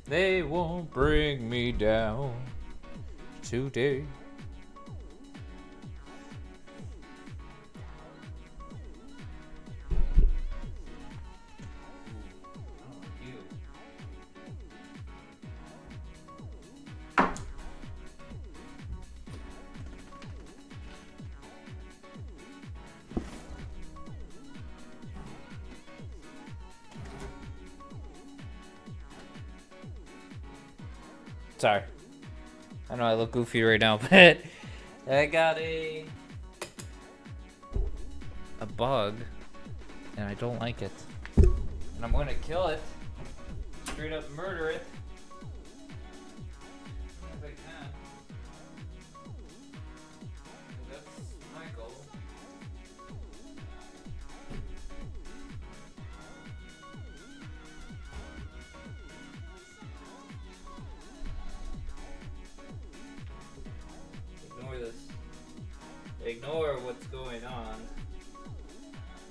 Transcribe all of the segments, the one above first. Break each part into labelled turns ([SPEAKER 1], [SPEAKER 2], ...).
[SPEAKER 1] They won't bring me down today. Sorry. I know I look goofy right now, but I got a bug, and I don't like it. And I'm gonna kill it. Straight up murder it. If I can. That's my goal. Ignore this. Ignore what's going on.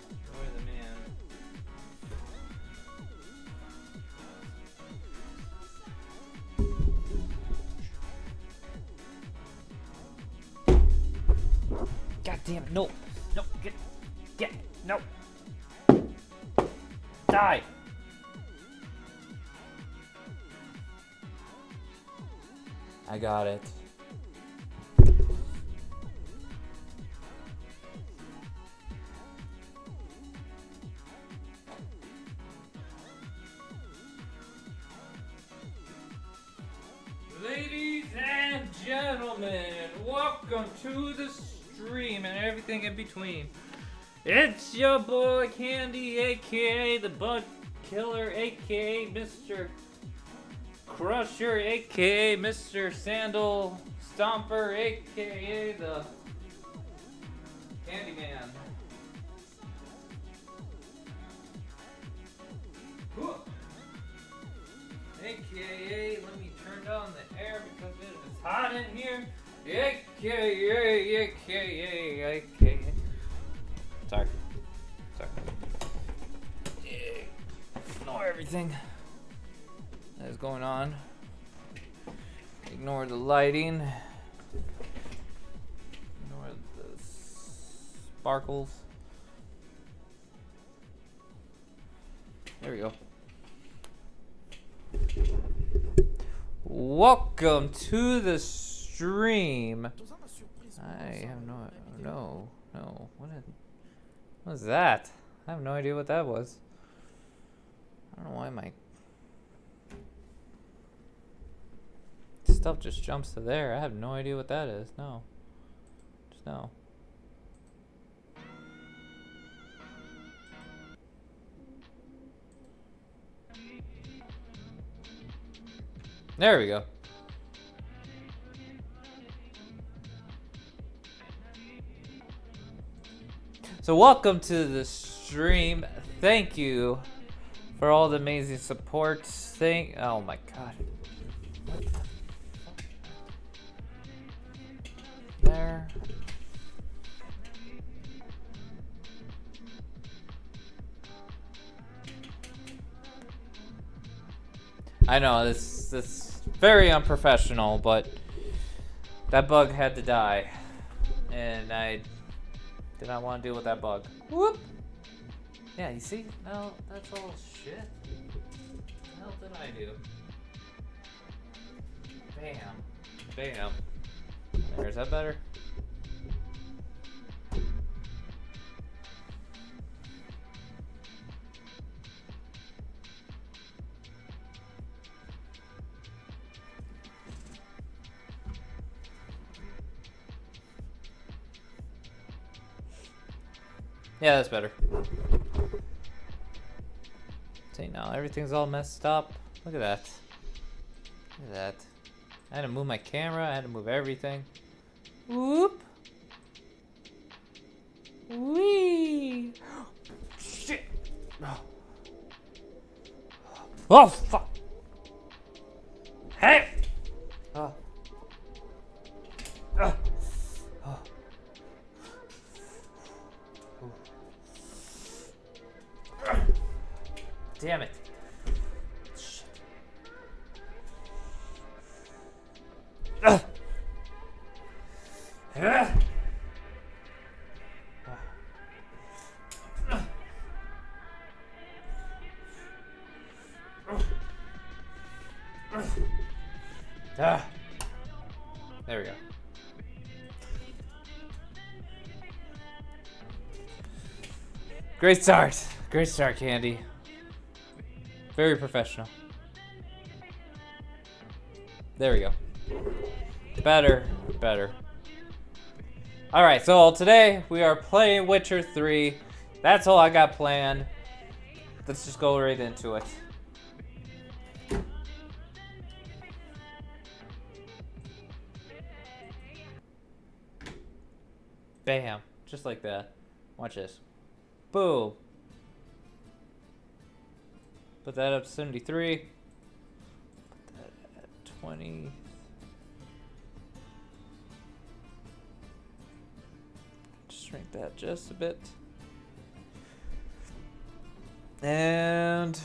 [SPEAKER 1] Ignore the man. God damn it, no. No, get, no. Die. I got it. Ladies and gentlemen, welcome to the stream and everything in between. It's your boy Candy, aka the Bug Killer, aka Mr. Crusher, aka Mr. Sandal Stomper, aka the Candyman. AKA, let me turn down the air because it is hot in here. AKA. Sorry. Ignore everything that is going on. Ignore the lighting. Ignore the sparkles. There we go. Welcome to the stream. I have no. What was that? I have no idea what that was. I don't know why my stuff just jumps to there. I have no idea what that is. No. Just no. There we go. So welcome to the stream. Thank you for all the amazing support. Oh my god. What the fuck? There. I know this very unprofessional, but that bug had to die, and I did not want to deal with that bug. Whoop! Yeah, you see? No, that's all shit. What the hell did I do? Bam. There, is that better? Yeah, that's better. See, now everything's all messed up. Look at that. Look at that. I had to move my camera. I had to move everything. Whoop. Wee. Shit. Oh, fuck. Hey. Oh. Oh. Damn it. Shit. Ah. There we go. Great start. Great start, Candy. Very professional. There we go. Better. Alright, so today we are playing Witcher 3. That's all I got planned. Let's just go right into it. Bam. Just like that. Watch this. Boom. Put that up to 73. Put that at 20. Shrink that just a bit. And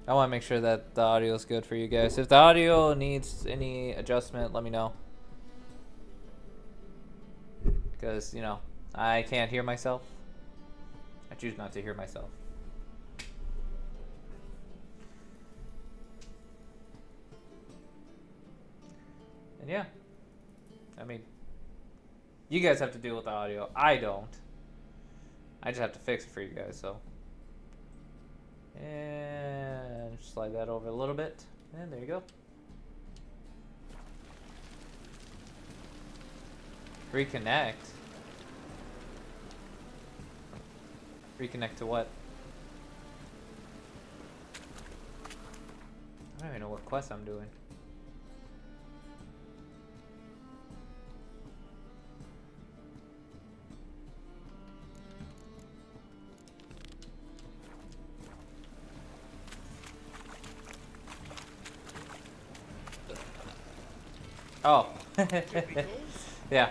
[SPEAKER 1] I want to make sure that the audio is good for you guys. If the audio needs any adjustment, let me know. Because, you know, I can't hear myself. I choose not to hear myself. And yeah. I mean, you guys have to deal with the audio. I don't. I just have to fix it for you guys, so. And slide that over a little bit. And there you go. Reconnect. Reconnect to what? I don't even know what quest I'm doing. Oh. Yeah.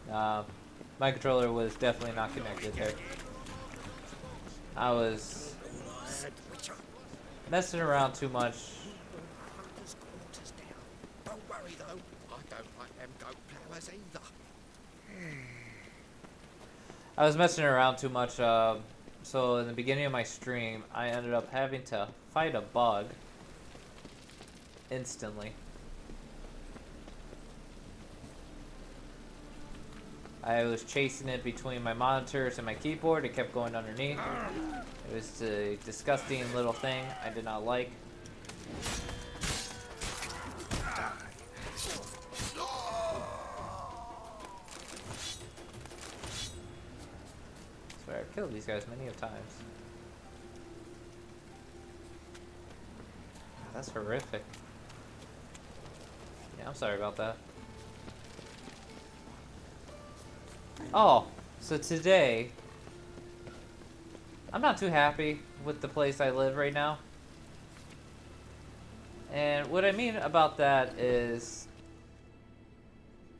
[SPEAKER 1] My controller was definitely not connected there. I was messing around too much.
[SPEAKER 2] Don't worry though, I don't like them goat flowers either.
[SPEAKER 1] I was messing around too much. So in the beginning of my stream, I ended up having to fight a bug instantly. I was chasing it between my monitors and my keyboard. It kept going underneath. It was a disgusting little thing I did not like. I swear I've killed these guys many times. That's horrific. Yeah, I'm sorry about that. Oh, so today, I'm not too happy with the place I live right now. And what I mean about that is,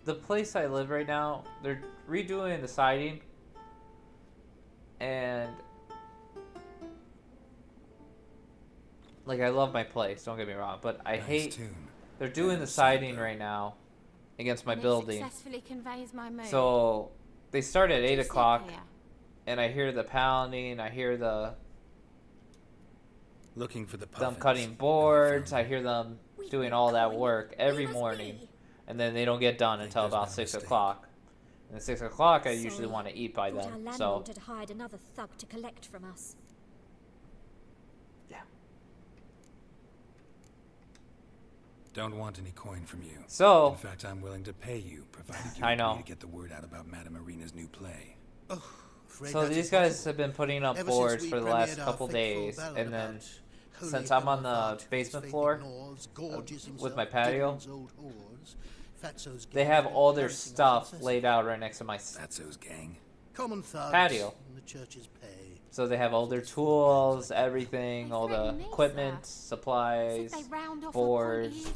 [SPEAKER 1] the place I live right now, they're redoing the siding. And, like, I love my place, don't get me wrong, but I hate, they're doing the siding right now against my building. So they start at 8 o'clock, and I hear the pounding, I hear them cutting boards, I hear them doing all that work every morning, and then they don't get done until about 6 o'clock. And at 6 o'clock, I usually want to eat by then. So
[SPEAKER 3] had hired another thug to collect from us.
[SPEAKER 1] Yeah.
[SPEAKER 4] Don't want any coin from you.
[SPEAKER 1] So
[SPEAKER 4] in fact, I'm willing to pay you, provided you
[SPEAKER 1] I
[SPEAKER 4] agree
[SPEAKER 1] know.
[SPEAKER 4] to get the word out about Madame Irina's new play.
[SPEAKER 2] Oh,
[SPEAKER 1] So these guys have been putting up boards for the last couple days, and then since I'm on the basement floor with my patio, they have all their stuff laid out right next to my
[SPEAKER 4] Fatso's gang.
[SPEAKER 1] patio. So they have all their tools, everything, all the equipment, supplies, boards,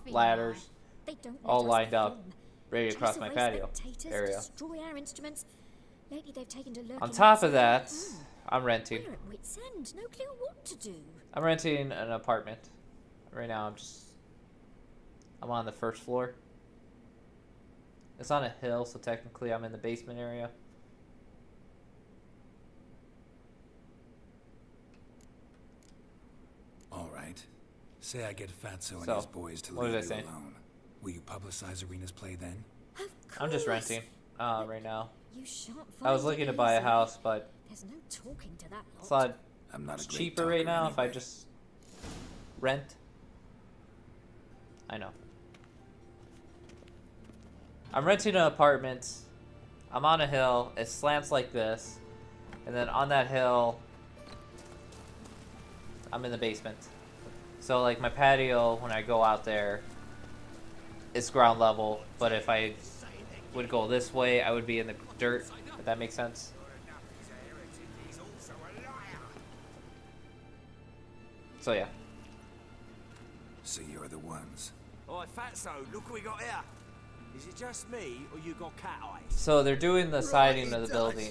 [SPEAKER 1] ladders,
[SPEAKER 3] They don't
[SPEAKER 1] all
[SPEAKER 3] let us
[SPEAKER 1] lined up,
[SPEAKER 3] film.
[SPEAKER 1] ready
[SPEAKER 3] Chase
[SPEAKER 1] across my
[SPEAKER 3] away
[SPEAKER 1] patio
[SPEAKER 3] spectators,
[SPEAKER 1] area.
[SPEAKER 3] Destroy our instruments. Lately they've taken to lurking
[SPEAKER 1] On top of
[SPEAKER 3] outside.
[SPEAKER 1] that, I'm renting.
[SPEAKER 3] We're at wit's end. No clue what to do.
[SPEAKER 1] I'm renting an apartment. Right now I'm on the first floor. It's on a hill, so technically I'm in the basement area.
[SPEAKER 4] All right. Say I get Fatso and
[SPEAKER 1] So,
[SPEAKER 4] his boys to
[SPEAKER 1] what
[SPEAKER 4] leave
[SPEAKER 1] did I
[SPEAKER 4] you
[SPEAKER 1] say?
[SPEAKER 4] alone. Will you publicize Arena's play then?
[SPEAKER 3] Of
[SPEAKER 1] I'm just
[SPEAKER 3] course.
[SPEAKER 1] renting right now.
[SPEAKER 3] You shan't
[SPEAKER 1] I was
[SPEAKER 3] find
[SPEAKER 1] looking
[SPEAKER 3] it
[SPEAKER 1] to buy a
[SPEAKER 3] easy.
[SPEAKER 1] house, but
[SPEAKER 3] There's no talking to that
[SPEAKER 1] it's
[SPEAKER 3] lot.
[SPEAKER 4] I'm not a great
[SPEAKER 1] cheaper
[SPEAKER 4] talker
[SPEAKER 1] right now if I
[SPEAKER 4] anyway.
[SPEAKER 1] just rent. I know. I'm renting an apartment. I'm on a hill. It slants like this. And then on that hill, I'm in the basement. So like my patio, when I go out there, it's ground level. But if I would go this way, I would be in the dirt. If that makes sense.
[SPEAKER 2] He's also a liar.
[SPEAKER 1] So yeah.
[SPEAKER 4] So you're the ones.
[SPEAKER 5] Oi, Fatso, look what we got here. Is it just me, or you got cat eyes?
[SPEAKER 1] So they're doing the siding of the building.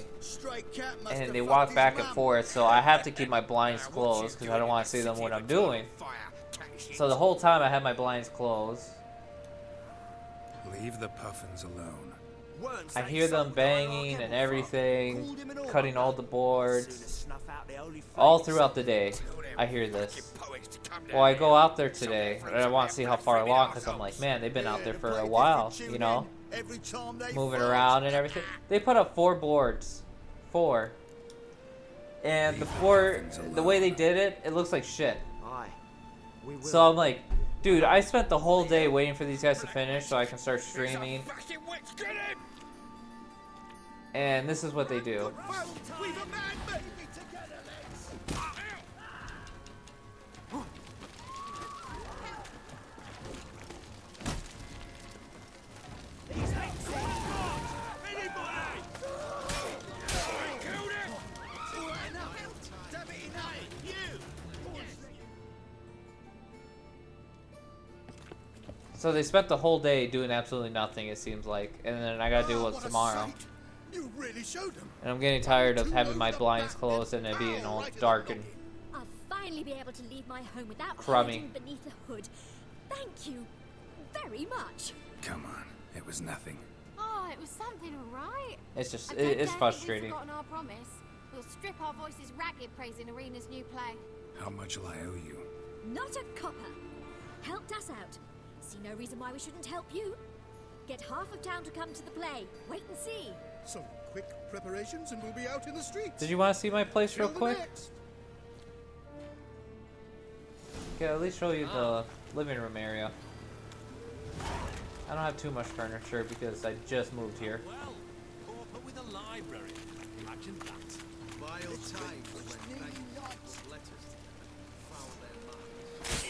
[SPEAKER 1] And they walk back and forth, so I have to keep my blinds closed because I don't want to see them what I'm doing. So the whole time I have my blinds closed.
[SPEAKER 4] Leave the puffins alone.
[SPEAKER 1] I hear them banging and everything, cutting all the boards. All throughout the day, I hear this. Well, I go out there today, and I want to see how far along, because I'm like, man, they've been out there for a while, you know? Moving around and everything. They put up 4 boards. 4. And the way they did it, it looks like shit.
[SPEAKER 5] Aye. We will.
[SPEAKER 1] So I'm like, dude, I spent the whole day waiting for these guys to finish so I can start streaming. And this is what they do. So they spent the whole day doing absolutely nothing, it seems like. And then I gotta do what's tomorrow.
[SPEAKER 2] You really showed them.
[SPEAKER 1] And I'm getting tired of having my blinds closed and it being all dark and
[SPEAKER 3] I'll finally be able to leave my home without
[SPEAKER 1] crummy.
[SPEAKER 3] hiding beneath the hood. Thank you very much.
[SPEAKER 4] Come on. It was nothing.
[SPEAKER 6] Oh, it was something, alright.
[SPEAKER 1] it's just,
[SPEAKER 6] I don't
[SPEAKER 1] it's
[SPEAKER 6] care
[SPEAKER 1] frustrating.
[SPEAKER 6] We've forgotten our promise. We'll strip our voices ragged praising Arena's new play.
[SPEAKER 4] How much will I owe you?
[SPEAKER 3] Not a copper. Helped us out. See no reason why we shouldn't help you. Get half of town to come to the play. Wait and see.
[SPEAKER 2] Some quick preparations and we'll be out in the streets.
[SPEAKER 1] Did you want to see my place real
[SPEAKER 2] Till the
[SPEAKER 1] quick?
[SPEAKER 2] next.
[SPEAKER 1] Okay, at least show you the living room area. I don't have too much furniture because I just moved here.
[SPEAKER 5] Well, co-op with a library. Imagine that.
[SPEAKER 2] Vile times when bankers letters foul their minds.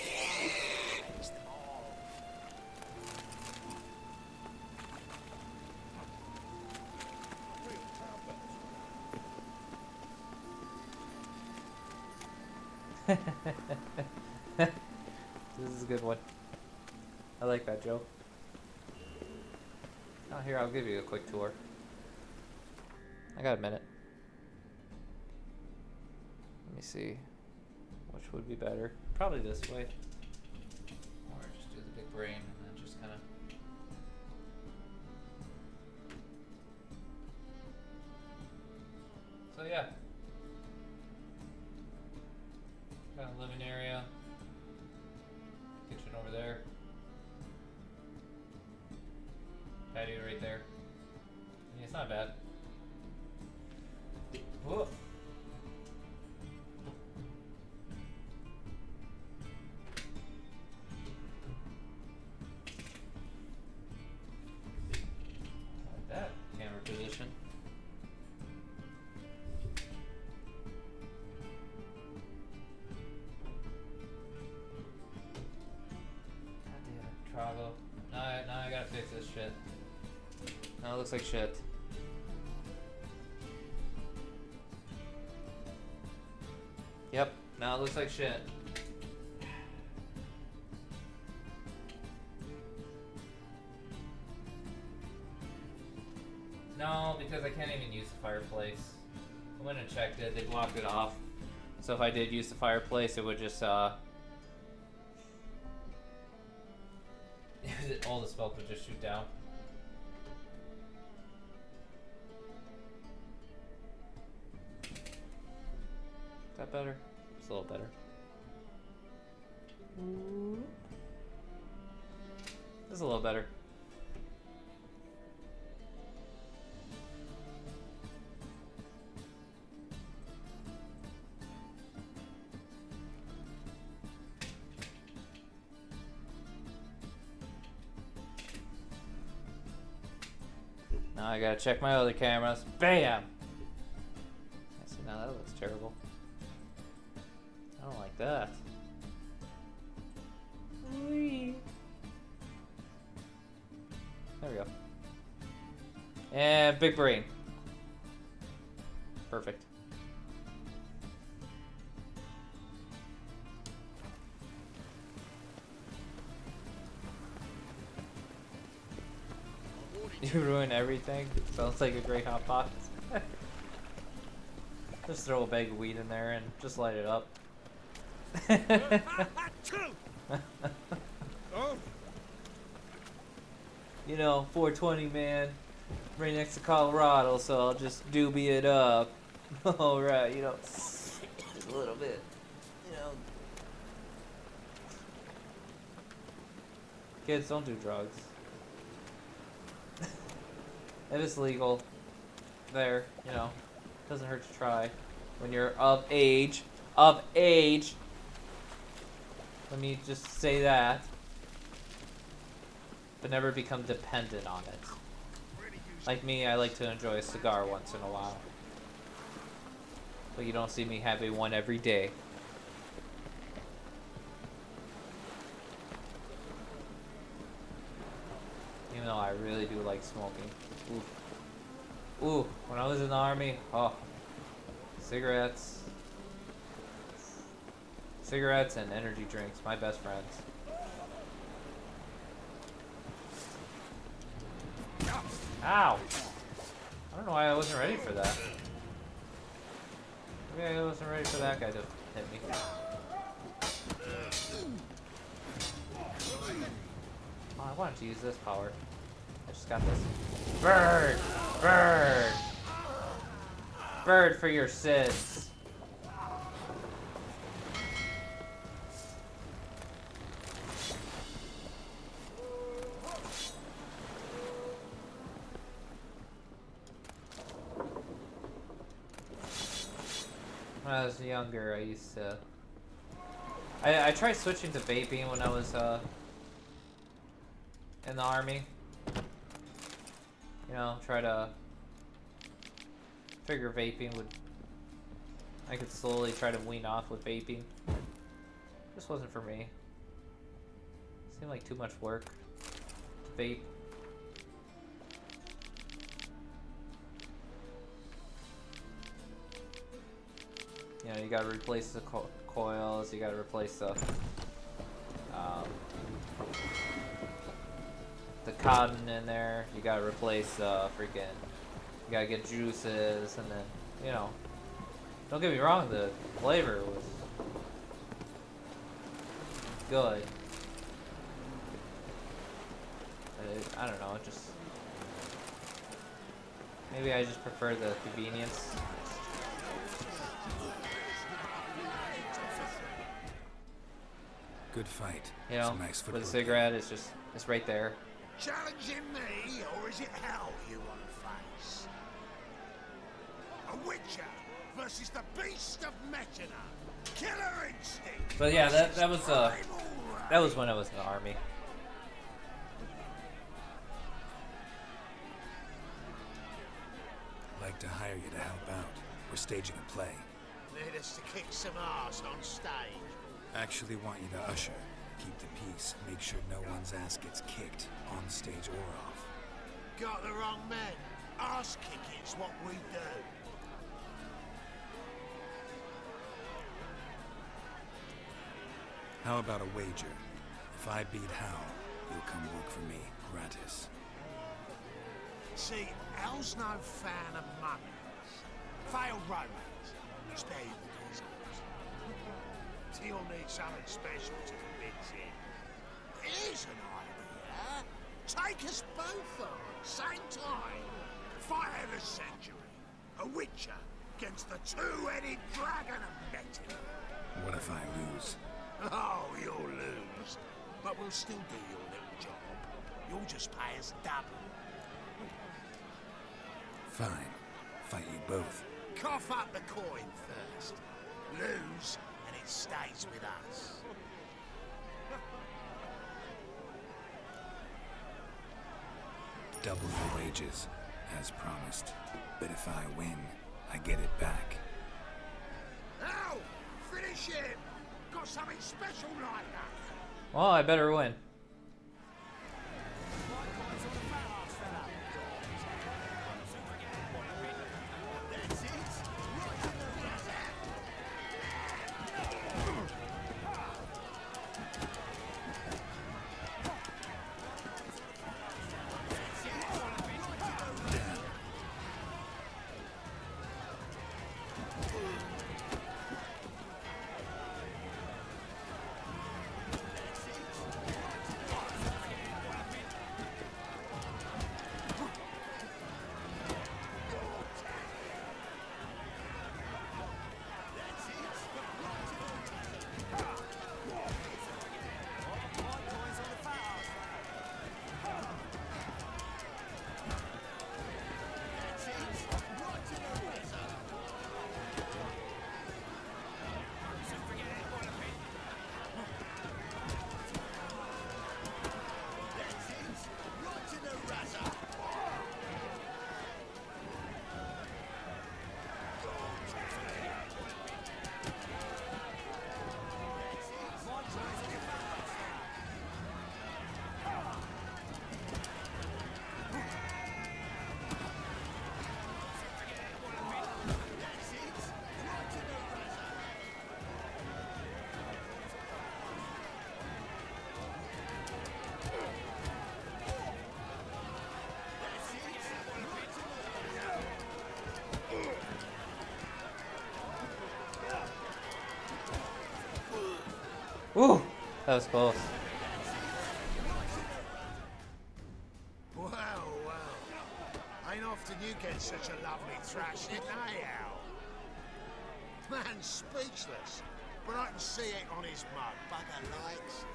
[SPEAKER 1] This is a good one. I like that joke. Oh, here, I'll give you a quick tour. I got a minute. Let me see. Which would be better? Probably this way. Or just do the big brain and then just kind of... So yeah. Got a living area. Kitchen over there. Patio right there. I mean, it's not bad. Whoa. Like that camera position. God damn it, Trago. Now I gotta fix this shit. Now it looks like shit. Yep, now it looks like shit. No, because I can't even use the fireplace. I went and checked it, they blocked it off. So if I did use the fireplace, it would just, all the smoke would just shoot down. that better? It's a little better. It's a little better. Now I gotta check my other cameras. Bam! See, now that looks terrible. I don't like that. Whee. There we go. And big brain. Perfect. You ruin everything. Sounds like a great hot box. Just throw a bag of weed in there and just light it up. You know, 420 man, right next to Colorado, so I'll just doobie it up. Alright, you know, just a little bit, you know. Kids, don't do drugs. If it's legal, there, you know, doesn't hurt to try. When you're of age, let me just say that. But never become dependent on it. Like me, I like to enjoy a cigar once in a while. But you don't see me having one every day. Even though I really do like smoking. Ooh. Ooh, when I was in the army, oh, cigarettes. Cigarettes and energy drinks, my best friends. Ow! I don't know why I wasn't ready for that. Maybe I wasn't ready for that guy to hit me. Oh, I wanted to use this power. I just got this. Bird! Bird! Bird for your sins. When I was younger, I used to... I tried switching to vaping when I was in the army. You know, try to figure vaping would... I could slowly try to wean off with vaping. This wasn't for me. Seemed like too much work to vape. You know, you gotta replace the coils, you gotta replace the cotton in there, you gotta replace freaking, you gotta get juices, and then, you know, don't get me wrong, the flavor was good. But I don't know, it just, maybe I just prefer the convenience.
[SPEAKER 4] Good fight.
[SPEAKER 1] You know,
[SPEAKER 4] Some nice
[SPEAKER 1] with a
[SPEAKER 4] footwork.
[SPEAKER 1] cigarette, it's right there.
[SPEAKER 5] Challenging me, or is it hell you want to face? A Witcher versus the Beast of Metina. Killer instinct.
[SPEAKER 1] But yeah, that was
[SPEAKER 5] primal
[SPEAKER 1] that was when I was in the army.
[SPEAKER 4] I'd like to hire you to help out. We're staging a play.
[SPEAKER 5] Need us to kick some ass on stage.
[SPEAKER 4] Actually want you to usher. Keep the peace. Make sure no one's ass gets kicked, on stage or off.
[SPEAKER 5] Got the wrong man. Ass kicking's what we do.
[SPEAKER 4] How about a wager? If I beat Hal, you'll come work for me, gratis.
[SPEAKER 5] See, Al's no fan of mummies. Failed romance. Spare you the details. He'll need something special to convince him. Here's an idea. Take us both on, same time. Fight of the century. A Witcher against the two-headed dragon of Nettie.
[SPEAKER 4] What if I lose?
[SPEAKER 5] Oh, you'll lose. But we'll still do your little job. You'll just pay us double.
[SPEAKER 4] Fine. Fight you both.
[SPEAKER 5] Cough up the coin first. Lose, and it stays with us.
[SPEAKER 4] Double your wages, as promised. But if I win, I get it back.
[SPEAKER 5] Ow! Finish him! Got something special like that.
[SPEAKER 1] Well, I better win. Ooh, that was close.
[SPEAKER 5] Well, well. Ain't often you get such a lovely thrashing, eh, Al? Man's speechless, but I can see it on his mug. Bugger likes.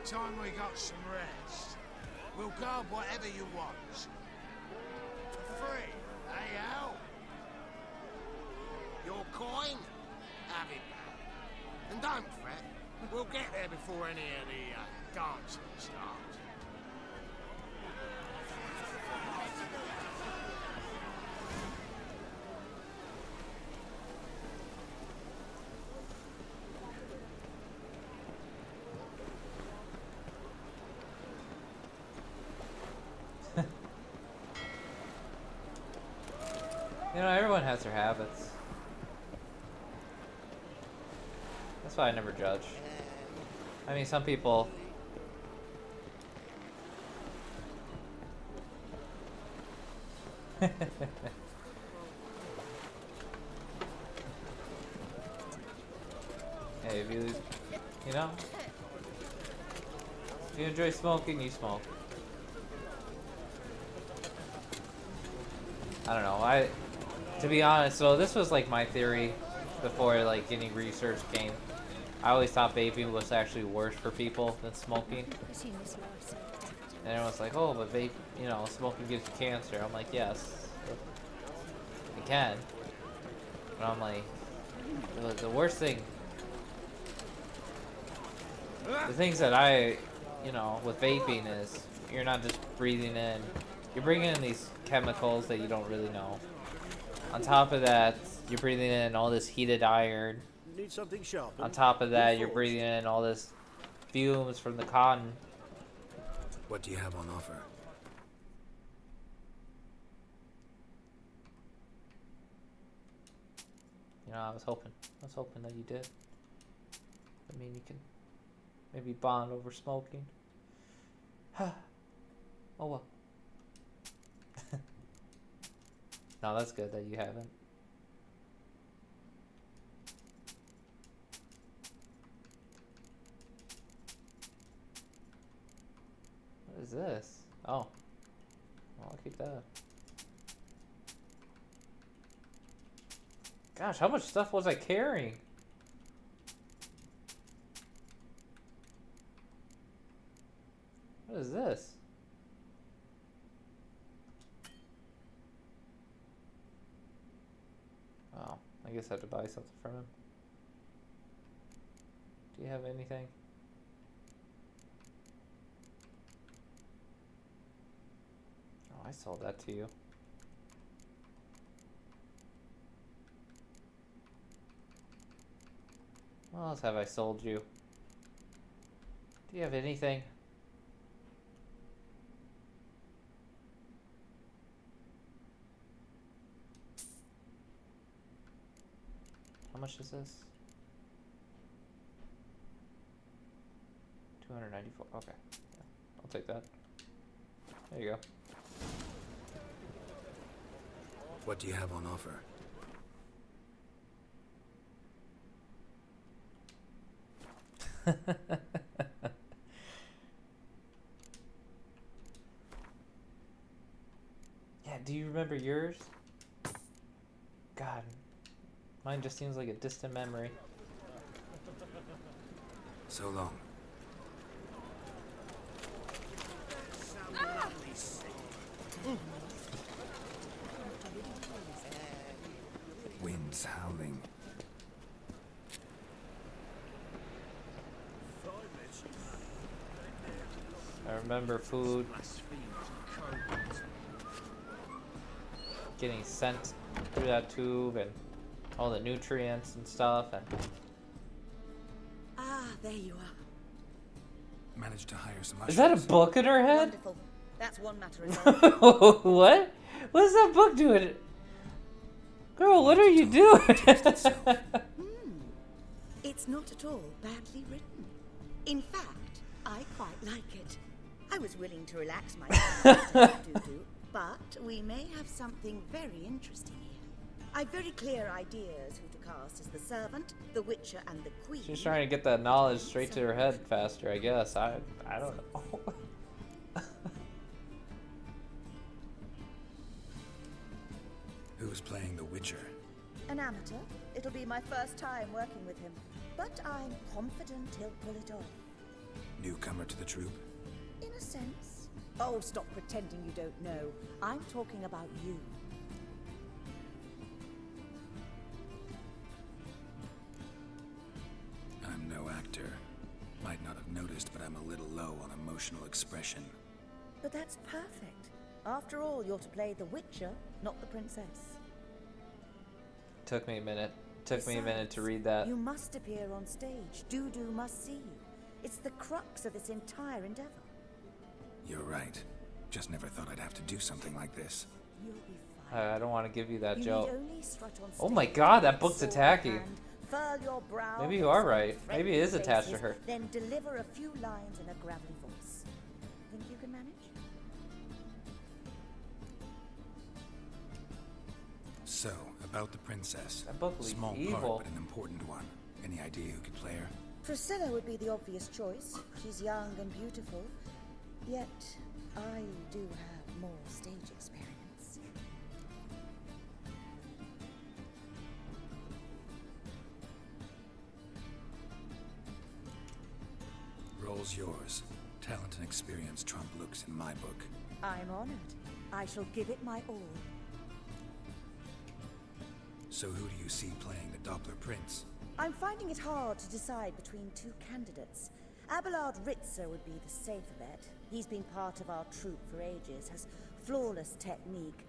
[SPEAKER 5] Time we got some rest. We'll guard whatever you want. For free, eh, Al? Your coin? Have it back. And don't fret. We'll get there before any of the dancing starts.
[SPEAKER 1] You know, everyone has their habits. That's why I never judge. I mean, some people... Hey, if you know, if you enjoy smoking, you smoke. I don't know, to be honest, so this was like my theory before like any research came. I always thought vaping was actually worse for people than smoking. And everyone's like, oh, but vape, you know, smoking gives you cancer. I'm like, yes, it can. But I'm like, the worst thing, the things that I, you know, with vaping is you're not just breathing in, you're bringing in these chemicals that you don't really know. On top of that, you're breathing in all this heated iron.
[SPEAKER 7] Need something sharp.
[SPEAKER 1] On top of that, you're breathing in all this fumes from the cotton.
[SPEAKER 4] What do you have on offer?
[SPEAKER 1] You know, I was hoping that you did. I mean, you can maybe bond over smoking. Oh well. No, that's good that you haven't. What is this? Oh. Well, I'll keep that. Gosh, how much stuff was I carrying? What is this? Oh, I guess I have to buy something from him. Do you have anything? Oh, I sold that to you. What else have I sold you? Do you have anything? How much is this? 294. Okay. Yeah, I'll take that. There you
[SPEAKER 4] What do you have on offer?
[SPEAKER 1] go. Yeah, do you remember yours? God. Mine just seems like a distant memory.
[SPEAKER 4] So long. Winds howling.
[SPEAKER 1] I remember food getting sent through that tube and all the nutrients and stuff, and
[SPEAKER 7] Ah, there you are.
[SPEAKER 4] Managed to hire some
[SPEAKER 1] is that a
[SPEAKER 4] ushers.
[SPEAKER 1] book in her head?
[SPEAKER 7] Wonderful. That's one matter resolved.
[SPEAKER 1] What? What's that book doing? Girl, what are you doing?
[SPEAKER 7] It's not at all badly written. In fact, I quite like it. I was willing to relax myself, but we may have something very interesting here. I've very clear ideas who to cast as the servant, the witcher, and the queen.
[SPEAKER 1] She's trying to get that knowledge straight to her head faster, I guess. I don't know.
[SPEAKER 4] Who's playing the Witcher?
[SPEAKER 7] An amateur. It'll be my first time working with him, but I'm confident he'll pull it off.
[SPEAKER 4] Newcomer to the troupe?
[SPEAKER 7] In a sense. Oh, stop pretending you don't know. I'm talking about you.
[SPEAKER 4] I'm no actor. Might not have noticed, but I'm a little low on emotional expression.
[SPEAKER 7] But that's perfect. After all, you're to play the Witcher, not the princess.
[SPEAKER 1] Took me a minute. Took me a minute to
[SPEAKER 7] Besides,
[SPEAKER 1] read that.
[SPEAKER 7] You must appear on stage. Dudu must see you. It's the crux of this entire endeavor.
[SPEAKER 4] You're right. Just never thought I'd have to do something like this.
[SPEAKER 7] You'll be fine.
[SPEAKER 1] I don't want to give you that
[SPEAKER 7] You
[SPEAKER 1] joke.
[SPEAKER 7] need only strut on
[SPEAKER 1] Oh my
[SPEAKER 7] stage,
[SPEAKER 1] God, that book's
[SPEAKER 7] sword in
[SPEAKER 1] attacking.
[SPEAKER 7] hand, furl your brow,
[SPEAKER 1] Maybe you are
[SPEAKER 7] some
[SPEAKER 1] right. Maybe it is
[SPEAKER 7] friendly
[SPEAKER 1] attached to
[SPEAKER 7] faces,
[SPEAKER 1] her.
[SPEAKER 7] Then deliver a few lines in a gravelly voice. Think you can manage?
[SPEAKER 4] So, about the princess.
[SPEAKER 1] That book looks
[SPEAKER 4] Small
[SPEAKER 1] evil.
[SPEAKER 4] part, but an important one. Any idea who could play her?
[SPEAKER 7] Priscilla would be the obvious choice. She's young and beautiful. Yet, I do have more stage experience.
[SPEAKER 4] Role's yours. Talent and experience trump looks in my book.
[SPEAKER 7] I'm honored. I shall give it my all.
[SPEAKER 4] So who do you see playing the Doppler Prince?
[SPEAKER 7] I'm finding it hard to decide between two candidates. Abelard Ritzer would be the safer bet. He's been part of our troupe for ages, has flawless technique,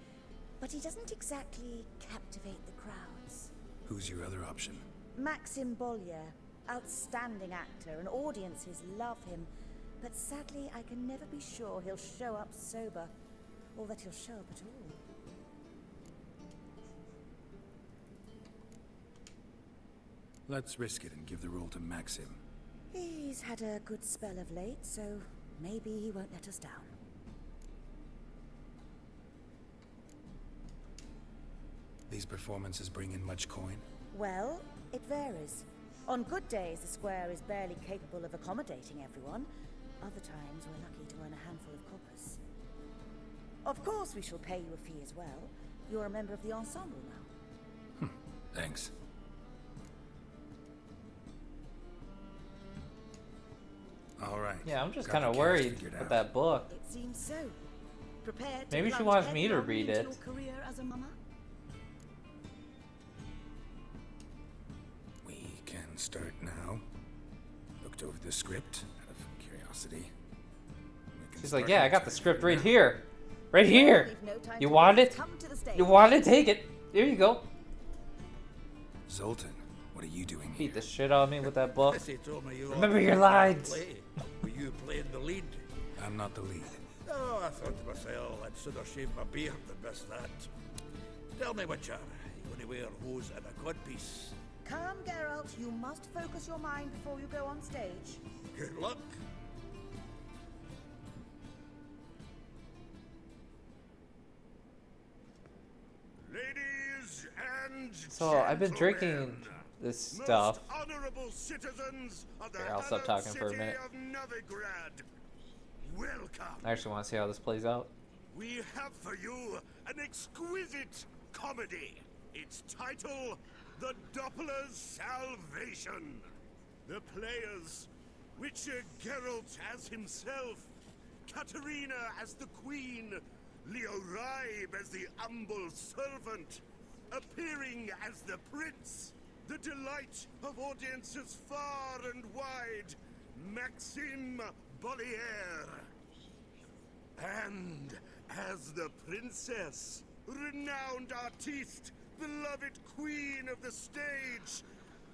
[SPEAKER 7] but he doesn't exactly captivate the crowds.
[SPEAKER 4] Who's your other option?
[SPEAKER 7] Maxim Bollier, outstanding actor, and audiences love him, but sadly I can never be sure he'll show up sober, or that he'll show up at all.
[SPEAKER 4] Let's risk it and give the role to Maxim.
[SPEAKER 7] He's had a good spell of late, so maybe he won't let us down.
[SPEAKER 4] These performances bring in much coin?
[SPEAKER 7] Well, it varies. On good days, the square is barely capable of accommodating everyone. Other times, we're lucky to earn a handful of coppers. Of course, we shall pay you a fee as well. You're a member of the ensemble now.
[SPEAKER 4] Thanks. All right.
[SPEAKER 1] Yeah, I'm just
[SPEAKER 4] got
[SPEAKER 1] kind
[SPEAKER 4] the
[SPEAKER 1] of
[SPEAKER 4] carriage
[SPEAKER 1] worried
[SPEAKER 4] figured
[SPEAKER 1] with
[SPEAKER 4] out.
[SPEAKER 1] that book.
[SPEAKER 7] It seems so. Prepared to
[SPEAKER 1] Maybe she
[SPEAKER 7] plunge
[SPEAKER 1] wants me to
[SPEAKER 7] headlong
[SPEAKER 1] read
[SPEAKER 7] into
[SPEAKER 1] it.
[SPEAKER 7] your career as a mama?
[SPEAKER 4] We can start now. Looked over the script out of curiosity. We can
[SPEAKER 1] She's like,
[SPEAKER 4] start
[SPEAKER 1] yeah, I got
[SPEAKER 4] next
[SPEAKER 1] the
[SPEAKER 4] time
[SPEAKER 1] script
[SPEAKER 4] now.
[SPEAKER 1] right here. Right here.
[SPEAKER 7] Leave no time
[SPEAKER 1] You
[SPEAKER 7] to
[SPEAKER 1] want
[SPEAKER 7] waste.
[SPEAKER 1] it?
[SPEAKER 7] Come to the stage.
[SPEAKER 1] You want to take it. There you go.
[SPEAKER 4] Zoltan, what are you doing
[SPEAKER 1] Beat
[SPEAKER 4] here?
[SPEAKER 1] the shit out of me with that book.
[SPEAKER 8] He told me you
[SPEAKER 1] Remember
[SPEAKER 8] ought
[SPEAKER 1] your
[SPEAKER 8] to
[SPEAKER 1] lines.
[SPEAKER 8] play. Were you playing the lead?
[SPEAKER 4] I'm not the lead.
[SPEAKER 8] Oh, I thought to myself, I'd sooner shave my beard than miss that. Tell me, Witcher, you only wear hose and a codpiece.
[SPEAKER 7] Calm, Geralt. You must focus your mind before you go on stage.
[SPEAKER 8] Good luck.
[SPEAKER 5] Ladies and
[SPEAKER 1] So I've been drinking
[SPEAKER 5] gentlemen,
[SPEAKER 1] this stuff.
[SPEAKER 5] Most honorable citizens of the
[SPEAKER 1] Here, I'll stop
[SPEAKER 5] hallowed
[SPEAKER 1] talking for a
[SPEAKER 5] city
[SPEAKER 1] minute.
[SPEAKER 5] of Novigrad, welcome.
[SPEAKER 1] I actually want to see how this plays out.
[SPEAKER 5] We have for you an exquisite comedy. Its title, The Doppler's Salvation. The players, Witcher Geralt as himself, Katarina as the queen, Leo Raib as the humble servant, appearing as the prince, the delight of audiences far and wide, Maxime Bollier. And as the princess, renowned artiste, beloved queen of the stage,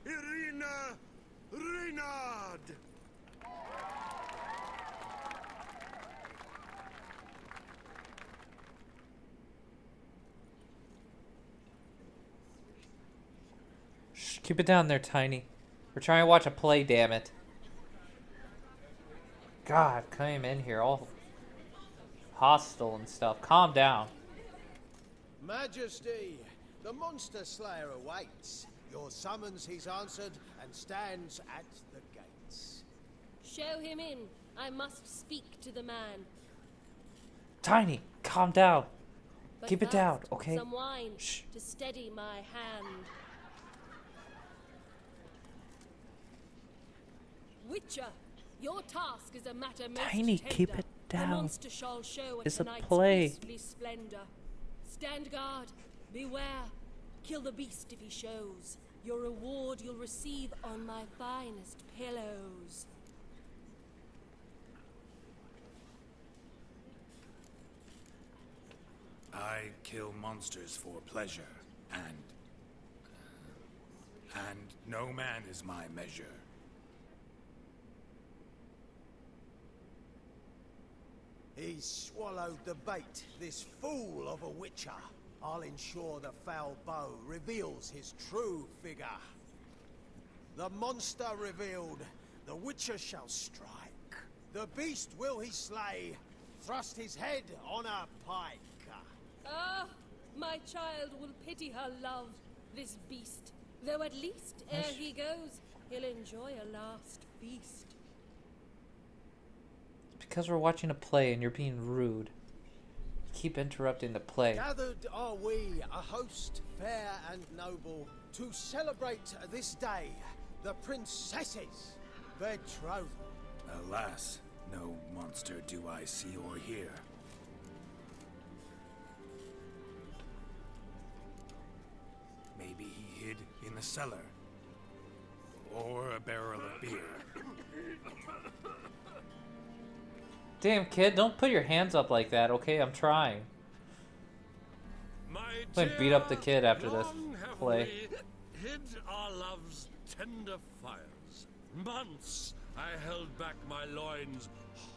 [SPEAKER 5] Irina Reynard.
[SPEAKER 1] Shh, keep it down there, Tiny. We're trying to watch a play, damn it. God, came in here all hostile and stuff. Calm down.
[SPEAKER 9] Majesty, the monster slayer awaits. Your summons he's answered and stands at the gates.
[SPEAKER 10] Show him in. I must speak to the man.
[SPEAKER 1] Tiny, calm down.
[SPEAKER 10] But
[SPEAKER 1] Keep it down,
[SPEAKER 10] first,
[SPEAKER 1] okay?
[SPEAKER 10] Some wine
[SPEAKER 1] Shh.
[SPEAKER 10] to steady my hand. Witcher, your task is a matter most
[SPEAKER 1] Tiny, keep
[SPEAKER 10] tender.
[SPEAKER 1] it
[SPEAKER 10] The
[SPEAKER 1] down.
[SPEAKER 10] monster shall show at
[SPEAKER 1] It's a
[SPEAKER 10] tonight's
[SPEAKER 1] play.
[SPEAKER 10] beastly splendor. Stand guard, beware. Kill the beast if he shows. Your reward you'll receive on my finest pillows.
[SPEAKER 4] I kill monsters for pleasure, and no man is my measure.
[SPEAKER 9] He's swallowed the bait, this fool of a witcher. I'll ensure the foul bow reveals his true figure. The monster revealed, the witcher shall strike. The beast will he slay, thrust his head on a pike.
[SPEAKER 10] Ah, my child will pity her love, this beast. Though at least, ere he goes, he'll enjoy a last feast.
[SPEAKER 1] Because we're watching a play and you're being rude. You keep interrupting the play.
[SPEAKER 9] Gathered are we, a host fair and noble, to celebrate this day, the princess's betrothal.
[SPEAKER 4] Alas, no monster do I see or hear. Maybe he hid in the cellar. Or a barrel of beer.
[SPEAKER 1] Damn, kid, don't put your hands up like that, okay? I'm trying.
[SPEAKER 5] My
[SPEAKER 1] I'm gonna beat up the
[SPEAKER 5] dear,
[SPEAKER 1] kid after this
[SPEAKER 5] long have
[SPEAKER 1] play.
[SPEAKER 5] we hid our love's tender fires. Months I held back my loins'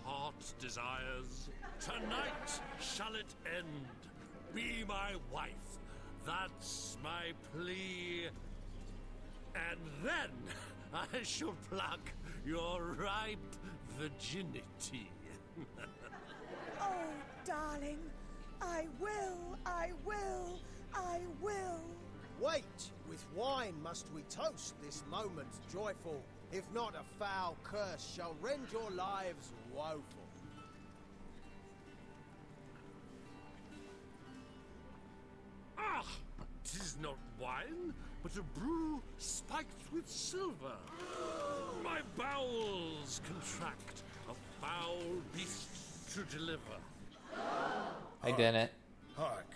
[SPEAKER 5] hot desires. Tonight shall it end. Be my wife. That's my plea. And then I shall pluck your ripe virginity.
[SPEAKER 7] Oh, darling, I will, I will, I will.
[SPEAKER 9] Wait, with wine must we toast this moment joyful. If not, a foul curse shall rend your lives woeful.
[SPEAKER 5] Ah, 'tis is not wine, but a brew spiked with silver. My bowels contract, a foul beast to deliver.
[SPEAKER 1] I didn't.
[SPEAKER 4] Hark,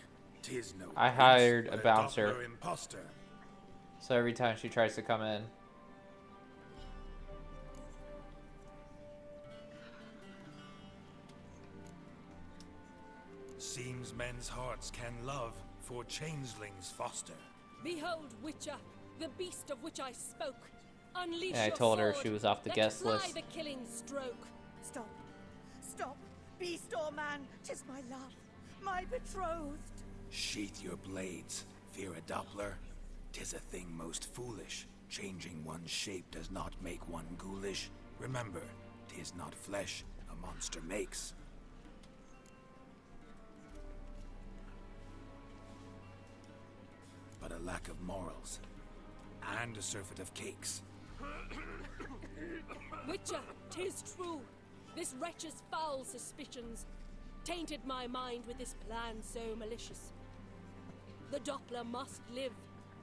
[SPEAKER 4] 'tis no
[SPEAKER 1] I
[SPEAKER 4] beast,
[SPEAKER 1] hired a
[SPEAKER 4] but
[SPEAKER 1] bouncer.
[SPEAKER 4] Doppler imposter.
[SPEAKER 1] So every time she tries to come in.
[SPEAKER 4] Seems men's hearts can love, for changelings foster.
[SPEAKER 10] Behold, Witcher, the beast of which I spoke. Unleash
[SPEAKER 1] Yeah, I
[SPEAKER 10] your
[SPEAKER 1] told her
[SPEAKER 10] sword.
[SPEAKER 1] she was off the
[SPEAKER 10] Let
[SPEAKER 1] guest
[SPEAKER 10] fly
[SPEAKER 1] list.
[SPEAKER 10] the killing stroke.
[SPEAKER 7] Stop. Stop. Beast or man, 'tis my love, my betrothed.
[SPEAKER 4] Sheath your blades, fear a Doppler. 'Tis a thing most foolish. Changing one's shape does not make one ghoulish. Remember, 'tis not flesh a monster makes. But a lack of morals, and a surfeit of cakes.
[SPEAKER 10] Witcher, 'tis true. This wretch's foul suspicions tainted my mind with this plan so malicious. The Doppler must live.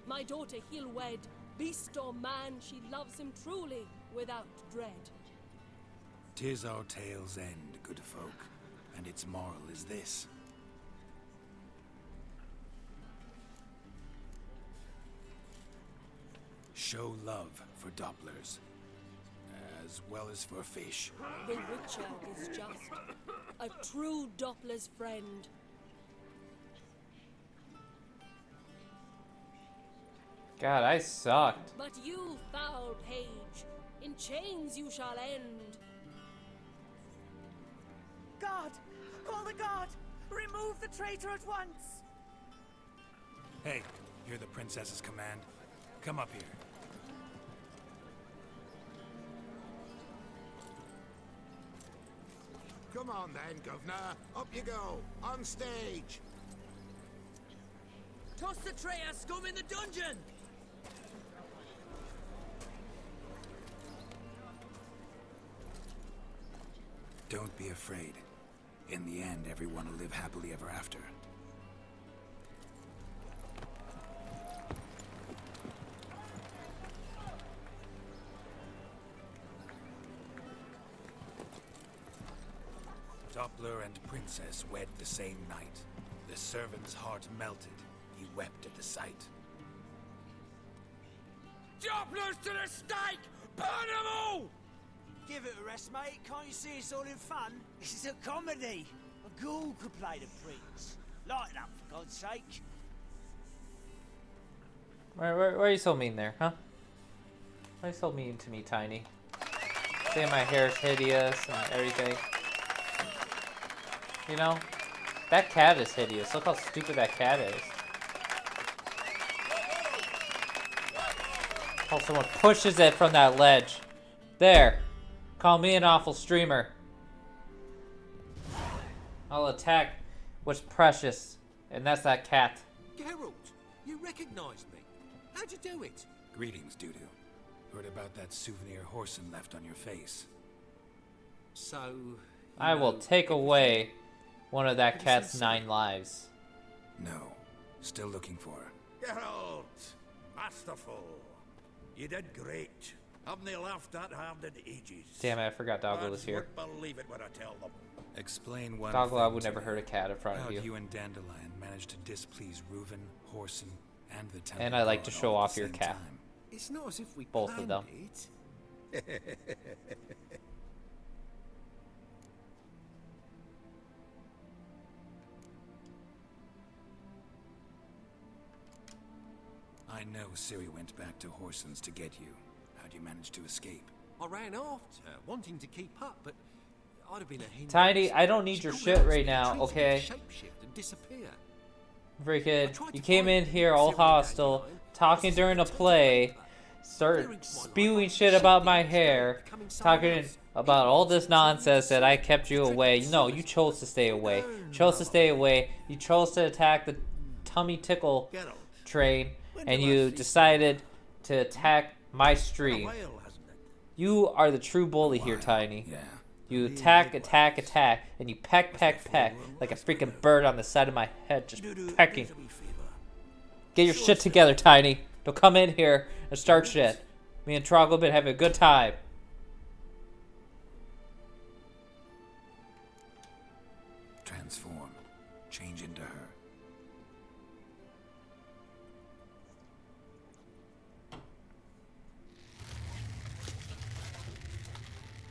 [SPEAKER 10] My daughter he'll wed. Beast or man, she loves him truly, without dread.
[SPEAKER 4] 'Tis our tale's end, good folk, and its moral is this. Show love for Dopplers, as well as for fish.
[SPEAKER 10] The Witcher is just a true Doppler's friend.
[SPEAKER 1] God, I sucked.
[SPEAKER 10] But you, foul page, in chains you shall end.
[SPEAKER 7] Guard! Call the guard! Remove the traitor at once!
[SPEAKER 4] Hey, hear the princess's command? Come up here.
[SPEAKER 5] Come on then, governor. Up you go. On stage.
[SPEAKER 2] Toss the traitor scum in the dungeon!
[SPEAKER 4] Don't be afraid. In the end, everyone will live happily ever after. Doppler and princess wed the same night. The servant's heart melted. He wept at the sight.
[SPEAKER 2] Dopplers to the stake! Burn them all!
[SPEAKER 9] Give it a rest, mate. Can't you see it's all in fun? This is a comedy. A ghoul could play the prince. Lighten up, for God's sake.
[SPEAKER 1] Why are you so mean there, huh? Why are you so mean to me, Tiny? Saying my hair's hideous and everything. You know? That cat is hideous. Look how stupid that cat is. Oh, someone pushes it from that ledge. There. Call me an awful streamer. I'll attack what's precious, and that's that cat.
[SPEAKER 2] Geralt, you recognized me. How'd you do it?
[SPEAKER 4] Greetings, Dudu. Heard about that souvenir Horson left on your face.
[SPEAKER 2] So...
[SPEAKER 1] I will take away one of that cat's 9 lives.
[SPEAKER 4] No. Still looking for her.
[SPEAKER 8] Geralt! Masterful! You did great. Haven't they laughed that hard in ages?
[SPEAKER 1] Damn it, I forgot Doggo was here.
[SPEAKER 8] Won't believe it when I tell them.
[SPEAKER 4] Explain one
[SPEAKER 1] Doggo, I
[SPEAKER 4] thing
[SPEAKER 1] would
[SPEAKER 4] to
[SPEAKER 1] never
[SPEAKER 4] me.
[SPEAKER 1] hurt a cat in front of
[SPEAKER 4] How'd
[SPEAKER 1] you.
[SPEAKER 4] you and Dandelion managed to displease Reuven, Horson, and the Temple
[SPEAKER 1] And I like to
[SPEAKER 4] Guard
[SPEAKER 1] show
[SPEAKER 4] all at
[SPEAKER 1] off
[SPEAKER 4] the
[SPEAKER 1] your
[SPEAKER 4] same
[SPEAKER 1] cat.
[SPEAKER 4] time?
[SPEAKER 2] It's not as if we
[SPEAKER 1] Both of
[SPEAKER 2] planned
[SPEAKER 1] them.
[SPEAKER 2] it.
[SPEAKER 4] I know Ciri went back to Horson's to get you. How'd you manage to escape?
[SPEAKER 2] I ran after her, wanting to keep up, but I'd have been a hindrance.
[SPEAKER 1] Tiny, I don't need your
[SPEAKER 2] She
[SPEAKER 1] shit
[SPEAKER 2] called out
[SPEAKER 1] right
[SPEAKER 2] to me,
[SPEAKER 1] now,
[SPEAKER 2] treated me
[SPEAKER 1] okay?
[SPEAKER 2] to shapeshift and disappear.
[SPEAKER 1] Freaking, you came in here all hostile, talking during a play, start spewing shit about my hair, talking about all this nonsense that I kept you away. No, you chose to stay away. Chose to stay away. You chose to attack the tummy tickle train, and you decided to attack my stream. You are the true bully here, Tiny.
[SPEAKER 4] Yeah.
[SPEAKER 1] You attack, and you peck like a freaking bird on the side of my head, just pecking. Get your shit together, Tiny. Don't come in here and start shit. Me and Troggle been having a good time.
[SPEAKER 4] Transform. Change into her.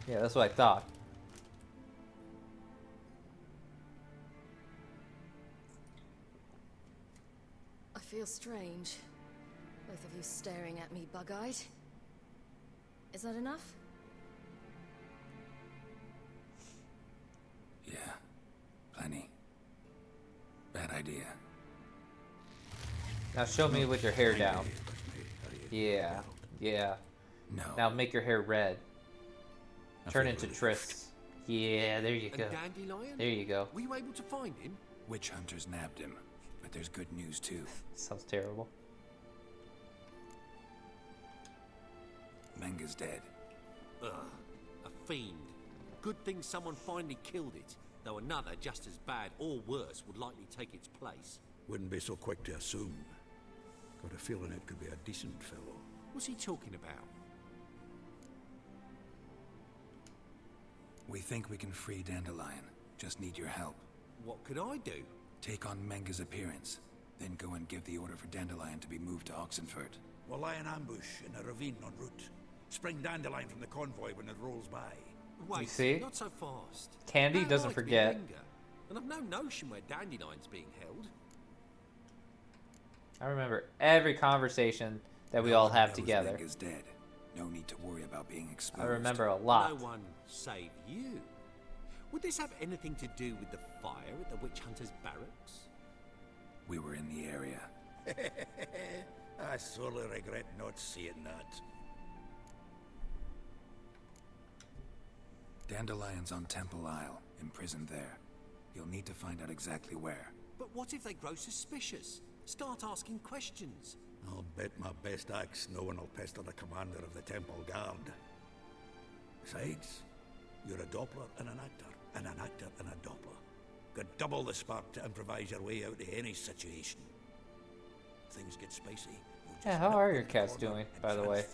[SPEAKER 1] Yeah, that's what I thought.
[SPEAKER 11] I feel strange. Both of you staring at me bug-eyed. Is that enough?
[SPEAKER 4] Yeah. Plenty. Bad idea.
[SPEAKER 1] Now show me with your hair down. Yeah. Yeah.
[SPEAKER 4] No.
[SPEAKER 1] Now make your hair red.
[SPEAKER 4] I
[SPEAKER 1] Turn
[SPEAKER 4] feel
[SPEAKER 1] into
[SPEAKER 4] really
[SPEAKER 1] Triss. Yeah, there you
[SPEAKER 2] And
[SPEAKER 1] go.
[SPEAKER 2] Dandelion?
[SPEAKER 1] There you go.
[SPEAKER 2] Were you able to find him?
[SPEAKER 4] Witch hunters nabbed him, but there's good news too.
[SPEAKER 1] Sounds terrible.
[SPEAKER 4] Menga's dead.
[SPEAKER 2] Ugh, a fiend. Good thing someone finally killed it, though another just as bad or worse would likely take its place.
[SPEAKER 8] Wouldn't be so quick to assume. Got a feeling it could be a decent fellow.
[SPEAKER 2] What's he talking about?
[SPEAKER 4] We think we can free Dandelion. Just need your help.
[SPEAKER 2] What could I do?
[SPEAKER 4] Take on Menga's appearance, then go and give the order for Dandelion to be moved to Oxenfurt.
[SPEAKER 8] We'll lie in ambush in a ravine en route. Spring Dandelion from the convoy when it rolls by.
[SPEAKER 2] Wait,
[SPEAKER 1] You see?
[SPEAKER 2] not so fast.
[SPEAKER 1] Candy
[SPEAKER 2] How
[SPEAKER 1] doesn't
[SPEAKER 2] am I to be
[SPEAKER 1] forget.
[SPEAKER 2] Menga? And I've no notion where Dandelion's being held.
[SPEAKER 1] I remember every conversation that we all have
[SPEAKER 4] Knows
[SPEAKER 1] together.
[SPEAKER 4] Menga's dead. No need to worry about being exposed.
[SPEAKER 1] I remember a lot.
[SPEAKER 2] No one save you. Would this have anything to do with the fire at the witch hunter's barracks?
[SPEAKER 4] We were in the area.
[SPEAKER 8] I sorely regret not seeing that.
[SPEAKER 4] Dandelion's on Temple Isle, imprisoned there. You'll need to find out exactly where.
[SPEAKER 2] But what if they grow suspicious? Start asking questions.
[SPEAKER 8] I'll bet my best axe no one will pester the commander of the Temple Guard. Besides, you're a Doppler and an actor and a Doppler. Got double the spark to improvise your way out of any situation. Things get spicy.
[SPEAKER 1] Yeah, how are your cats doing, by the way?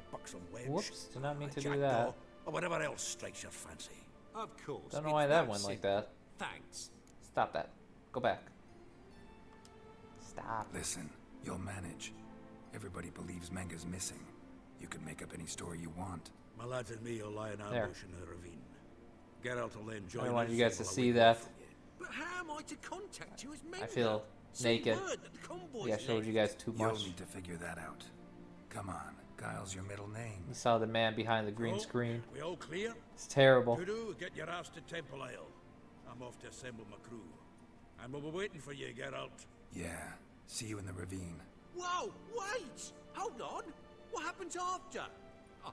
[SPEAKER 8] Whoops,
[SPEAKER 1] Whoops, did not mean to do that.
[SPEAKER 8] Or whatever else strikes your fancy.
[SPEAKER 2] Of course.
[SPEAKER 1] Don't know
[SPEAKER 2] it's
[SPEAKER 1] why that went like
[SPEAKER 2] simple.
[SPEAKER 1] that.
[SPEAKER 2] Thanks.
[SPEAKER 1] Stop that. Go back. Stop.
[SPEAKER 4] Listen, you'll manage. Everybody believes Menga's missing. You can make up any story you want.
[SPEAKER 8] My lads and me will lie in
[SPEAKER 1] There.
[SPEAKER 8] ambush in the ravine. Geralt will then join
[SPEAKER 1] I want
[SPEAKER 8] us
[SPEAKER 1] you guys to
[SPEAKER 8] while
[SPEAKER 1] see
[SPEAKER 8] we
[SPEAKER 1] that.
[SPEAKER 8] wait for you.
[SPEAKER 2] But how am I to contact you as Menga?
[SPEAKER 1] I feel
[SPEAKER 2] Say
[SPEAKER 1] naked.
[SPEAKER 2] word that the convoy's
[SPEAKER 1] Yeah, I showed
[SPEAKER 2] left.
[SPEAKER 1] you guys too
[SPEAKER 4] You'll
[SPEAKER 1] much.
[SPEAKER 4] need to figure that out. Come on, Guile's your middle name.
[SPEAKER 1] You saw the man behind the green
[SPEAKER 8] Oh,
[SPEAKER 1] screen.
[SPEAKER 8] We all clear?
[SPEAKER 1] It's terrible.
[SPEAKER 8] Dudu, get your ass to Temple Isle. I'm off to assemble my crew. And we'll be waiting for you, Geralt.
[SPEAKER 4] Yeah, see you in the ravine.
[SPEAKER 2] Whoa, wait! Hold on! What happens after?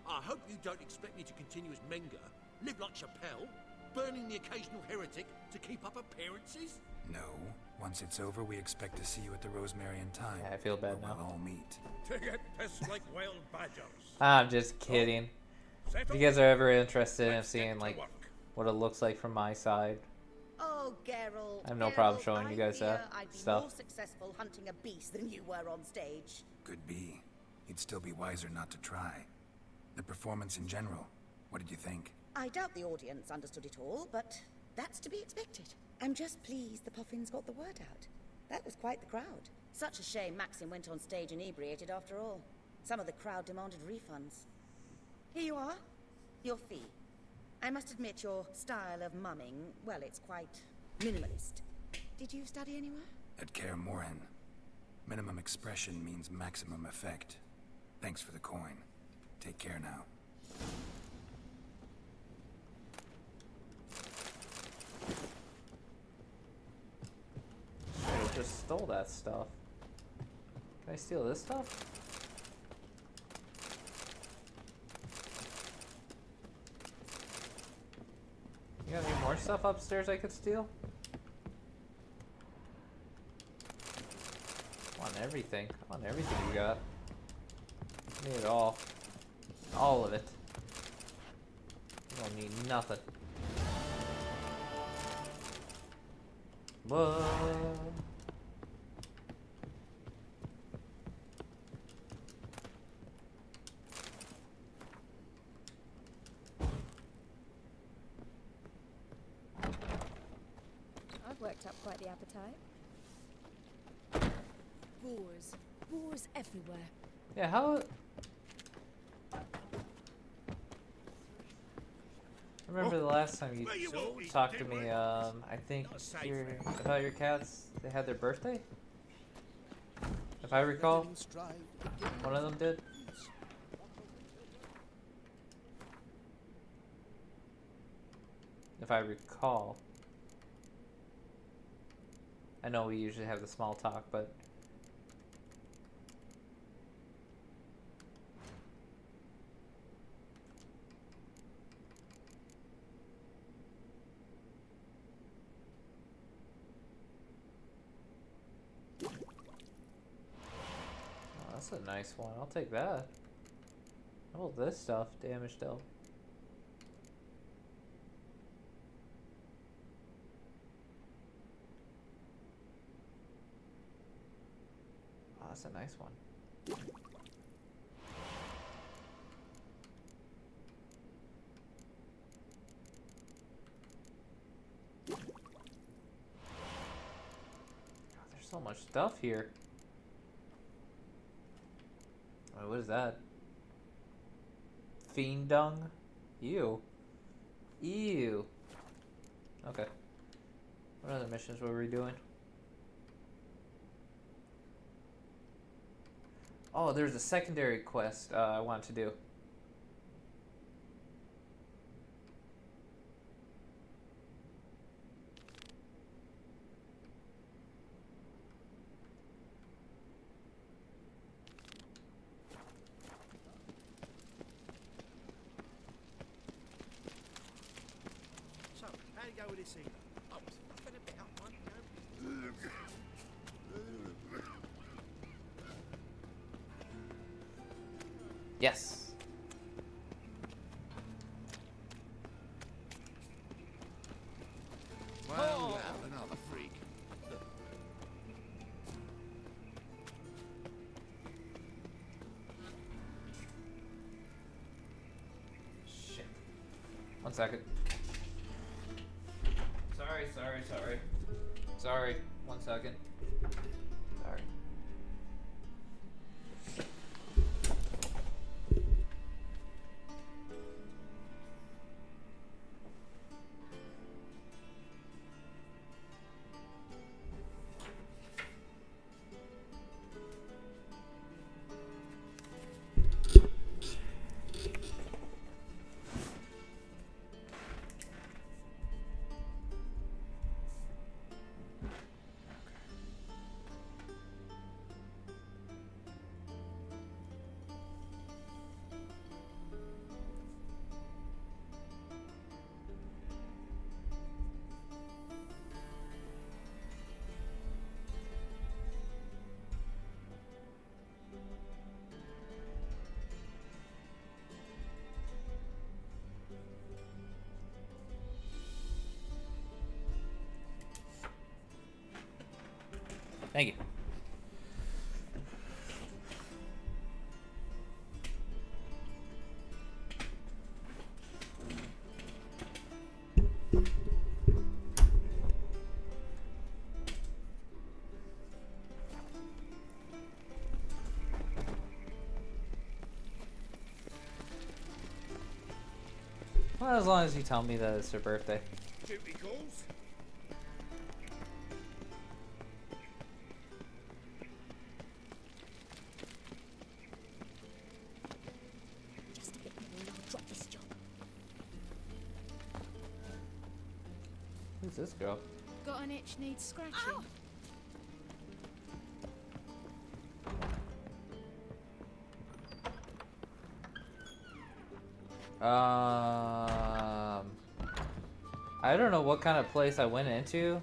[SPEAKER 2] I hope you don't expect me to continue as Menga, live like Chappelle, burning the occasional heretic to keep up appearances?
[SPEAKER 4] No, once it's over, we expect to see you at the Rosemary in time.
[SPEAKER 1] Yeah, I feel bad
[SPEAKER 4] where
[SPEAKER 1] now.
[SPEAKER 4] we'll all meet.
[SPEAKER 8] To get pissed like wild badgers.
[SPEAKER 1] I'm just kidding. If you guys are ever interested in seeing like what it looks like from my side,
[SPEAKER 7] Oh, Geralt.
[SPEAKER 1] I have no problem
[SPEAKER 7] Geralt,
[SPEAKER 1] showing you guys
[SPEAKER 7] I fear
[SPEAKER 1] that
[SPEAKER 7] I'd be
[SPEAKER 1] stuff.
[SPEAKER 7] more successful hunting a beast than you were on stage.
[SPEAKER 4] Could be. You'd still be wiser not to try. The performance in general, what did you think?
[SPEAKER 7] I doubt the audience understood it all, but that's to be expected. I'm just pleased the Puffins got the word out. That was quite the crowd. Such a shame Maxim went on stage inebriated after all. Some of the crowd demanded refunds. Here you are. Your fee. I must admit your style of mumming, well, it's quite minimalist. Did you study anywhere?
[SPEAKER 4] At Kaer Morhen. Minimum expression means maximum effect. Thanks for the coin. Take care now.
[SPEAKER 1] I just stole that stuff. Can I steal this stuff? You got any more stuff upstairs I could steal? I want everything. I want everything you got. I need it all. All of it. You don't need nothing. What?
[SPEAKER 3] Quite the appetite.
[SPEAKER 10] Boars. Boars everywhere.
[SPEAKER 1] Yeah, how... I remember the last time you talked to me, I think about your cats, they had their birthday? If I recall, one of them did. If I recall. I know we usually have the small talk, but... That's a nice one. I'll take that. How about this stuff? Damage dealt. Oh, that's a nice one. God, there's so much stuff here. Oh, what is that? Fiend dung? Ew. Ew. Okay. What other missions were we doing? Oh, there's a secondary quest I want to do.
[SPEAKER 2] So, how do you go with this evening? Oh, it's nothing about one, you know.
[SPEAKER 1] Yes.
[SPEAKER 2] Well, you have another freak.
[SPEAKER 1] Shit. 1 second. Sorry. Sorry. 1 second. Sorry. Thank you. Well, as long as you tell me that it's her birthday.
[SPEAKER 2] Duty calls.
[SPEAKER 3] Just a bit more and I'll drop this job.
[SPEAKER 1] Who's this girl?
[SPEAKER 6] Got an itch needs scratching.
[SPEAKER 1] I don't know what kind of place I went into,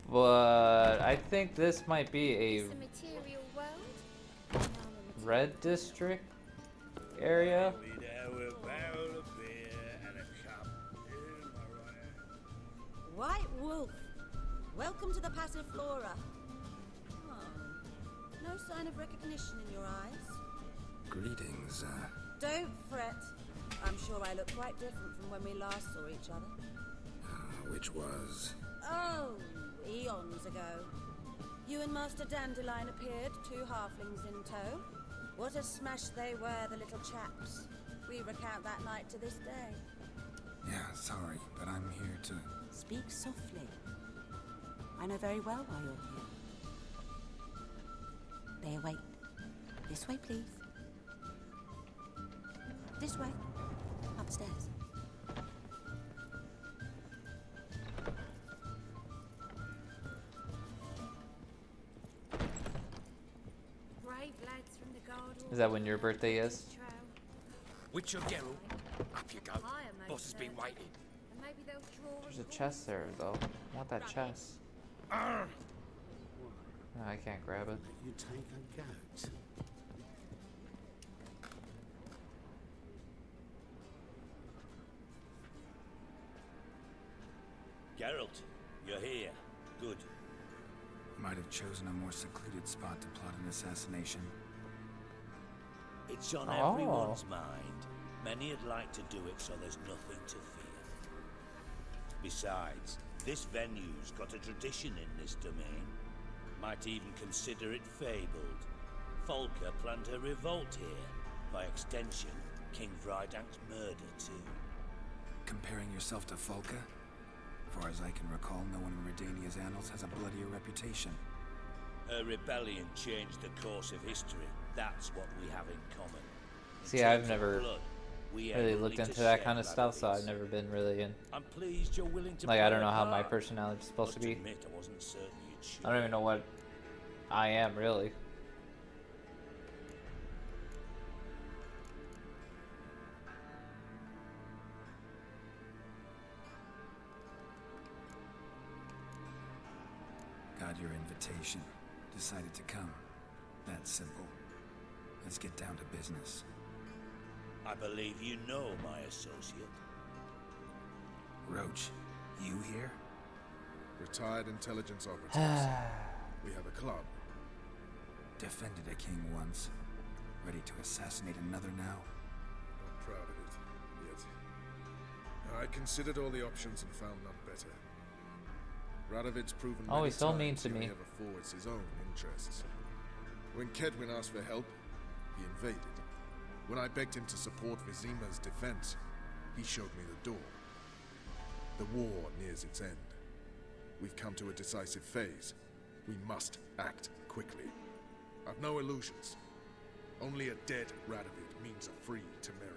[SPEAKER 1] but I think this might be a
[SPEAKER 6] It's the material world.
[SPEAKER 1] red district area.
[SPEAKER 7] White Wolf, welcome to the Passiflora. Oh, no sign of recognition in your eyes.
[SPEAKER 4] Greetings.
[SPEAKER 7] Don't fret. I'm sure I look quite different from when we last saw each other.
[SPEAKER 4] which was...
[SPEAKER 7] Oh, eons ago. You and Master Dandelion appeared, 2 halflings in tow. What a smash they were, the little chaps. We recount that night to this day.
[SPEAKER 4] Yeah, sorry, but I'm here to...
[SPEAKER 7] Speak softly. I know very well why you're here. They await. This way, please. This way. Upstairs.
[SPEAKER 6] Brave lads from the guard.
[SPEAKER 1] Is that when your birthday is?
[SPEAKER 2] Witcher Geralt, up you go. Boss has been waiting.
[SPEAKER 6] And maybe they'll draw
[SPEAKER 1] There's a chest there, though. I want that chest. No, I can't grab it.
[SPEAKER 2] You take a goat.
[SPEAKER 12] Geralt, you're here. Good.
[SPEAKER 4] Might have chosen a more secluded spot to plot an assassination.
[SPEAKER 12] It's on everyone's mind. Many would like to do it, so there's nothing to fear. Besides, this venue's got a tradition in this domain. Might even consider it fabled. Folker planned a revolt here. By extension, King Vrydank's murder too.
[SPEAKER 4] Comparing yourself to Folka? Far as I can recall, no one in Redania's annals has a bloodier reputation.
[SPEAKER 12] Her rebellion changed the course of history. That's what we have in common.
[SPEAKER 1] See, I've never really looked into that kind of stuff, so I've never been really in.
[SPEAKER 12] I'm pleased you're willing to
[SPEAKER 1] like, I don't know how my personality is supposed to be. I don't even know what I am, really.
[SPEAKER 4] Got your invitation. Decided to come. That's simple. Let's get down to business.
[SPEAKER 12] I believe you know my associate.
[SPEAKER 4] Roach, you here?
[SPEAKER 13] Retired intelligence operatives. We have a club.
[SPEAKER 4] Defended a king once. Ready to assassinate another now?
[SPEAKER 13] Not proud of it, yet. I considered all the options and found none better. Radovid's proven
[SPEAKER 1] Oh, he's so
[SPEAKER 13] many
[SPEAKER 1] mean
[SPEAKER 13] times
[SPEAKER 1] to
[SPEAKER 13] he
[SPEAKER 1] me.
[SPEAKER 13] never forwards his own interests. When Kedwin asked for help, he invaded. When I begged him to support Vizima's defense, he showed me the door. The war nears its end. We've come to a decisive phase. We must act quickly. I've no illusions. Only a dead Radovid means a free Temeria.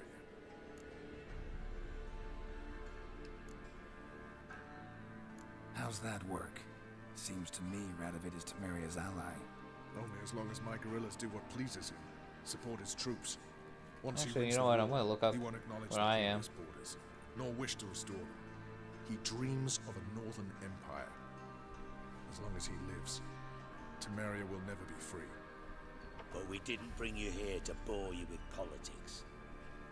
[SPEAKER 4] How's that work? Seems to me Radovid is Temeria's ally.
[SPEAKER 13] Only as long as my guerrillas do what pleases him. Support his troops. Once
[SPEAKER 1] Actually,
[SPEAKER 13] he wins
[SPEAKER 1] you know
[SPEAKER 13] the
[SPEAKER 1] what?
[SPEAKER 13] war,
[SPEAKER 1] I'm gonna look up
[SPEAKER 13] he won't acknowledge
[SPEAKER 1] what
[SPEAKER 13] the
[SPEAKER 1] I am.
[SPEAKER 13] glorious borders, nor wish to restore them. He dreams of a northern empire. As long as he lives, Temeria will never be free.
[SPEAKER 12] But we didn't bring you here to bore you with politics.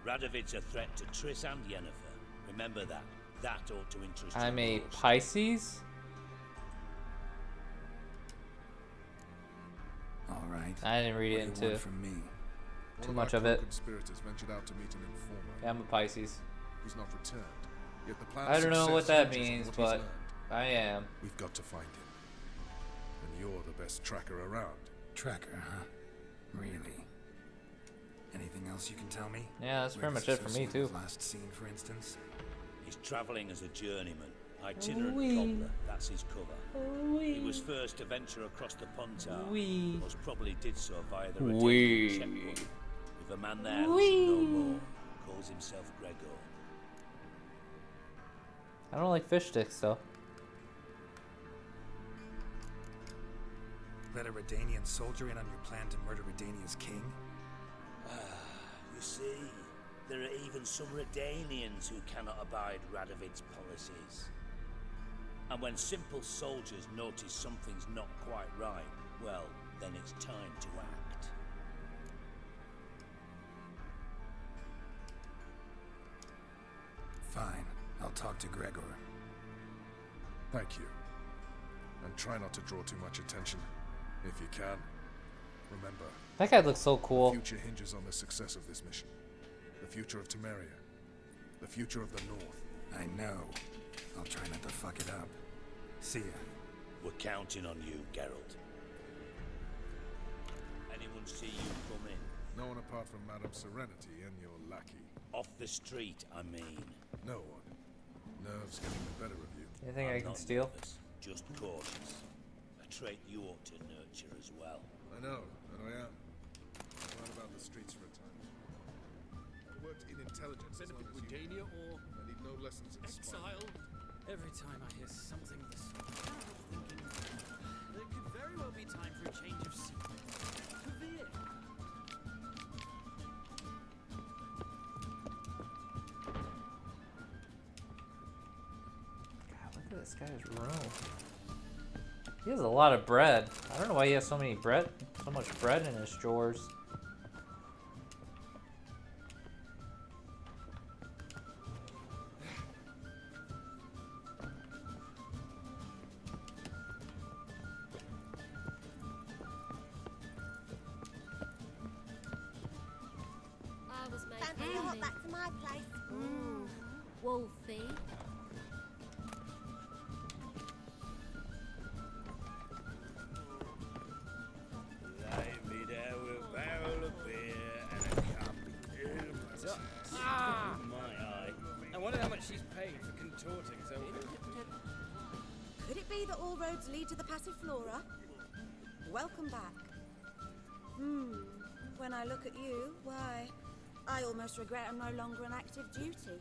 [SPEAKER 12] Radovid's a threat to Triss and Yennefer. Remember that. That ought to interest you.
[SPEAKER 1] I'm a
[SPEAKER 12] most.
[SPEAKER 1] Pisces.
[SPEAKER 4] All right.
[SPEAKER 1] I didn't read
[SPEAKER 4] What
[SPEAKER 1] it
[SPEAKER 4] do you want
[SPEAKER 1] into
[SPEAKER 4] from me?
[SPEAKER 1] too
[SPEAKER 13] One
[SPEAKER 1] much
[SPEAKER 13] our
[SPEAKER 1] of it.
[SPEAKER 13] co-conspirators ventured out to meet an informer.
[SPEAKER 1] Yeah, I'm a Pisces.
[SPEAKER 13] He's not returned. Yet the plan
[SPEAKER 1] I don't know what that
[SPEAKER 13] hinges on
[SPEAKER 1] means,
[SPEAKER 13] what he's
[SPEAKER 1] but
[SPEAKER 13] learned.
[SPEAKER 1] I am.
[SPEAKER 13] We've got to find him. And you're the best tracker around.
[SPEAKER 4] Tracker, huh? Really? Anything else you can tell me?
[SPEAKER 1] Yeah, that's
[SPEAKER 4] Where
[SPEAKER 1] pretty
[SPEAKER 4] this
[SPEAKER 1] much it for me,
[SPEAKER 4] associate was
[SPEAKER 1] too.
[SPEAKER 4] Last seen, for instance.
[SPEAKER 12] He's travelling as a journeyman. Itinerant
[SPEAKER 1] Wee.
[SPEAKER 12] cobbler, that's his cover. He was first to venture across the Pontar.
[SPEAKER 1] Wee.
[SPEAKER 12] Most probably did so via the
[SPEAKER 1] Wee.
[SPEAKER 12] Redanian checkpoint. With a man there who's
[SPEAKER 1] Wee.
[SPEAKER 12] no more, calls himself Gregor.
[SPEAKER 1] I don't like fish sticks, though.
[SPEAKER 4] Let a Redanian soldier in on your plan to murder Redania's king?
[SPEAKER 12] You see, there are even some Redanians who cannot abide Radovid's policies. And when simple soldiers notice something's not quite right, well, then it's time to act.
[SPEAKER 4] Fine. I'll talk to Gregor.
[SPEAKER 13] Thank you. And try not to draw too much attention, if you can. Remember,
[SPEAKER 1] That guy looks so
[SPEAKER 13] the
[SPEAKER 1] cool.
[SPEAKER 13] future hinges on the success of this mission. The future of Temeria. The future of the North.
[SPEAKER 4] I know. I'll try not to fuck it up. See ya.
[SPEAKER 12] We're counting on you, Geralt. Anyone see you come in?
[SPEAKER 13] No one apart from Madame Serenity and your lackey.
[SPEAKER 12] Off the street, I mean.
[SPEAKER 13] No one. Nerves getting the better of you.
[SPEAKER 1] You think I
[SPEAKER 12] I'm
[SPEAKER 1] can
[SPEAKER 12] not
[SPEAKER 1] steal?
[SPEAKER 12] nervous, just cautious. A trait you ought to nurture as well.
[SPEAKER 13] I know, and I am. I ran about the streets for a time. I worked in intelligence as long as you.
[SPEAKER 2] Dania or
[SPEAKER 13] I need no lessons in spying.
[SPEAKER 2] exile?
[SPEAKER 14] Every time I hear something of the sort, I'm thinking there could very well be time for a change of scene. Kavir.
[SPEAKER 1] God, look at this guy's room. He has a lot of bread. I don't know why he has so much bread in his drawers.
[SPEAKER 3] I was made
[SPEAKER 6] Fancy a hot back to my place.
[SPEAKER 3] Wolfie.
[SPEAKER 12] Lay me down with a barrel of beer and a cup. My eye.
[SPEAKER 14] I wonder how much she's paid for contorting so.
[SPEAKER 7] Could it be that all roads lead to the Passiflora? Welcome back. When I look at you, why, I almost regret I'm no longer on active duty.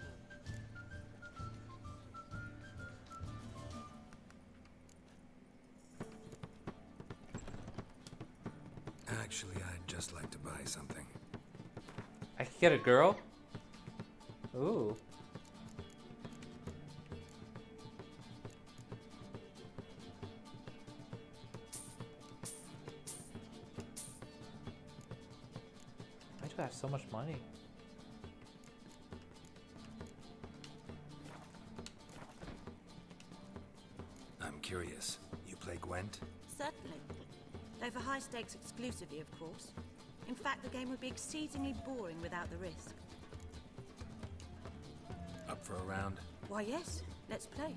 [SPEAKER 4] Actually, I'd just like to buy something.
[SPEAKER 1] I could get a girl? Ooh. Why do I have so much money?
[SPEAKER 4] I'm curious. You play Gwent?
[SPEAKER 7] Certainly. Though for high stakes exclusively, of course. In fact, the game would be exceedingly boring without the risk.
[SPEAKER 4] Up for a round?
[SPEAKER 7] Why, yes. Let's play.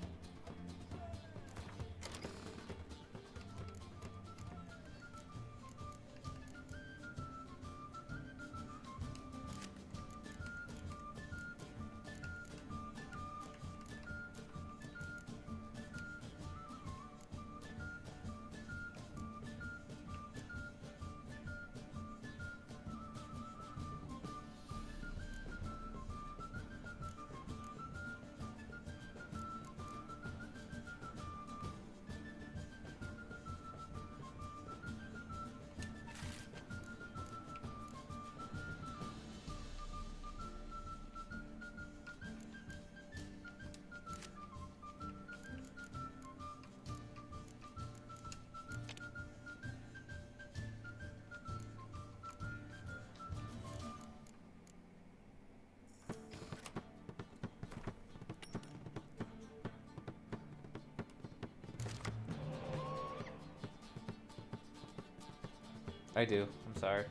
[SPEAKER 1] I do. I'm sorry.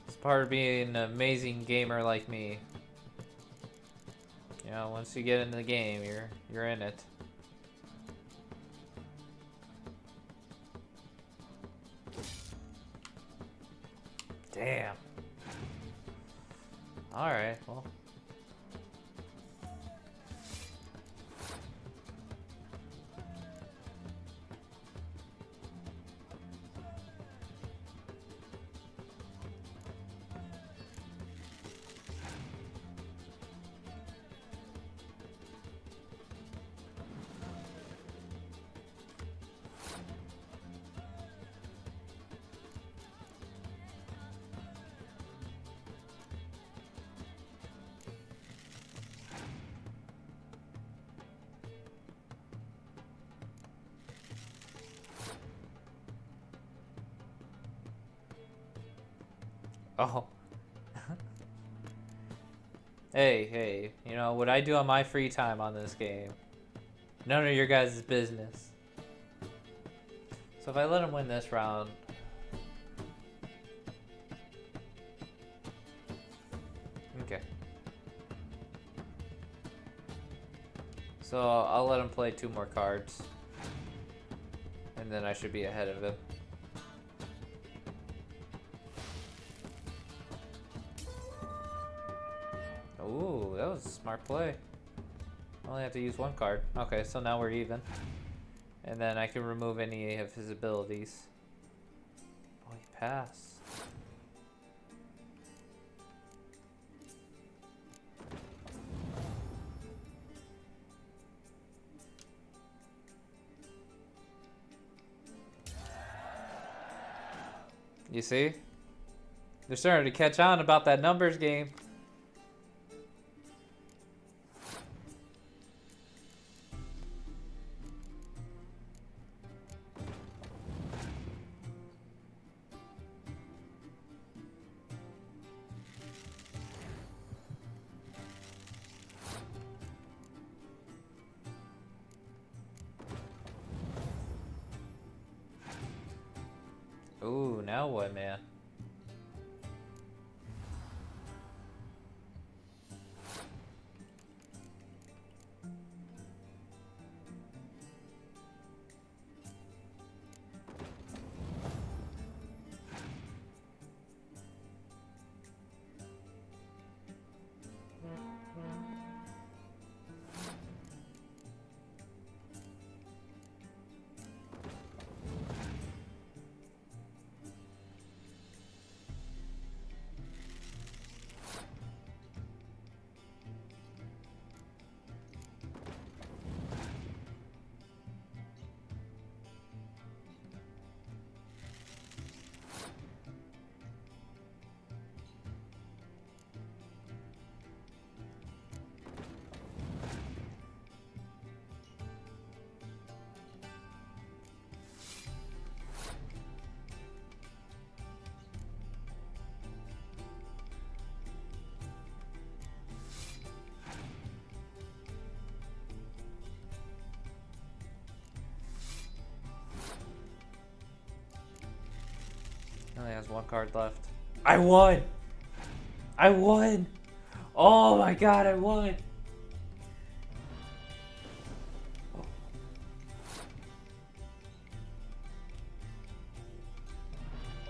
[SPEAKER 1] It's part of being an amazing gamer like me. You know, once you get into the game, you're in it. Damn. All right. Well. Oh. Hey, you know what I do on my free time on this game? None of your guys' business. So if I let him win this round... Okay. So I'll let him play 2 more cards. And then I should be ahead of him. Ooh, that was a smart play. I only have to use 1 card. Okay, so now we're even. And then I can remove any of his abilities. Oh, he passed. You see? They're starting to catch on about that numbers game. Ooh, now what, man? Only has 1 card left. I won! I won! Oh my god, I won!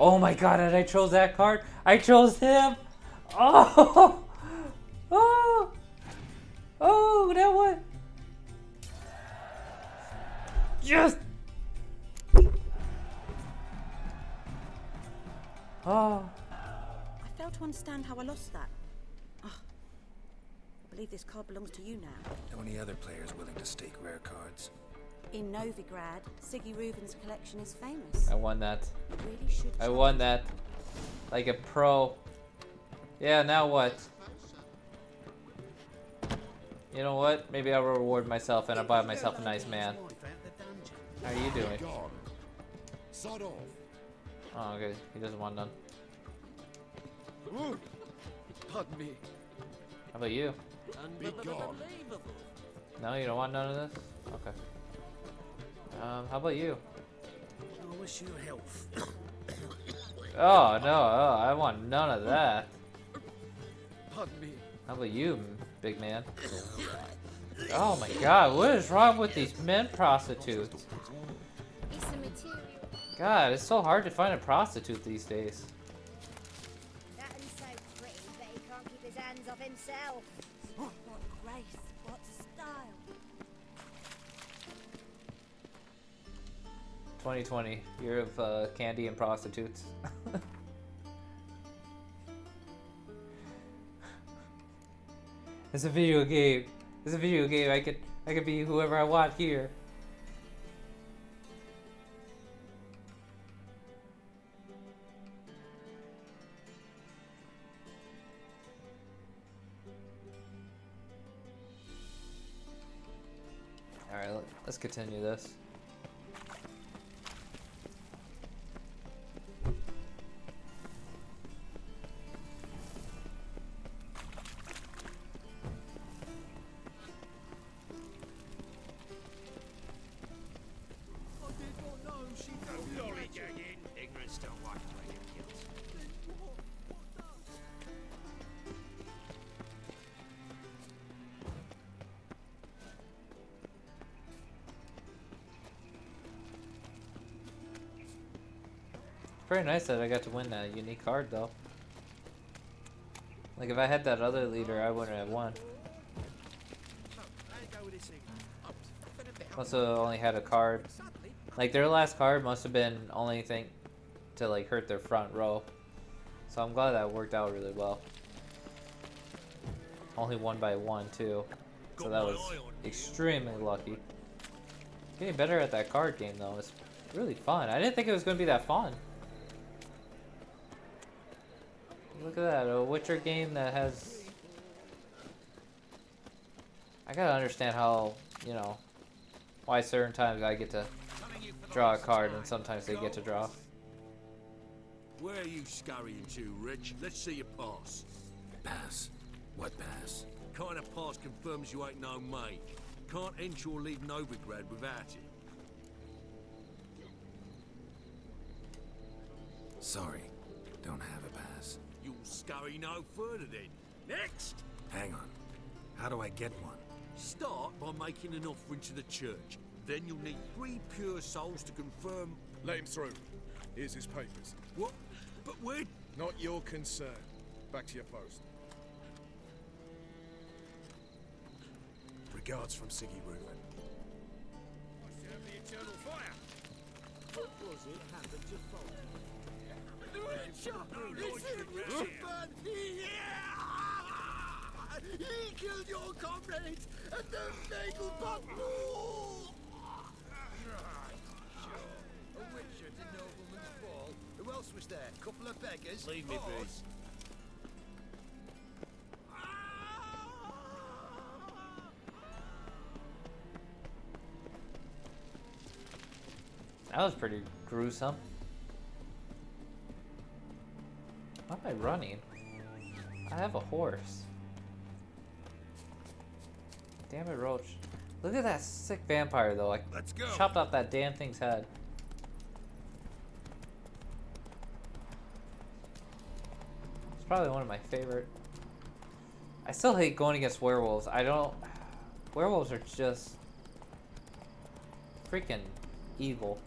[SPEAKER 1] Oh my god, and I chose that card? I chose him! Oh! Oh! Oh, that one! Yes! Oh.
[SPEAKER 7] I fail to understand how I lost that. Oh, I believe this card belongs to you now.
[SPEAKER 4] Know any other players willing to stake rare cards?
[SPEAKER 7] In Novigrad, Siggy Reuven's collection is famous.
[SPEAKER 1] I won that.
[SPEAKER 7] You really should
[SPEAKER 1] I won that. Like a pro. Yeah, now what? You know what? Maybe I'll reward myself and I'll buy myself a nice man. How are you doing?
[SPEAKER 5] Sod off.
[SPEAKER 1] Oh, okay. He doesn't want none.
[SPEAKER 14] Pardon me.
[SPEAKER 1] How about you?
[SPEAKER 5] Be gone.
[SPEAKER 1] No, you don't want none of this? Okay. How about you?
[SPEAKER 12] I wish you health.
[SPEAKER 1] Oh, no. Oh, I want none of that.
[SPEAKER 14] Pardon me.
[SPEAKER 1] How about you, big man? Oh my god, what is wrong with these men prostitutes?
[SPEAKER 6] It's the material.
[SPEAKER 1] God, it's so hard to find a prostitute these days.
[SPEAKER 3] That one's so pretty, but he can't keep his hands off himself.
[SPEAKER 7] What grace, what style.
[SPEAKER 1] 2020, year of candy and prostitutes. It's a video game. It's a video game. I could be whoever I want here. All right, let's continue this.
[SPEAKER 2] Ignorance don't wipe away your guilt.
[SPEAKER 1] Pretty nice that I got to win that unique card though. Like if I had that other leader, I wouldn't have won. Must have only had a card. Like their last card must have been only thing to like hurt their front row. So I'm glad that worked out really well. Only 1 by 1 too. So that was extremely lucky. Getting better at that card game though. It's really fun. I didn't think it was going to be that fun. Look at that, a Witcher game that has... I gotta understand how, you know, why certain times I get to draw a card and sometimes they get to draw.
[SPEAKER 2] Where are you scurrying to, Rich? Let's see your pass.
[SPEAKER 4] Pass? What pass?
[SPEAKER 2] Kind of pass confirms you ain't no mage. Can't enter or leave Novigrad without it.
[SPEAKER 4] Sorry, don't have a pass.
[SPEAKER 2] You'll scurry no further then. Next!
[SPEAKER 4] Hang on. How do I get one?
[SPEAKER 2] Start by making an offering to the church. Then you'll need 3 pure souls to confirm...
[SPEAKER 13] Let him through. Here's his papers.
[SPEAKER 2] What? But we're...
[SPEAKER 13] Not your concern. Back to your post. Regards from Siggy Reuven.
[SPEAKER 2] I serve the eternal fire. What was it happened to Fulton?
[SPEAKER 5] He killed your comrades at the Nagelbot Pool! Sure. A witcher to Nobleman's Ball. Who else was there? Couple of beggars?
[SPEAKER 12] Leave me be.
[SPEAKER 1] That was pretty gruesome. Why am I running? I have a horse. Damn it, Roach. Look at that sick vampire though. I chopped off that damn thing's head. It's probably one of my favorite. I still hate going against werewolves. I don't... Werewolves are just... freaking evil.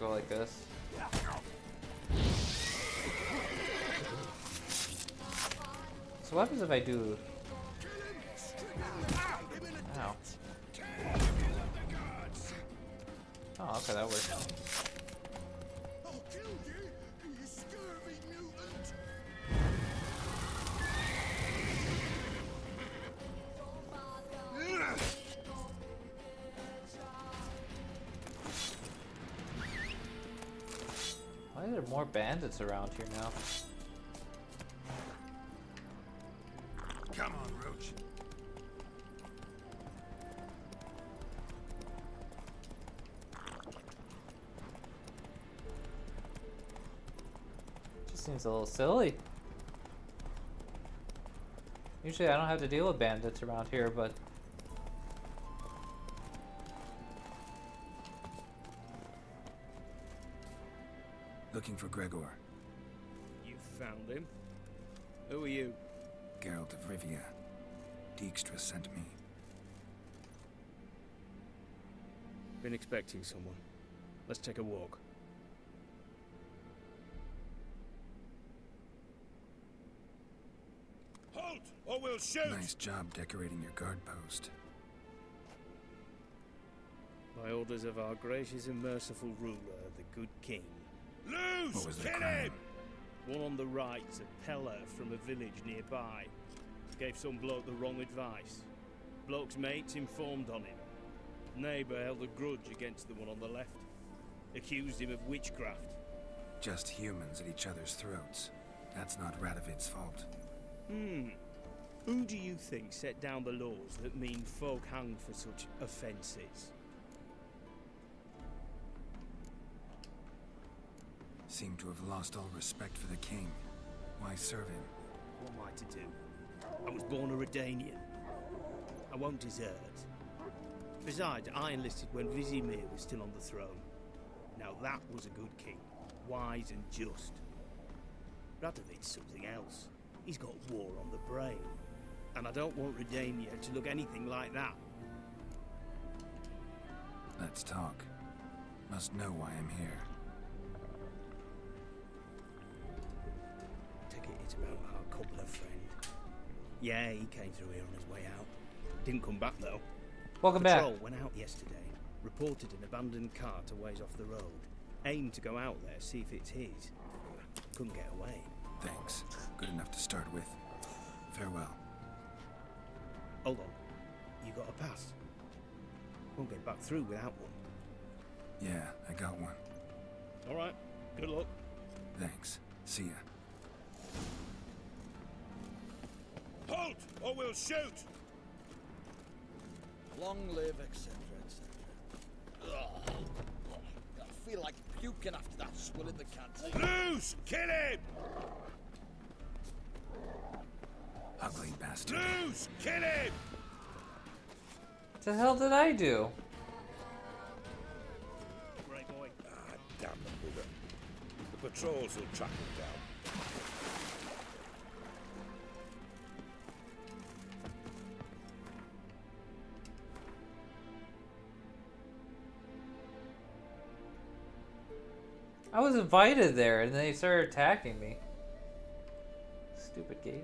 [SPEAKER 1] Go like this. So what happens if I do... Ow. Oh, okay, that works. Why are there more bandits around here now?
[SPEAKER 5] Come on, Roach.
[SPEAKER 1] Just seems a little silly. Usually I don't have to deal with bandits around here, but...
[SPEAKER 4] Looking for Gregor.
[SPEAKER 12] You found him? Who are you?
[SPEAKER 4] Geralt of Rivia. Dijkstra sent me.
[SPEAKER 12] Been expecting someone. Let's take a walk.
[SPEAKER 2] Halt, or we'll shoot!
[SPEAKER 4] Nice job decorating your guard post.
[SPEAKER 12] By orders of our gracious and merciful ruler, the good king.
[SPEAKER 2] Loose!
[SPEAKER 4] What was the
[SPEAKER 2] Kill
[SPEAKER 4] crime?
[SPEAKER 2] him!
[SPEAKER 12] One on the right's a peller from a village nearby. Gave some bloke the wrong advice. Bloke's mates informed on him. Neighbour held a grudge against the one on the left. Accused him of witchcraft.
[SPEAKER 4] Just humans at each other's throats. That's not Radovid's fault.
[SPEAKER 12] Who do you think set down the laws that mean folk hanged for such offences?
[SPEAKER 4] seem to have lost all respect for the king. Why serve him?
[SPEAKER 12] What am I to do? I was born a Redanian. I won't desert. Besides, I enlisted when Vizimir was still on the throne. Now that was a good king. Wise and just. Radovid's something else. He's got war on the brain. And I don't want Redania to look anything like that.
[SPEAKER 4] Let's talk. Must know why I'm here.
[SPEAKER 12] Take it it's about our cobbler friend. Yeah, he came through here on his way out. Didn't come back though.
[SPEAKER 1] Welcome back.
[SPEAKER 12] Patrol went out yesterday. Reported an abandoned cart a ways off the road. Aimed to go out there, see if it's his. Couldn't get away.
[SPEAKER 4] Thanks. Good enough to start with. Farewell.
[SPEAKER 12] Hold on. You got a pass? Won't get back through without one.
[SPEAKER 4] Yeah, I got one.
[SPEAKER 12] Alright. Good luck.
[SPEAKER 4] Thanks. See ya.
[SPEAKER 5] Halt, or we'll shoot!
[SPEAKER 15] Long live, etc., etc. I feel like puking after that swill in the canteen.
[SPEAKER 5] Loose! Kill him!
[SPEAKER 4] Ugly bastard.
[SPEAKER 5] Loose! Kill him!
[SPEAKER 1] What the hell did I do?
[SPEAKER 12] Great boy.
[SPEAKER 8] Ah, damn the bugger. The patrols will track him down.
[SPEAKER 1] I was invited there and they started attacking me. Stupid game.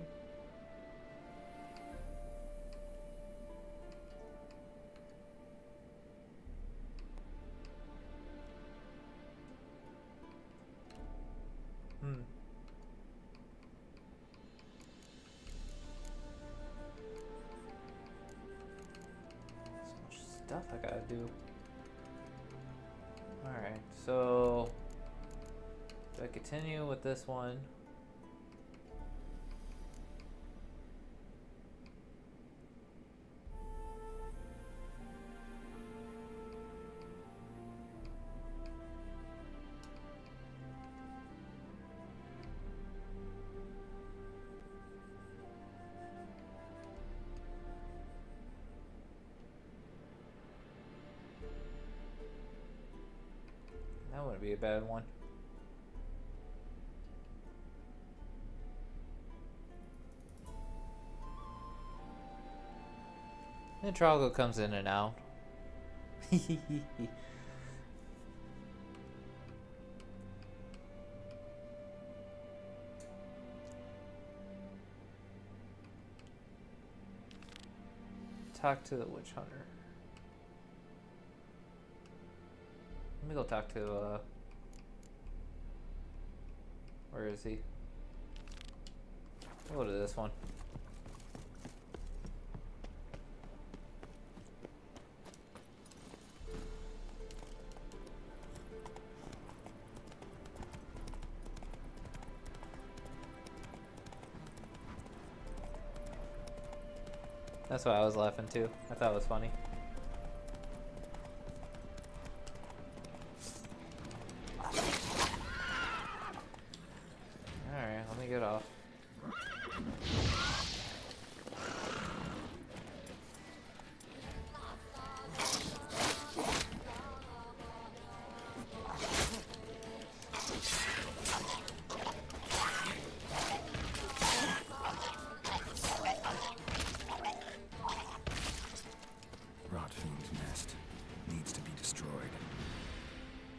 [SPEAKER 1] So much stuff I gotta do. Alright, so do I continue with this one? That wouldn't be a bad one. And Trago comes in and out. Talk to the witch hunter. Let me go talk to, where is he? I'll go to this one. That's why I was laughing too. I thought it was funny. Alright, let me get off.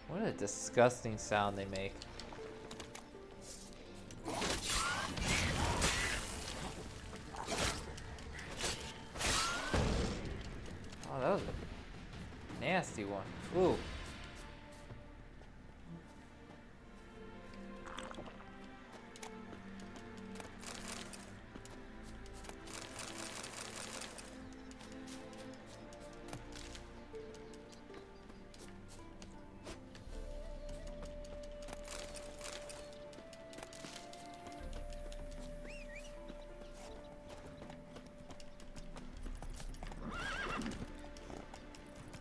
[SPEAKER 1] What a disgusting sound they make. Oh, that was a nasty one. Ooh.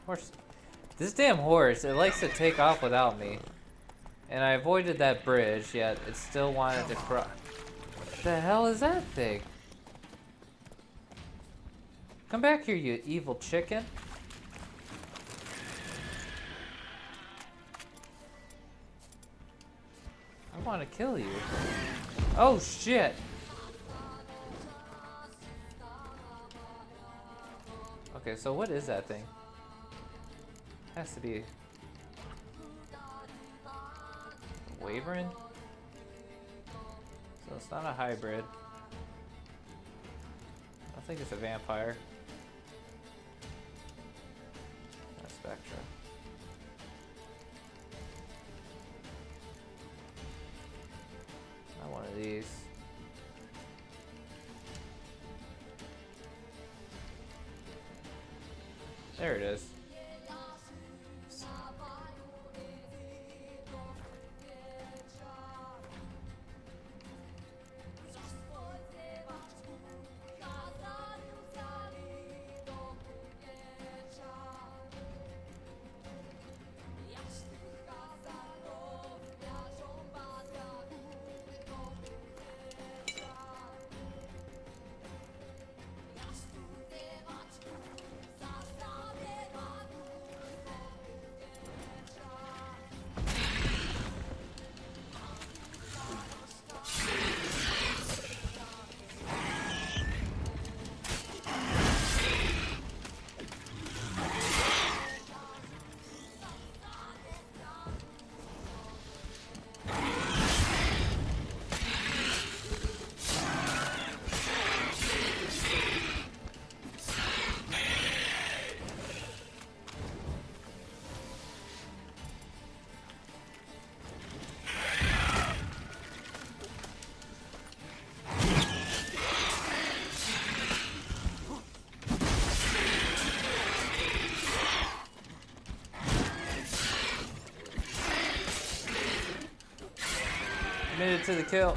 [SPEAKER 1] Horse. This damn horse, it likes to take off without me. And I avoided that bridge, yet it still wanted to cross. What the hell is that thing? Come back here, you evil chicken. I want to kill you. Oh shit! Okay, so what is that thing? Has to be a wyvern? So it's not a hybrid. I think it's a vampire. A Spectra. Not one of these. There it is. Committed to the kill.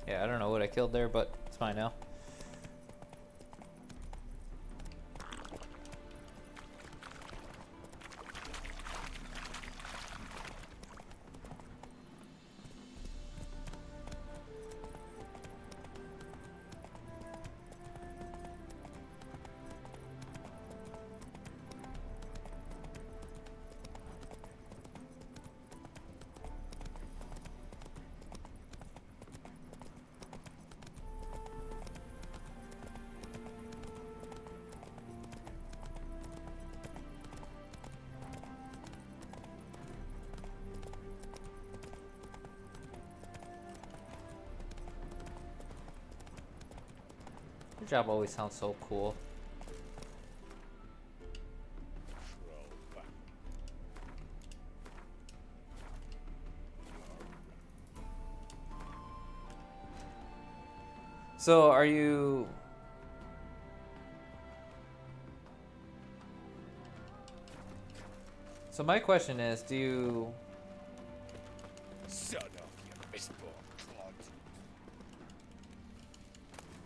[SPEAKER 1] Yeah, I don't know what I killed there, but it's fine now. Your job always sounds so cool. So are you... So my question is, do you...
[SPEAKER 5] Son of your mistborn clod.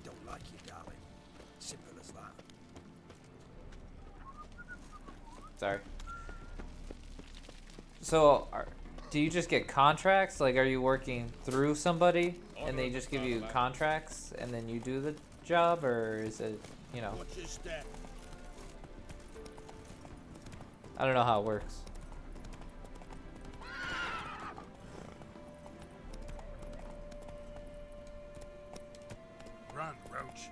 [SPEAKER 5] Don't like you, darling. Simple as that.
[SPEAKER 1] Sorry. So, do you just get contracts? Like, are you working through somebody and they just give you contracts and then you do the job? Or is it, you know...
[SPEAKER 2] Watch your step.
[SPEAKER 1] I don't know how it works.
[SPEAKER 5] Run, Roach.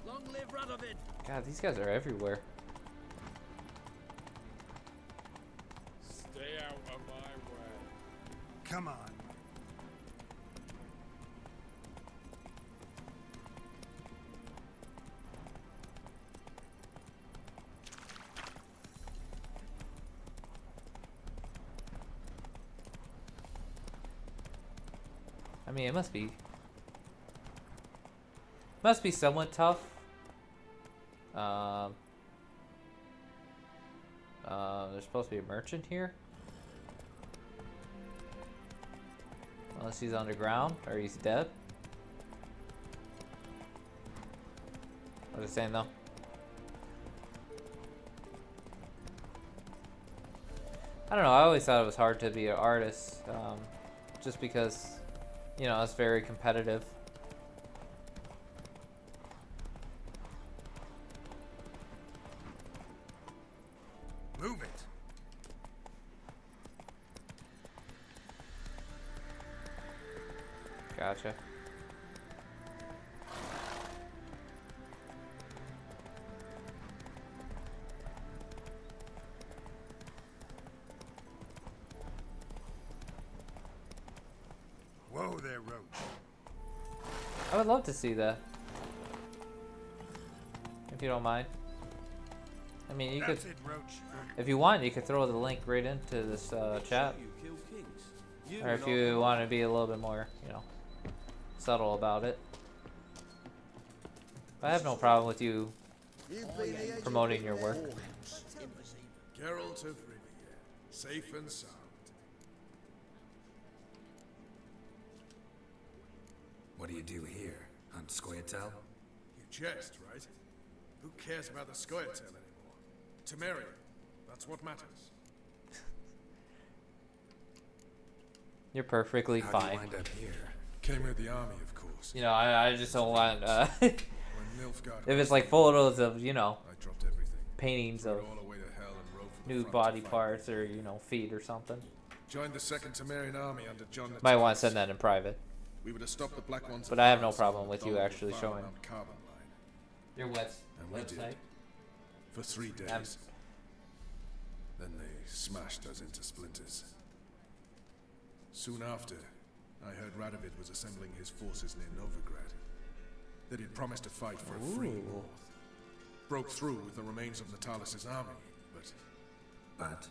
[SPEAKER 2] Long live Radovid.
[SPEAKER 1] God, these guys are everywhere.
[SPEAKER 13] Stay out of my way.
[SPEAKER 5] Come on.
[SPEAKER 1] mean, it must be somewhat tough. There's supposed to be a merchant here. Unless he's underground or he's dead. What was I saying though? I don't know, I always thought it was hard to be an artist, just because, you know, it's very competitive.
[SPEAKER 13] Move it.
[SPEAKER 1] Gotcha.
[SPEAKER 13] Whoa there, Roach.
[SPEAKER 1] I would love to see that. If you don't mind. I mean, you could,
[SPEAKER 13] That's it, Roach.
[SPEAKER 1] if you want, you could throw the link right into this chat. Or if you want to be a little bit more, you know, subtle about it. I have no problem with you promoting your work.
[SPEAKER 13] Geralt of Rivia, safe and sound.
[SPEAKER 4] What do you do here? Hunt Scoia'tael?
[SPEAKER 13] You jest, right? Who cares about the Scoia'tael anymore? Temerian, that's what matters.
[SPEAKER 1] You're perfectly
[SPEAKER 4] How'd you
[SPEAKER 1] fine.
[SPEAKER 4] wind up here?
[SPEAKER 13] Came with the army, of course.
[SPEAKER 1] You know, I just don't want,
[SPEAKER 13] Nilfgaard
[SPEAKER 1] if it's like photos of, you know,
[SPEAKER 13] I dropped everything.
[SPEAKER 1] paintings
[SPEAKER 13] Threw
[SPEAKER 1] of
[SPEAKER 13] it all away to hell and rode for the
[SPEAKER 1] nude
[SPEAKER 13] front
[SPEAKER 1] body
[SPEAKER 13] to fight.
[SPEAKER 1] parts or, you know, feet or something.
[SPEAKER 13] Joined the Second Temerian army under John the
[SPEAKER 1] Might want to
[SPEAKER 13] Terrorist.
[SPEAKER 1] send that in private.
[SPEAKER 13] We would have stopped the Black Ones.
[SPEAKER 1] But
[SPEAKER 13] at
[SPEAKER 1] I have no
[SPEAKER 13] France
[SPEAKER 1] problem
[SPEAKER 13] and
[SPEAKER 1] with you
[SPEAKER 13] followed
[SPEAKER 1] actually
[SPEAKER 13] the
[SPEAKER 1] showing
[SPEAKER 13] Mount Carbon line.
[SPEAKER 1] your
[SPEAKER 13] And we did.
[SPEAKER 1] website.
[SPEAKER 13] For 3 days. Then they smashed us into splinters. Soon after, I heard Radovid was assembling his forces near Novigrad. That he'd promised to fight for a free
[SPEAKER 1] Ooh.
[SPEAKER 13] North. Broke through with the remains of Natalis' army, but Radovid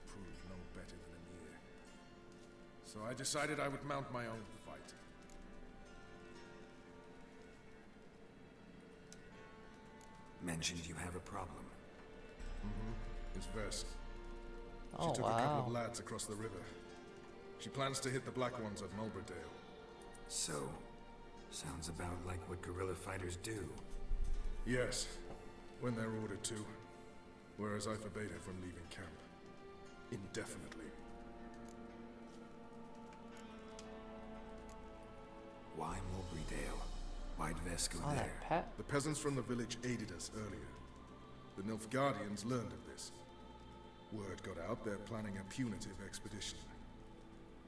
[SPEAKER 13] proved no better than Emir. So I decided I would mount my own fight.
[SPEAKER 4] Mentioned you have a problem.
[SPEAKER 13] It's Versa.
[SPEAKER 1] Oh,
[SPEAKER 13] She took a couple
[SPEAKER 1] wow.
[SPEAKER 13] of lads across the river. She plans to hit the Black Ones at Mulberdale.
[SPEAKER 4] So, sounds about like what guerrilla fighters do.
[SPEAKER 13] Yes, when they're ordered to. Whereas I forbade her from leaving camp. Indefinitely.
[SPEAKER 4] Why Mulberdale? Why'd Vess go
[SPEAKER 1] Oh,
[SPEAKER 4] there?
[SPEAKER 1] that pet.
[SPEAKER 13] The peasants from the village aided us earlier. The Nilfgaardians learned of this. Word got out they're planning a punitive expedition.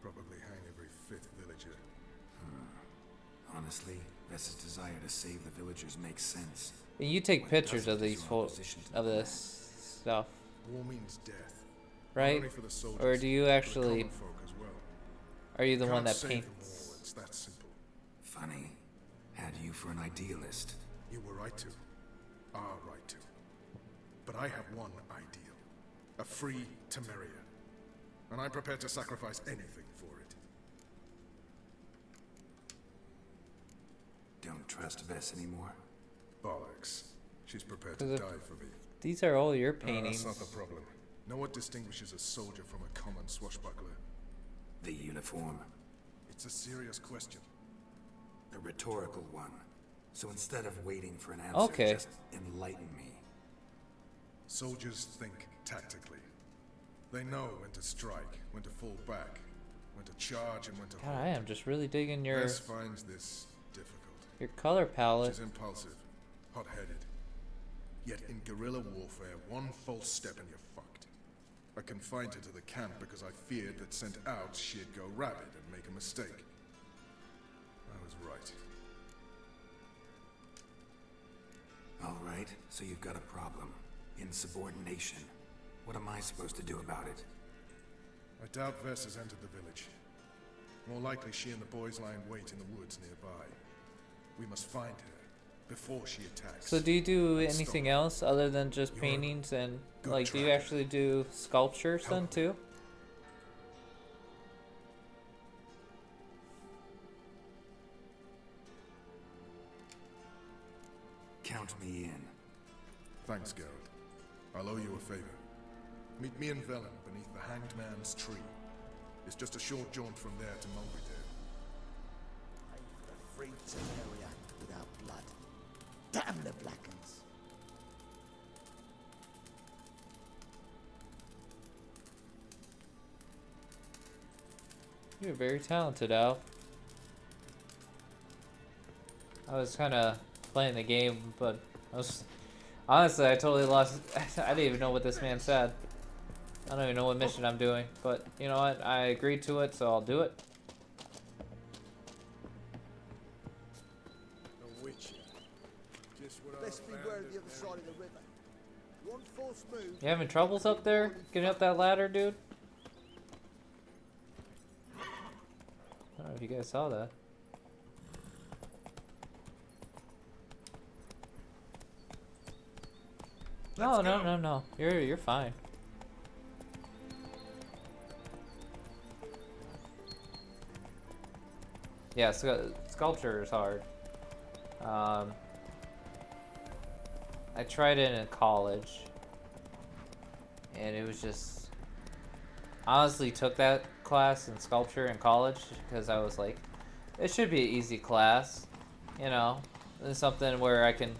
[SPEAKER 13] Probably hang every 5th villager.
[SPEAKER 4] Honestly, Vess's desire to save the villagers makes sense.
[SPEAKER 1] And you take
[SPEAKER 4] When it
[SPEAKER 1] pictures
[SPEAKER 4] doesn't,
[SPEAKER 1] of these
[SPEAKER 4] you're in
[SPEAKER 1] photos
[SPEAKER 4] opposition to the
[SPEAKER 1] of
[SPEAKER 4] plan.
[SPEAKER 1] this stuff,
[SPEAKER 13] War means death. Not
[SPEAKER 1] right?
[SPEAKER 13] only for the soldiers,
[SPEAKER 1] Or do you
[SPEAKER 13] but the
[SPEAKER 1] actually?
[SPEAKER 13] common folk as well.
[SPEAKER 1] Are you the
[SPEAKER 13] Can't
[SPEAKER 1] one that
[SPEAKER 13] save
[SPEAKER 1] paints?
[SPEAKER 13] them all, it's that simple.
[SPEAKER 4] Funny. Had you for an idealist.
[SPEAKER 13] You were right to. Are right to. But I have one ideal. A free Temeria. And I'm prepared to sacrifice anything for it.
[SPEAKER 4] Don't trust Vess anymore?
[SPEAKER 13] Bollocks. She's prepared to
[SPEAKER 1] Because
[SPEAKER 13] die for me.
[SPEAKER 1] These are all your
[SPEAKER 13] No,
[SPEAKER 1] paintings.
[SPEAKER 13] that's not the problem. Know what distinguishes a soldier from a common swashbuckler?
[SPEAKER 4] The uniform.
[SPEAKER 13] It's a serious question.
[SPEAKER 4] A rhetorical one. So instead of waiting for an answer,
[SPEAKER 1] Okay.
[SPEAKER 4] just enlighten me.
[SPEAKER 13] Soldiers think tactically. They know when to strike, when to fall back, when to charge, and when to
[SPEAKER 1] God,
[SPEAKER 13] hold.
[SPEAKER 1] I am just really digging your
[SPEAKER 13] Vess finds this difficult.
[SPEAKER 1] color palette.
[SPEAKER 13] She's impulsive, hot-headed. Yet in guerrilla warfare, one false step and you're fucked. I confined her to the camp because I feared that sent out she'd go rabid and make a mistake. I was right.
[SPEAKER 4] All right, so you've got a problem. Insubordination. What am I supposed to do about it?
[SPEAKER 13] I doubt Vess has entered the village. More likely she and the boys lie in wait in the woods nearby. We must find her before she attacks.
[SPEAKER 1] So do you do
[SPEAKER 13] and stop
[SPEAKER 1] anything
[SPEAKER 13] her.
[SPEAKER 1] else other than just
[SPEAKER 13] You're a
[SPEAKER 1] paintings and
[SPEAKER 13] good
[SPEAKER 1] like do you
[SPEAKER 13] tracker.
[SPEAKER 1] actually do sculptures then too?
[SPEAKER 4] Count me in.
[SPEAKER 13] Thanks, Geralt. I'll owe you a favor. Meet me and Velen beneath the Hanged Man's tree. It's just a short jaunt from there to Mulgrew.
[SPEAKER 15] Free Temeria without blood. Damn the Blackens.
[SPEAKER 1] You're very talented, Al. I was kind of playing the game, but honestly, I totally lost. I didn't even know what this man said. I don't even know what mission I'm doing, but you know what? I agreed to it, so I'll do it.
[SPEAKER 9] The Witcher. Just what
[SPEAKER 15] Best beware of the other side of the river. One false move.
[SPEAKER 1] You having troubles up there? Getting up that ladder, dude? I don't know if you guys saw that. No. You're fine. Yeah, sculpture is hard. I tried it in college, and it was just... Honestly, took that class in sculpture in college because I was like, it should be an easy class, you know? It's something where I can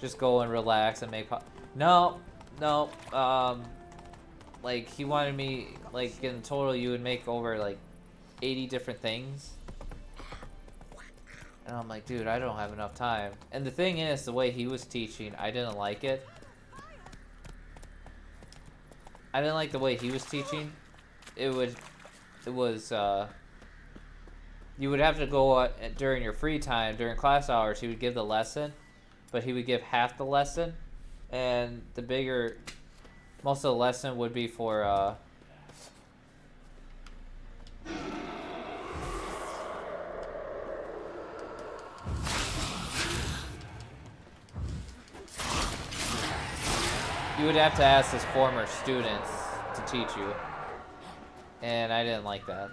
[SPEAKER 1] just go and relax and make... No. Like, he wanted me, like, in total, you would make over, like, 80 different things. And I'm like, dude, I don't have enough time. And the thing is, the way he was teaching, I didn't like it. I didn't like the way he was teaching. It was, you would have to go during your free time, during class hours, he would give the lesson, but he would give half the lesson. And most of the lesson would be for, you would have to ask his former students to teach you. And I didn't like that.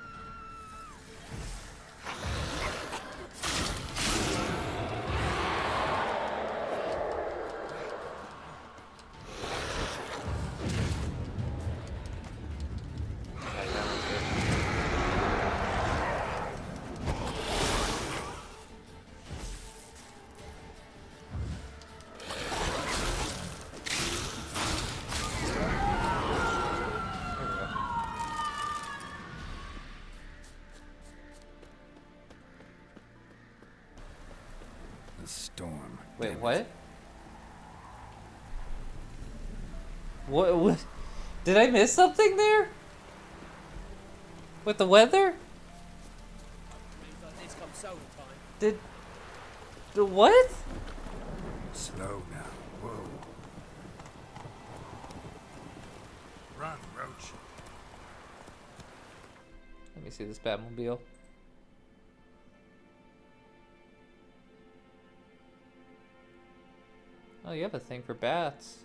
[SPEAKER 4] Storm.
[SPEAKER 1] Wait, what? What? Did I miss something there? With the weather? Did... The what?
[SPEAKER 4] Slow now. Whoa.
[SPEAKER 5] Run, Roach.
[SPEAKER 1] Let me see this Batmobile. Oh, you have a thing for bats.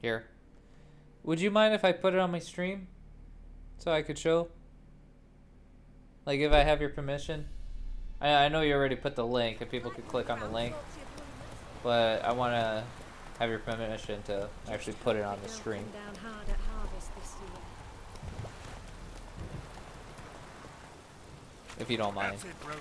[SPEAKER 1] Here. Would you mind if I put it on my stream? So I could show? Like, if I have your permission? I know you already put the link, if people could click on the link. But I want to have your permission to actually put it on the stream. If you don't mind.
[SPEAKER 5] That's it, Roach.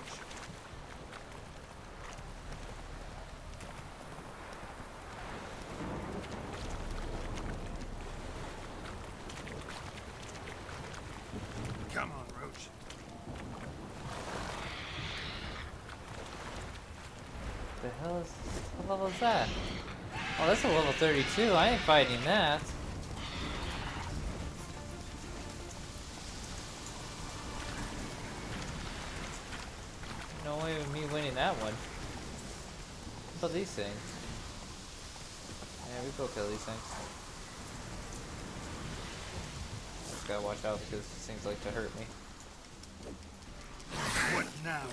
[SPEAKER 5] Come on, Roach.
[SPEAKER 1] The hell is... What level is that? Oh, that's a level 32. I ain't fighting that. No way of me winning that one. What about these things? Yeah, we go kill these things. Just gotta watch out because these things like to hurt me.
[SPEAKER 5] What now?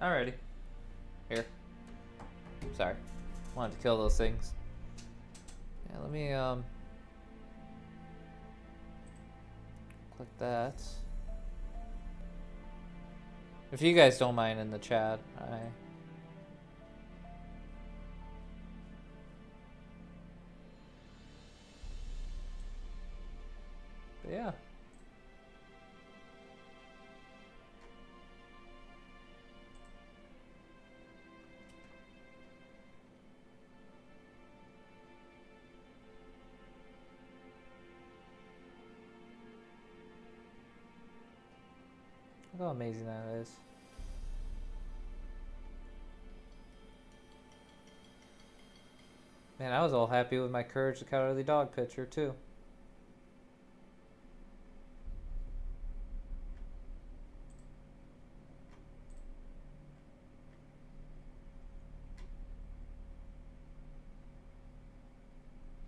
[SPEAKER 1] Alrighty. Here. Sorry. Wanted to kill those things. Yeah, let me click that. If you guys don't mind in the chat, But yeah. Look how amazing that is. Man, I was all happy with my Courage the Cowardly Dog picture too.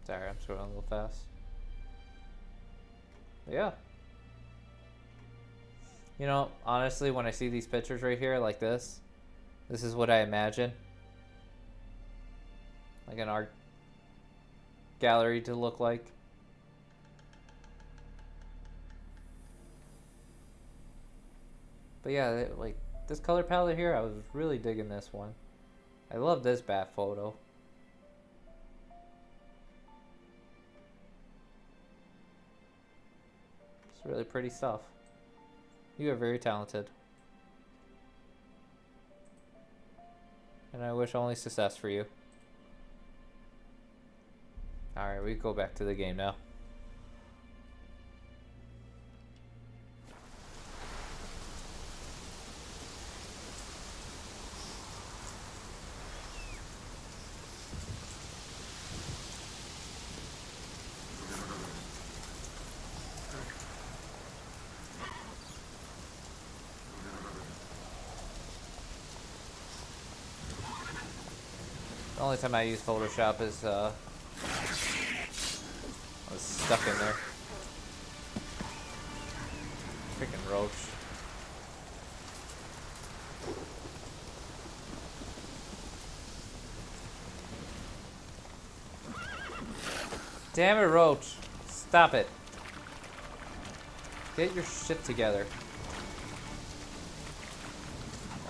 [SPEAKER 1] Sorry, I'm scrolling a little fast. But yeah. You know, honestly, when I see these pictures right here like this is what I imagine. Like an art gallery to look like. But yeah, like this color palette here, I was really digging this one. I love this bat photo. It's really pretty stuff. You are very talented. And I wish only success for you. Alright, we go back to the game now. The only time I use Photoshop is I was stuck in there. Freaking roach. Damn it, roach. Stop it. Get your shit together.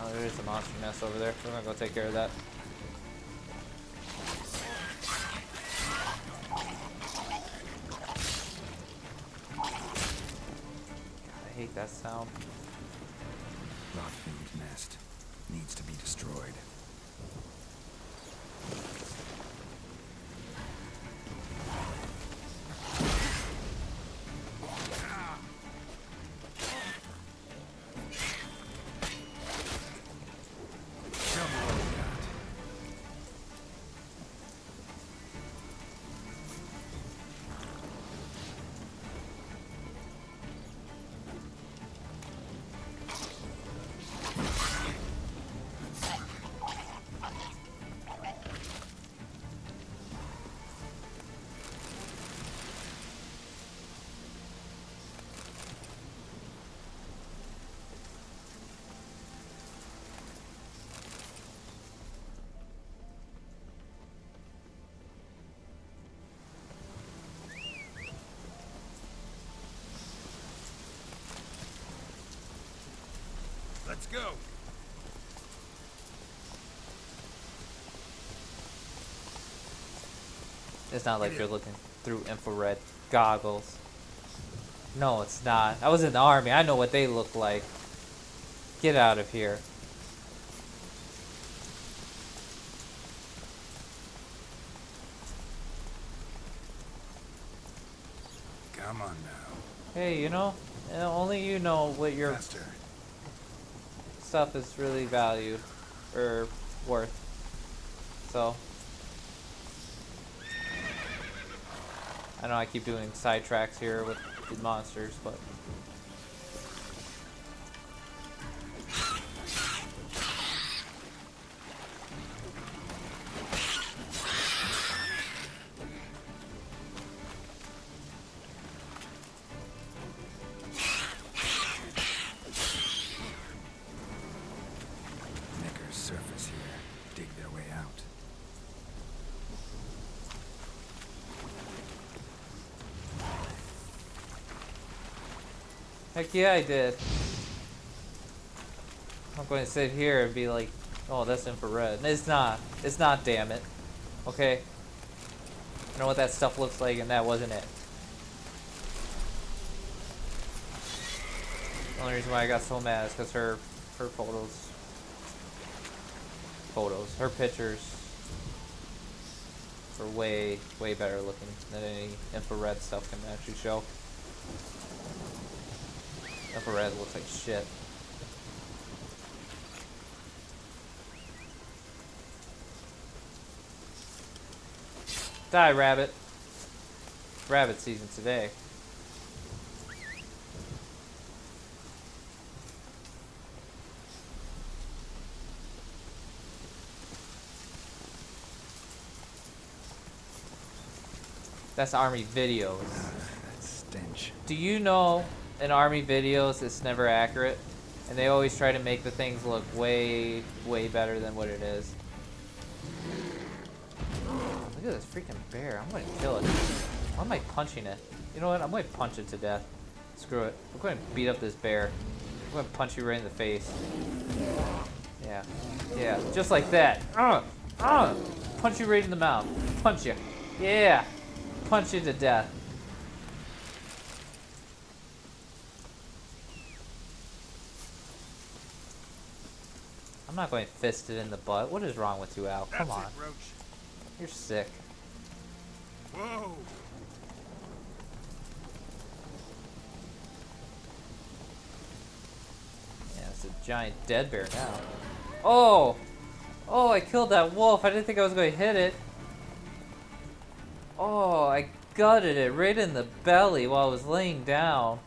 [SPEAKER 1] Oh, there is a monster nest over there. We're gonna go take care of that. I hate that sound.
[SPEAKER 4] Rotfield nest needs to be destroyed.
[SPEAKER 2] Let's go.
[SPEAKER 1] It's not like you're looking through infrared goggles. No, it's not. I was in the army. I know what they look like. Get out of here.
[SPEAKER 4] Come on now.
[SPEAKER 1] Hey, you know, only you know what your
[SPEAKER 4] Faster.
[SPEAKER 1] stuff is really valued or worth. So I know I keep doing sidetracks here with the monsters, but Heck yeah, I did. I'm going to sit here and be like, oh, that's infrared. It's not. It's not, damn it. Okay? I know what that stuff looks like, and that wasn't it. The only reason why I got so mad is because her her pictures are way better looking than any infrared stuff can actually show. Infrared looks like shit. Die, rabbit. Rabbit season today. That's army videos.
[SPEAKER 4] That stench.
[SPEAKER 1] Do you know in army videos it's never accurate? And they always try to make the things look way better than what it is. Look at this freaking bear. I'm going to kill it. Why am I punching it? You know what? I'm going to punch it to death. Screw it. I'm going to beat up this bear. I'm going to punch you right in the face. Yeah. Yeah. Just like that. Punch you right in the mouth. Punch you. Yeah. Punch you to death. I'm not going to fist it in the butt. What is wrong with you, Al? Come on.
[SPEAKER 5] Roach.
[SPEAKER 1] You're sick.
[SPEAKER 5] Whoa!
[SPEAKER 1] Yeah, it's a giant dead bear now. Oh! Oh, I killed that wolf. I didn't think I was going to hit it. Oh, I gutted it right in the belly while I was laying down.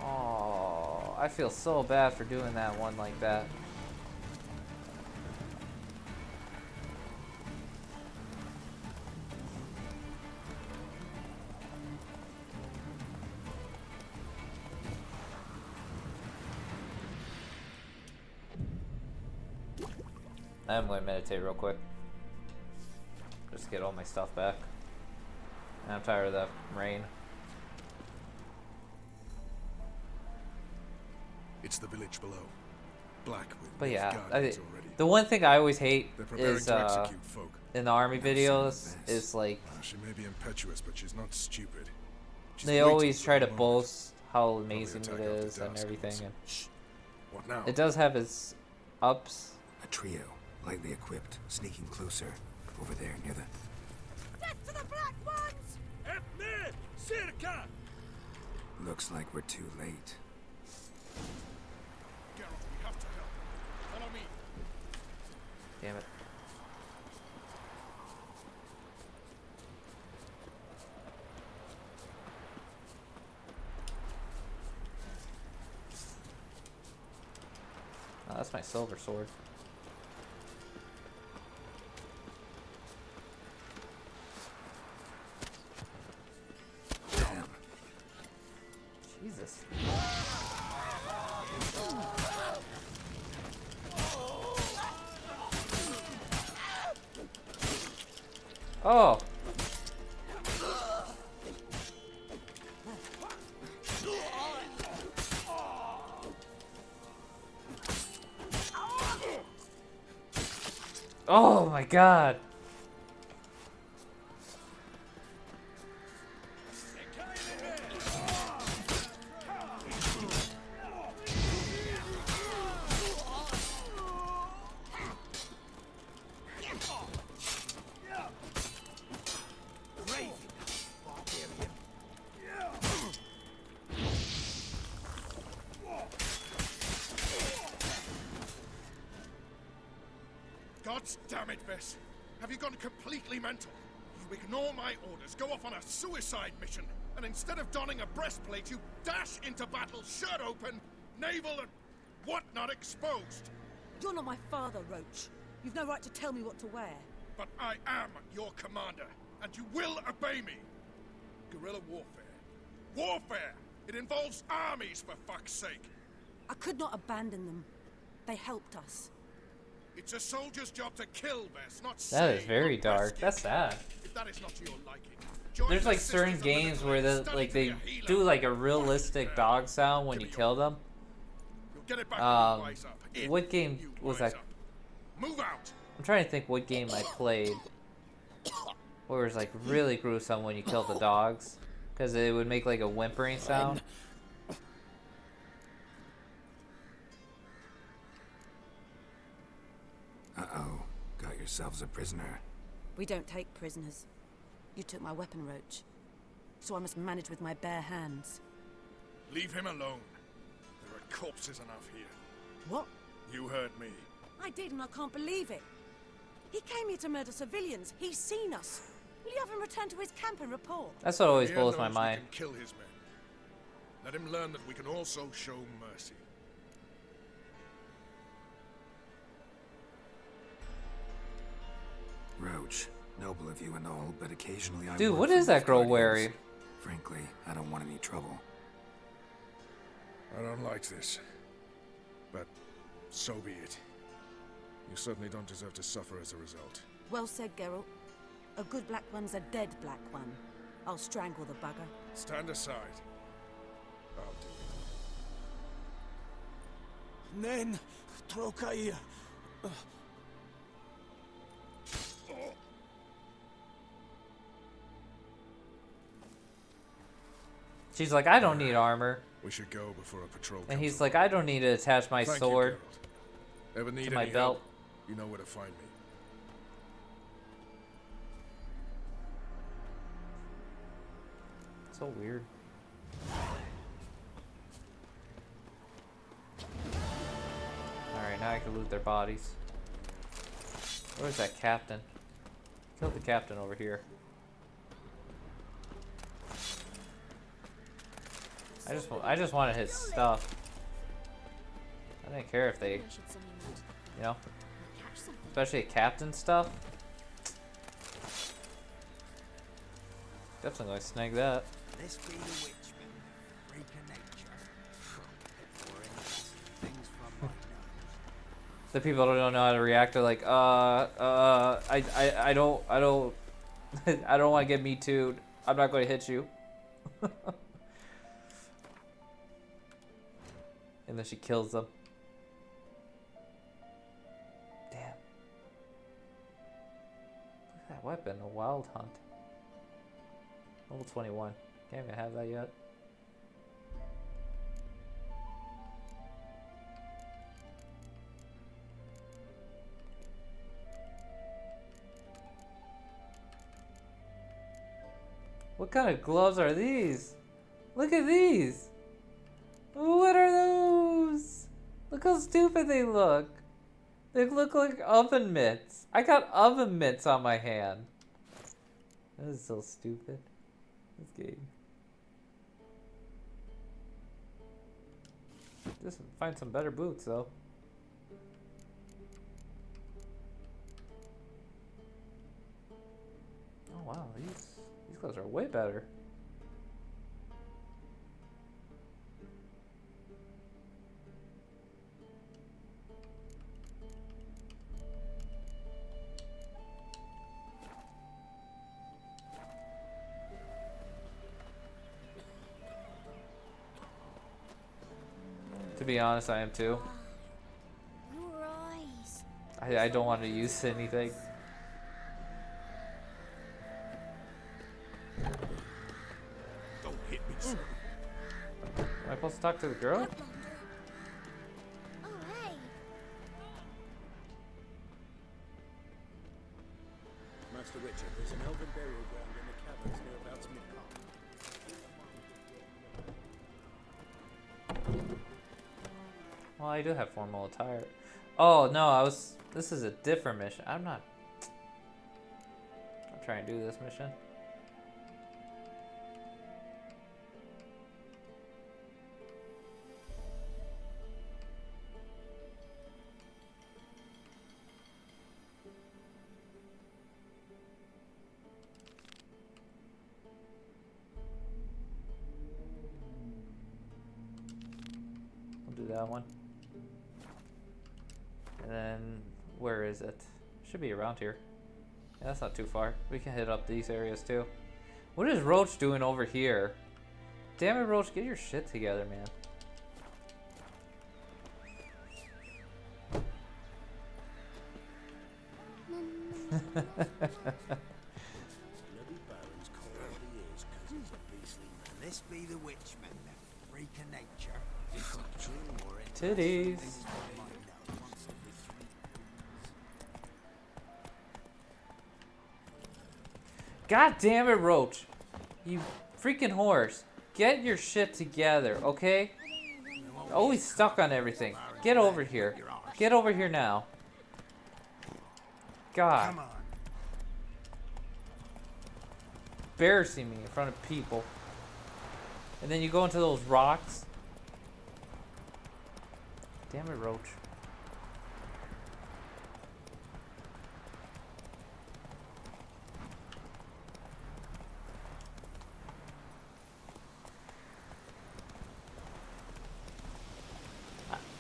[SPEAKER 1] Oh, I feel so bad for doing that one like that. I'm going to meditate real quick. Just get all my stuff back. I'm tired of that rain.
[SPEAKER 13] It's the village below. Blackwood.
[SPEAKER 1] But yeah,
[SPEAKER 13] already.
[SPEAKER 1] the one thing I always hate is
[SPEAKER 13] to execute folk.
[SPEAKER 1] in the army videos is like
[SPEAKER 13] She may be impetuous, but she's not stupid. She's
[SPEAKER 1] they
[SPEAKER 13] waiting
[SPEAKER 1] always
[SPEAKER 13] for
[SPEAKER 1] try
[SPEAKER 13] a
[SPEAKER 1] to
[SPEAKER 13] moment.
[SPEAKER 1] boast how amazing
[SPEAKER 13] attack
[SPEAKER 1] it
[SPEAKER 13] after
[SPEAKER 1] is and
[SPEAKER 13] dusk.
[SPEAKER 1] everything, and
[SPEAKER 13] What now?
[SPEAKER 1] it does have its ups.
[SPEAKER 4] A trio, lightly equipped, sneaking closer. Over there, near the...
[SPEAKER 6] Death to the black ones!
[SPEAKER 2] Epnir! Circa!
[SPEAKER 4] Looks like we're too late.
[SPEAKER 5] Geralt, we have to help. Follow me.
[SPEAKER 1] Damn it. Oh, that's my silver sword.
[SPEAKER 4] Damn.
[SPEAKER 1] Jesus. Oh. Oh my god.
[SPEAKER 5] God damn it, Vess. Have you gone completely mental? You ignore my orders, go off on a suicide mission, and instead of donning a breastplate, you dash into battle, shirt open, navel and whatnot exposed.
[SPEAKER 16] You're not my father, Roach. You've no right to tell me what to wear.
[SPEAKER 5] But I am your commander, and you will obey me. Guerrilla warfare. Warfare! It involves armies, for fuck's sake.
[SPEAKER 16] I could not abandon them. They helped us.
[SPEAKER 5] It's a soldier's job to kill, Vess, not
[SPEAKER 1] That
[SPEAKER 5] save,
[SPEAKER 1] is very
[SPEAKER 5] not
[SPEAKER 1] dark.
[SPEAKER 5] rescue.
[SPEAKER 1] That's sad.
[SPEAKER 5] If that is not to your liking,
[SPEAKER 1] there's like certain games where they do like a realistic dog sound when you kill them. What game was that?
[SPEAKER 5] Move out.
[SPEAKER 1] I'm trying to think what game I played where it was like really gruesome when you killed the dogs, because it would make like a whimpering sound.
[SPEAKER 4] Uh-oh. Got yourselves a prisoner.
[SPEAKER 16] We don't take prisoners. You took my weapon, Roach. So I must manage with my bare hands.
[SPEAKER 13] Leave him alone. There are corpses enough here.
[SPEAKER 16] What?
[SPEAKER 13] You heard me.
[SPEAKER 16] I did, and I can't believe it. He came here to murder civilians. He's seen us. Will you have him return to his camp and report?
[SPEAKER 1] That's what always
[SPEAKER 13] He
[SPEAKER 1] blows my
[SPEAKER 13] knows
[SPEAKER 1] mind.
[SPEAKER 13] We can kill his men. Let him learn that we can also show mercy.
[SPEAKER 4] Roach, noble of you and all, but occasionally I
[SPEAKER 1] Dude,
[SPEAKER 4] work
[SPEAKER 1] what
[SPEAKER 4] for
[SPEAKER 1] is that
[SPEAKER 4] both
[SPEAKER 1] girl
[SPEAKER 4] guardians.
[SPEAKER 1] wearing?
[SPEAKER 4] Frankly, I don't want any trouble.
[SPEAKER 13] I don't like this. But so be it. You certainly don't deserve to suffer as a result.
[SPEAKER 16] Well said, Geralt. A good black one's a dead black one. I'll strangle the bugger.
[SPEAKER 13] Stand aside. I'll do it.
[SPEAKER 9] Nen, Trokair.
[SPEAKER 1] She's like, I don't need armor.
[SPEAKER 13] We should go before a patrol
[SPEAKER 1] And
[SPEAKER 13] comes
[SPEAKER 1] he's like, I don't need to attach my
[SPEAKER 13] Thank
[SPEAKER 1] sword
[SPEAKER 13] you, Geralt. Ever need
[SPEAKER 1] to my
[SPEAKER 13] any
[SPEAKER 1] belt.
[SPEAKER 13] help, you know where to find me.
[SPEAKER 1] So weird. Alright, now I can loot their bodies. Where's that captain? Killed the captain over here. I just wanted his stuff. I didn't care if they, you know, especially captain stuff. Definitely gonna snag that.
[SPEAKER 15] This be the witchman, freak of nature. Things from my nose.
[SPEAKER 1] The people don't know how to react. They're like, I don't, I don't want to get me too'd. I'm not going to hit you. And then she kills them. Damn. Look at that weapon, a wild hunt. Level 21. Can't even have that yet. What kind of gloves are these? Look at these! What are those? Look how stupid they look. They look like oven mitts. I got oven mitts on my hand. That is so stupid. This game. Just find some better boots though. Oh wow, these clothes are way better. To be honest, I am too.
[SPEAKER 3] Your eyes.
[SPEAKER 1] I don't want to use anything.
[SPEAKER 5] Don't hit me, sir.
[SPEAKER 1] Am I supposed to talk to the girl?
[SPEAKER 3] Oh, hey.
[SPEAKER 2] Master Richard, there's an elven burial ground in the caverns nearabouts Midcom.
[SPEAKER 1] Well, I do have formal attire. Oh no, this is a different mission. I'm trying to do this mission. I'll do that one. And then, where is it? Should be around here. Yeah, that's not too far. We can hit up these areas too. What is Roach doing over here? Damn it, Roach, get your shit together, man.
[SPEAKER 9] This be the witchman, that freak of nature.
[SPEAKER 1] Titties. God damn it, Roach. You freaking horse. Get your shit together, okay? You're always stuck on everything. Get over here. Get over here now. God.
[SPEAKER 9] Come on.
[SPEAKER 1] Embarrassing me in front of people. And then you go into those rocks. Damn it, Roach.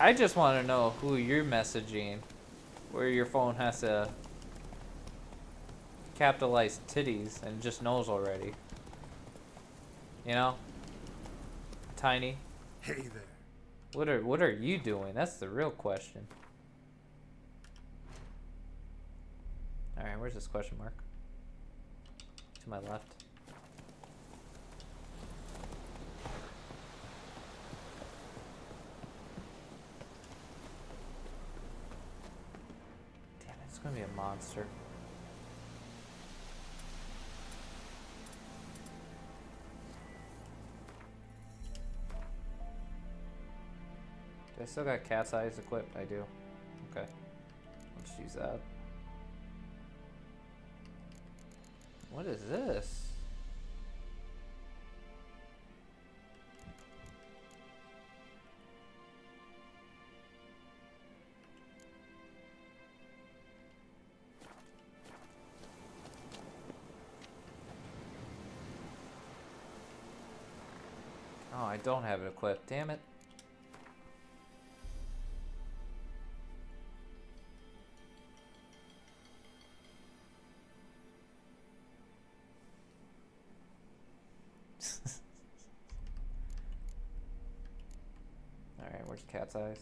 [SPEAKER 1] I just want to know who you're messaging, where your phone has to capitalize titties and just knows already. You know? Tiny.
[SPEAKER 9] Hey there.
[SPEAKER 1] What are you doing? That's the real question. Alright, where's this question mark? To my left. Damn it, it's gonna be a monster. I still got cat's eyes equipped. I do. Okay. Let's use that. What is this? Oh, I don't have it equipped. Damn it. Alright, where's cat's eyes?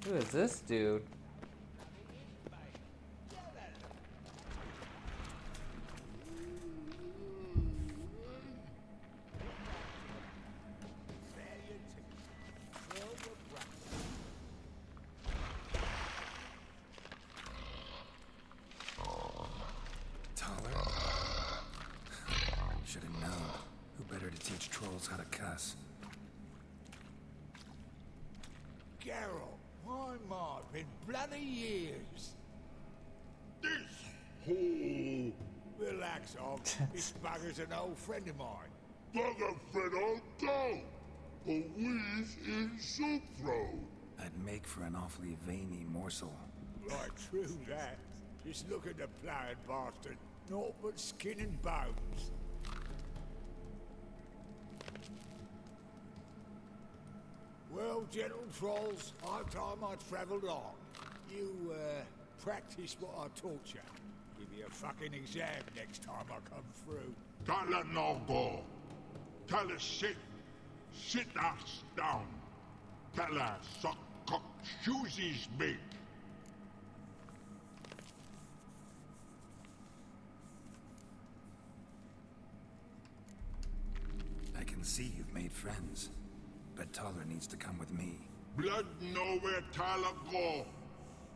[SPEAKER 1] Who is this dude?
[SPEAKER 4] Taller? Should have known. Who better to teach trolls how to cuss?
[SPEAKER 5] Geralt, my mark, been bloody years. This hole. Relax, Og. This bugger's an old friend of mine. Bugger friend I'll go. But we's in soup throw.
[SPEAKER 4] I'd make for an awfully veiny morsel.
[SPEAKER 5] Right, true that. Just look at the ploughed bastard. Naught but skin and bones. Well, gentle trolls, high time I travelled on. You, practice what I taught you. Give you a fucking exam next time I come through.
[SPEAKER 17] Tell her no go. Tell her sit. Sit us down. Tell her suck cock shoesies make.
[SPEAKER 4] I can see you've made friends, but Taller needs to come with me.
[SPEAKER 17] Blood know where Tyler go.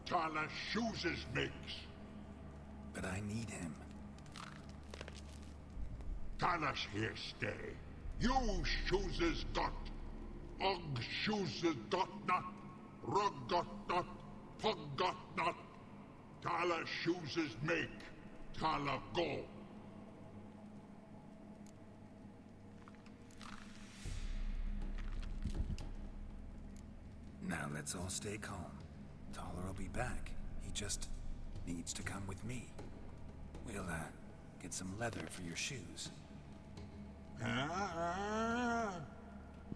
[SPEAKER 17] Tyler shoesies makes.
[SPEAKER 4] But I need him.
[SPEAKER 17] Tyler's here stay. You shoesies got. Og shoes got not, rug got not, pug got not. Tala shoes make, Tala go.
[SPEAKER 4] Now let's all stay calm. Taller will be back. He just needs to come with me. We'll, get some leather for your shoes.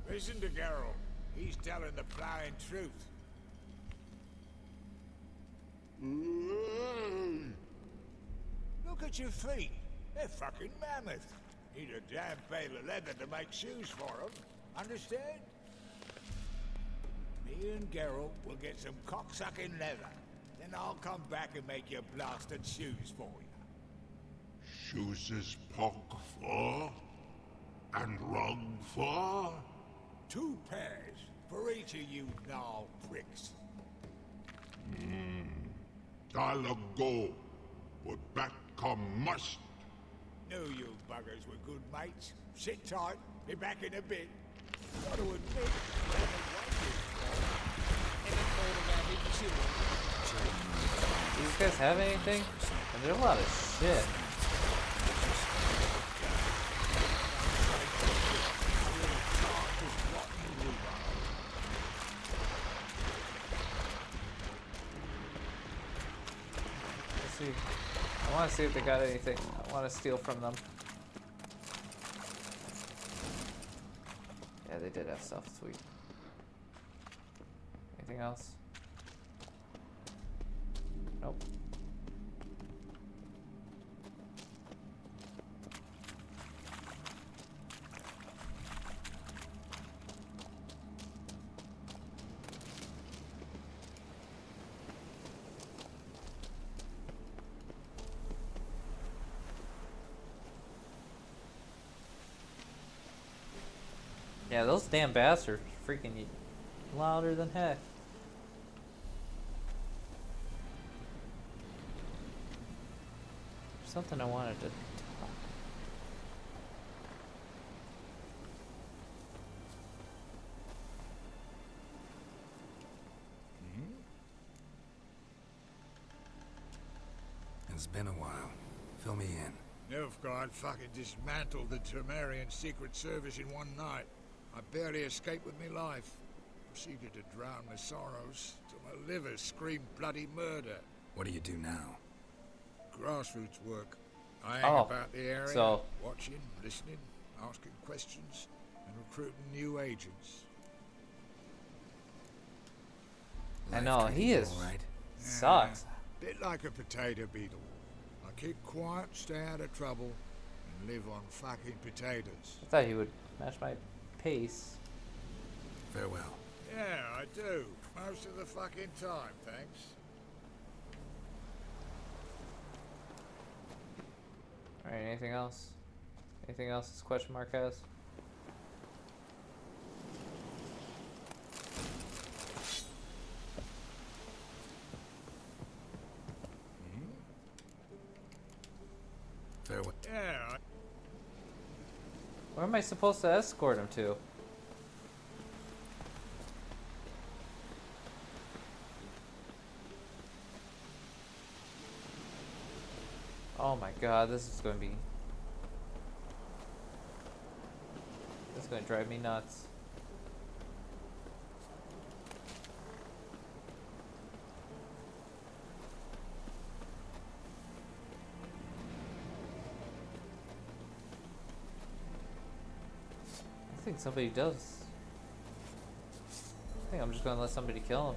[SPEAKER 5] Listen to Geralt. He's telling the plowing truth. Look at your feet. They're fucking mammoth. Need a damn bale of leather to make shoes for them. Understand? Me and Geralt will get some cocksucking leather. Then I'll come back and make your blasted shoes for you.
[SPEAKER 17] Shoes is pock for, and rug for.
[SPEAKER 5] 2 pairs for each of you gnarl pricks.
[SPEAKER 17] Tala go, but back come must.
[SPEAKER 5] Knew you buggers were good mates. Sit tight, be back in a bit. Gotta admit, you haven't waited.
[SPEAKER 1] Do these guys have anything? And there's a lot of shit. Let's see. I want to see if they got anything. I want to steal from them. Yeah, they did have stuff. Sweet. Anything else? Nope. Yeah, those damn bats are freaking louder than heck. There's something I wanted to talk.
[SPEAKER 4] It's been a while. Fill me in.
[SPEAKER 5] Nilfgaard fucking dismantled the Tremerian Secret Service in one night. I barely escaped with my life. Proceeded to drown my sorrows till my liver screamed bloody murder.
[SPEAKER 4] What do you do now?
[SPEAKER 5] Grassroots work. I hang about the area,
[SPEAKER 1] so
[SPEAKER 5] watching, listening, asking questions, and recruiting new agents.
[SPEAKER 1] I know, he is. Sucks.
[SPEAKER 5] Bit like a potato beetle. I keep quiet, stay out of trouble, and live on fucking potatoes.
[SPEAKER 1] I thought he would match my pace.
[SPEAKER 4] Farewell.
[SPEAKER 5] Yeah, I do. Most of the fucking time, thanks.
[SPEAKER 1] Alright, anything else? Anything else this question mark has?
[SPEAKER 4] Farewell.
[SPEAKER 5] Yeah.
[SPEAKER 1] Where am I supposed to escort him to? Oh my god, this is going to be... This is going to drive me nuts. I think somebody does. I think I'm just going to let somebody kill him.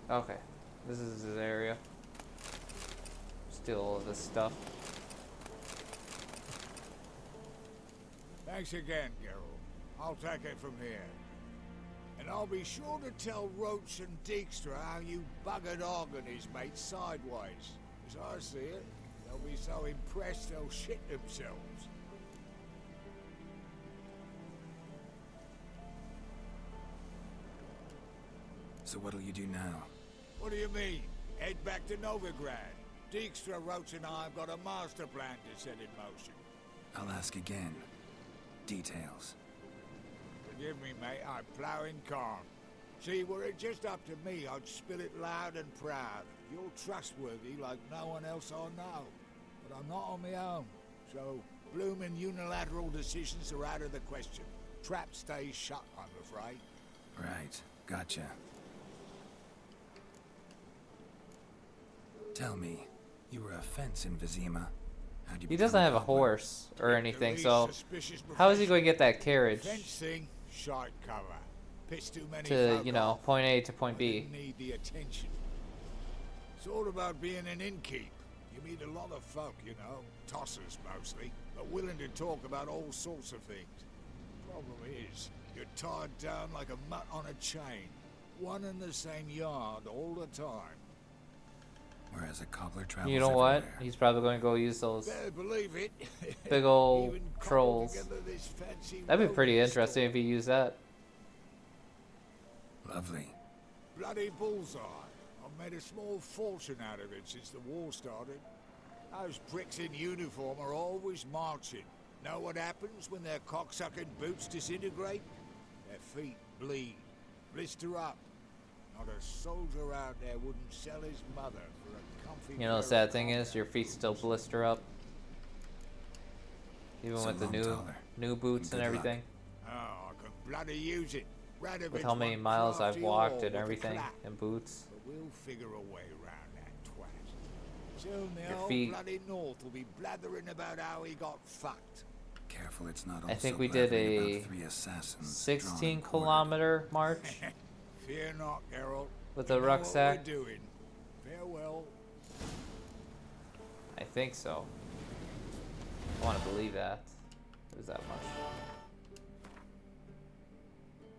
[SPEAKER 1] Okay, this is his area. Steal all of this stuff.
[SPEAKER 5] Thanks again, Geralt. I'll take it from here. And I'll be sure to tell Roach and Dijkstra how you buggered Og and his mates sideways. As I see it, they'll be so impressed they'll shit themselves.
[SPEAKER 4] So what'll you do now?
[SPEAKER 5] What do you mean? Head back to Novigrad. Dijkstra, Roach and I have got a master plan to set in motion.
[SPEAKER 4] I'll ask again. Details.
[SPEAKER 5] Forgive me, mate, I'm plowing calm. See, were it just up to me, I'd spill it loud and proud. You're trustworthy like no one else I know. But I'm not on my own. So, bloomin' unilateral decisions are out of the question. Trap stays shut, I'm afraid.
[SPEAKER 4] Right. Gotcha. Tell me, you were a fence in Vizima. How'd you
[SPEAKER 1] He doesn't have a horse or anything, so how is he going to get that carriage
[SPEAKER 5] Fencing, shite cover. Piss too many
[SPEAKER 1] to,
[SPEAKER 5] folk
[SPEAKER 1] you know,
[SPEAKER 5] off.
[SPEAKER 1] point A to point B?
[SPEAKER 5] Need the attention. It's all about being an innkeep. You meet a lot of folk, you know, tossers mostly, but willing to talk about all sorts of things. Problem is, you're tied down like a mutt on a chain, one and the same yard all the time.
[SPEAKER 4] Whereas a cobbler travels
[SPEAKER 1] You know what?
[SPEAKER 4] everywhere.
[SPEAKER 1] He's probably going to go use those
[SPEAKER 5] Better believe it.
[SPEAKER 1] big old
[SPEAKER 5] Even cobbled
[SPEAKER 1] trolls.
[SPEAKER 5] together this fancy
[SPEAKER 1] That'd be pretty
[SPEAKER 5] road
[SPEAKER 1] interesting if he used that.
[SPEAKER 4] Lovely.
[SPEAKER 5] Bloody bullseye. I've made a small fortune out of it since the war started. Those pricks in uniform are always marching. Know what happens when their cocksucking boots disintegrate? Their feet bleed, blister up. Not a soldier out there wouldn't sell his mother for a comfy
[SPEAKER 1] You know, the sad thing is, your feet still blister up. Even
[SPEAKER 4] So
[SPEAKER 1] with the
[SPEAKER 4] long, Tyler.
[SPEAKER 1] new boots and
[SPEAKER 5] Good
[SPEAKER 1] everything.
[SPEAKER 5] Oh, I could bloody use it. Radovich
[SPEAKER 1] With how many
[SPEAKER 5] won't
[SPEAKER 1] miles
[SPEAKER 5] craft
[SPEAKER 1] I've
[SPEAKER 5] you
[SPEAKER 1] walked
[SPEAKER 5] all
[SPEAKER 1] and
[SPEAKER 5] with a
[SPEAKER 1] everything,
[SPEAKER 5] clap.
[SPEAKER 1] and boots.
[SPEAKER 5] But we'll figure a way around that twat. Soon the
[SPEAKER 1] Your
[SPEAKER 5] whole
[SPEAKER 1] feet.
[SPEAKER 5] bloody North will be blathering about how he got fucked.
[SPEAKER 4] Careful, it's not.
[SPEAKER 1] I think
[SPEAKER 4] also
[SPEAKER 1] we did
[SPEAKER 4] blathering
[SPEAKER 1] a
[SPEAKER 4] about 3 assassins
[SPEAKER 1] 16
[SPEAKER 4] drawn
[SPEAKER 1] kilometer march
[SPEAKER 5] Fear not, Geralt.
[SPEAKER 1] with
[SPEAKER 5] We
[SPEAKER 1] a
[SPEAKER 5] know
[SPEAKER 1] rucksack.
[SPEAKER 5] What we're doing. Farewell.
[SPEAKER 1] I think so. I want to believe that. It was that much.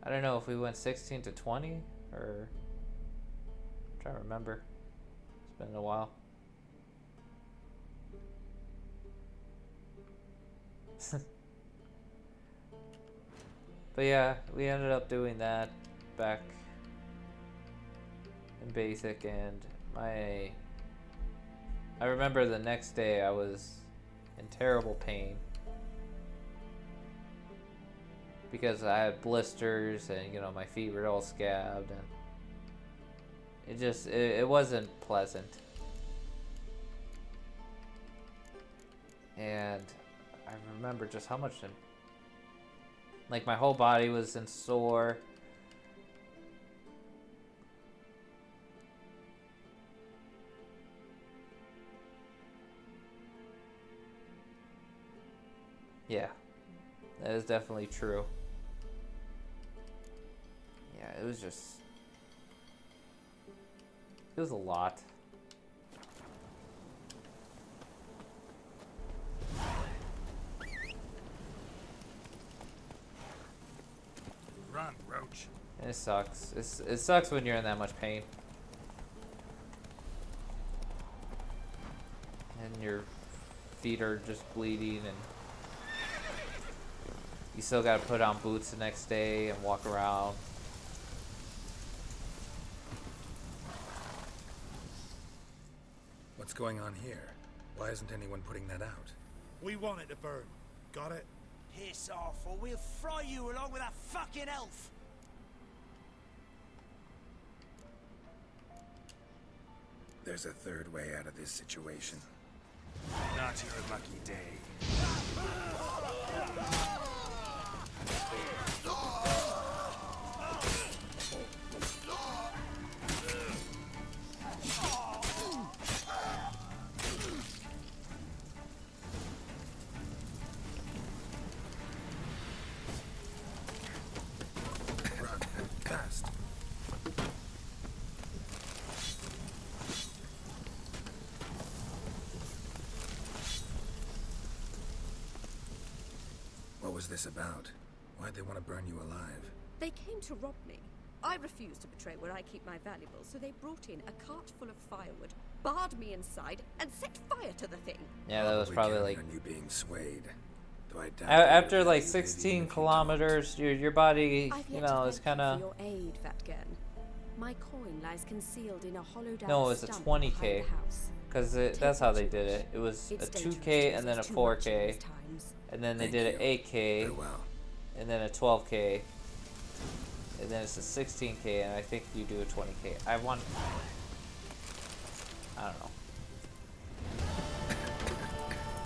[SPEAKER 1] I don't know if we went 16 to 20 or. I'm trying to remember. It's been a while. But yeah, we ended up doing that back in basic, and I remember the next day I was in terrible pain because I had blisters and, you know, my feet were all scabbed, and it wasn't pleasant. And I remember just how much like my whole body was in sore. Yeah, that is definitely true. Yeah, it was a lot.
[SPEAKER 13] Run, Roach.
[SPEAKER 1] And it sucks. It sucks when you're in that much pain. And your feet are just bleeding, and you still gotta put on boots the next day and walk around.
[SPEAKER 8] What's going on here? Why isn't anyone putting that out?
[SPEAKER 9] We want it to burn. Got it?
[SPEAKER 15] Piss off, or we'll fry you along with that fucking elf!
[SPEAKER 4] There's a third way out of this situation.
[SPEAKER 13] Not your lucky day.
[SPEAKER 4] Cast. What was this about? Why'd they want to burn you alive?
[SPEAKER 16] They came to rob me. I refused to betray where I keep my valuables, so they brought in a cart full of firewood, barred me inside, and set fire to the thing.
[SPEAKER 1] Yeah, that was probably like
[SPEAKER 4] on you being swayed. Though I doubt
[SPEAKER 1] after
[SPEAKER 4] you'll
[SPEAKER 1] like
[SPEAKER 4] be
[SPEAKER 1] 16 kilometers, your body,
[SPEAKER 16] I've
[SPEAKER 1] you
[SPEAKER 16] yet
[SPEAKER 1] know,
[SPEAKER 16] to
[SPEAKER 1] is
[SPEAKER 16] thank
[SPEAKER 1] kind of.
[SPEAKER 16] you for your aid, Vatgern. My coin lies concealed in a hollowed out
[SPEAKER 1] No, it was a
[SPEAKER 16] stump
[SPEAKER 1] 20k,
[SPEAKER 16] behind the house.
[SPEAKER 1] because that's how they did it. It was
[SPEAKER 16] It's
[SPEAKER 1] a
[SPEAKER 16] dangerous
[SPEAKER 1] 2k
[SPEAKER 16] to
[SPEAKER 1] and then a
[SPEAKER 16] risk too much in
[SPEAKER 1] 4k,
[SPEAKER 16] these times.
[SPEAKER 1] and then they
[SPEAKER 4] Thank
[SPEAKER 1] did an
[SPEAKER 4] you.
[SPEAKER 1] 8k,
[SPEAKER 4] Farewell.
[SPEAKER 1] and then a 12k, and then it's a 16k, and I think you do a 20k. I don't know.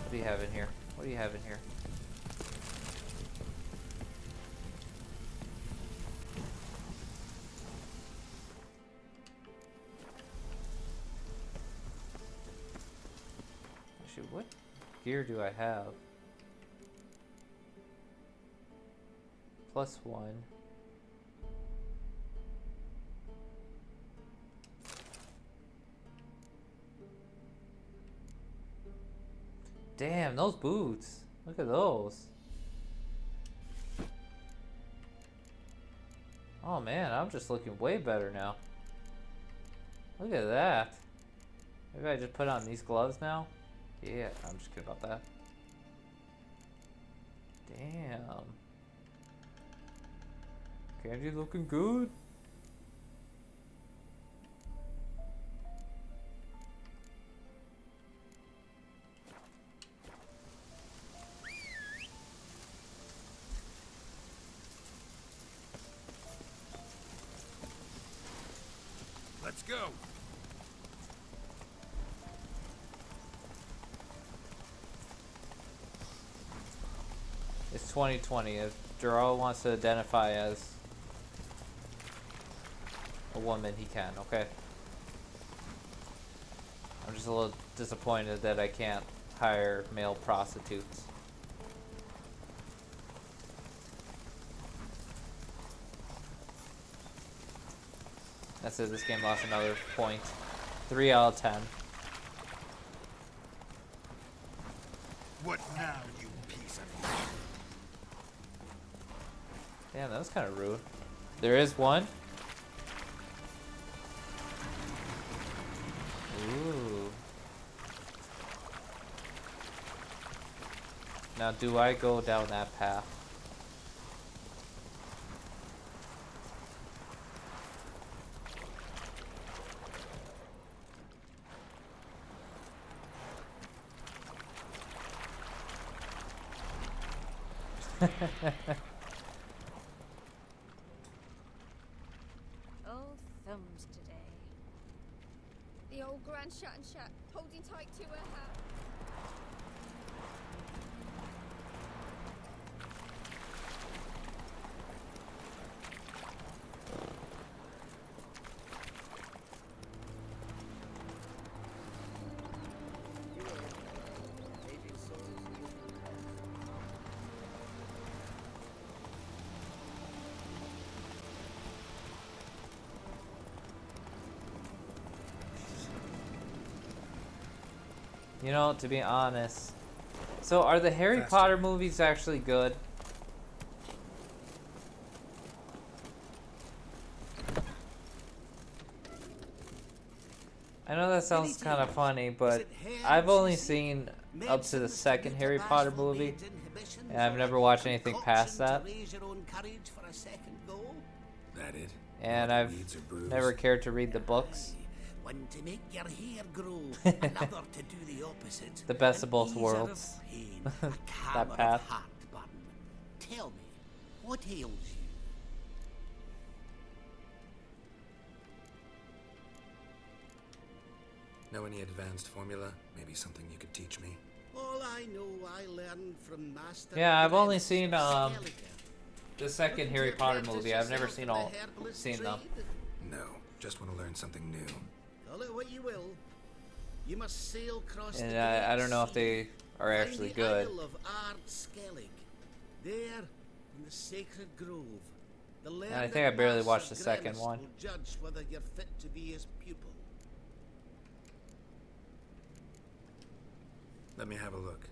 [SPEAKER 1] What do you have in here? What do you have in here? Actually, what gear do I have? +1. Damn, those boots. Look at those. Oh man, I'm just looking way better now. Look at that. Maybe I just put on these gloves now? Yeah, I'm just kidding about that. Damn. Candy looking good.
[SPEAKER 2] Let's go.
[SPEAKER 1] It's 2020. If Jaro wants to identify as a woman, he can, okay? I'm just a little disappointed that I can't hire male prostitutes. That's it, this game lost another point. 3 out of 10.
[SPEAKER 5] What now, you piece of...
[SPEAKER 1] Damn, that was kind of rude. There is one. Ooh. Now, do I go down that path?
[SPEAKER 6] Old thumbs today. The old Grand Shut and Shut, holding tight to her hat.
[SPEAKER 1] You know, to be honest. So, are the Harry Potter movies actually good? I know that sounds kind of funny, but I've only seen up to the second Harry Potter movie, and I've never watched anything past that.
[SPEAKER 4] That it?
[SPEAKER 1] And I've never cared to read the books.
[SPEAKER 2] One to make your hair grow, another to do the opposite.
[SPEAKER 1] The best of
[SPEAKER 2] An
[SPEAKER 1] both
[SPEAKER 2] easer
[SPEAKER 1] worlds.
[SPEAKER 2] pain, a
[SPEAKER 1] That
[SPEAKER 2] calmer of
[SPEAKER 1] path.
[SPEAKER 2] heartburn. Tell me, what ails you?
[SPEAKER 4] Know any advanced formula? Maybe something you could teach me?
[SPEAKER 2] All I know, I learned from Master.
[SPEAKER 1] Yeah, I've only
[SPEAKER 2] Glenn
[SPEAKER 1] seen
[SPEAKER 2] Skelliger.
[SPEAKER 1] the second Harry Potter movie. I've never seen them.
[SPEAKER 4] No, just want to learn something new.
[SPEAKER 2] Call it what you will. You must sail across
[SPEAKER 1] And
[SPEAKER 2] the
[SPEAKER 1] I
[SPEAKER 2] great
[SPEAKER 1] don't know if they are
[SPEAKER 2] Find
[SPEAKER 1] actually
[SPEAKER 2] the
[SPEAKER 1] good.
[SPEAKER 2] Isle of Ard Skellig. There, in the sacred grove, the
[SPEAKER 1] And I think I barely watched the second one.
[SPEAKER 2] Will judge whether you're fit to be his pupil.
[SPEAKER 4] Let me have a look.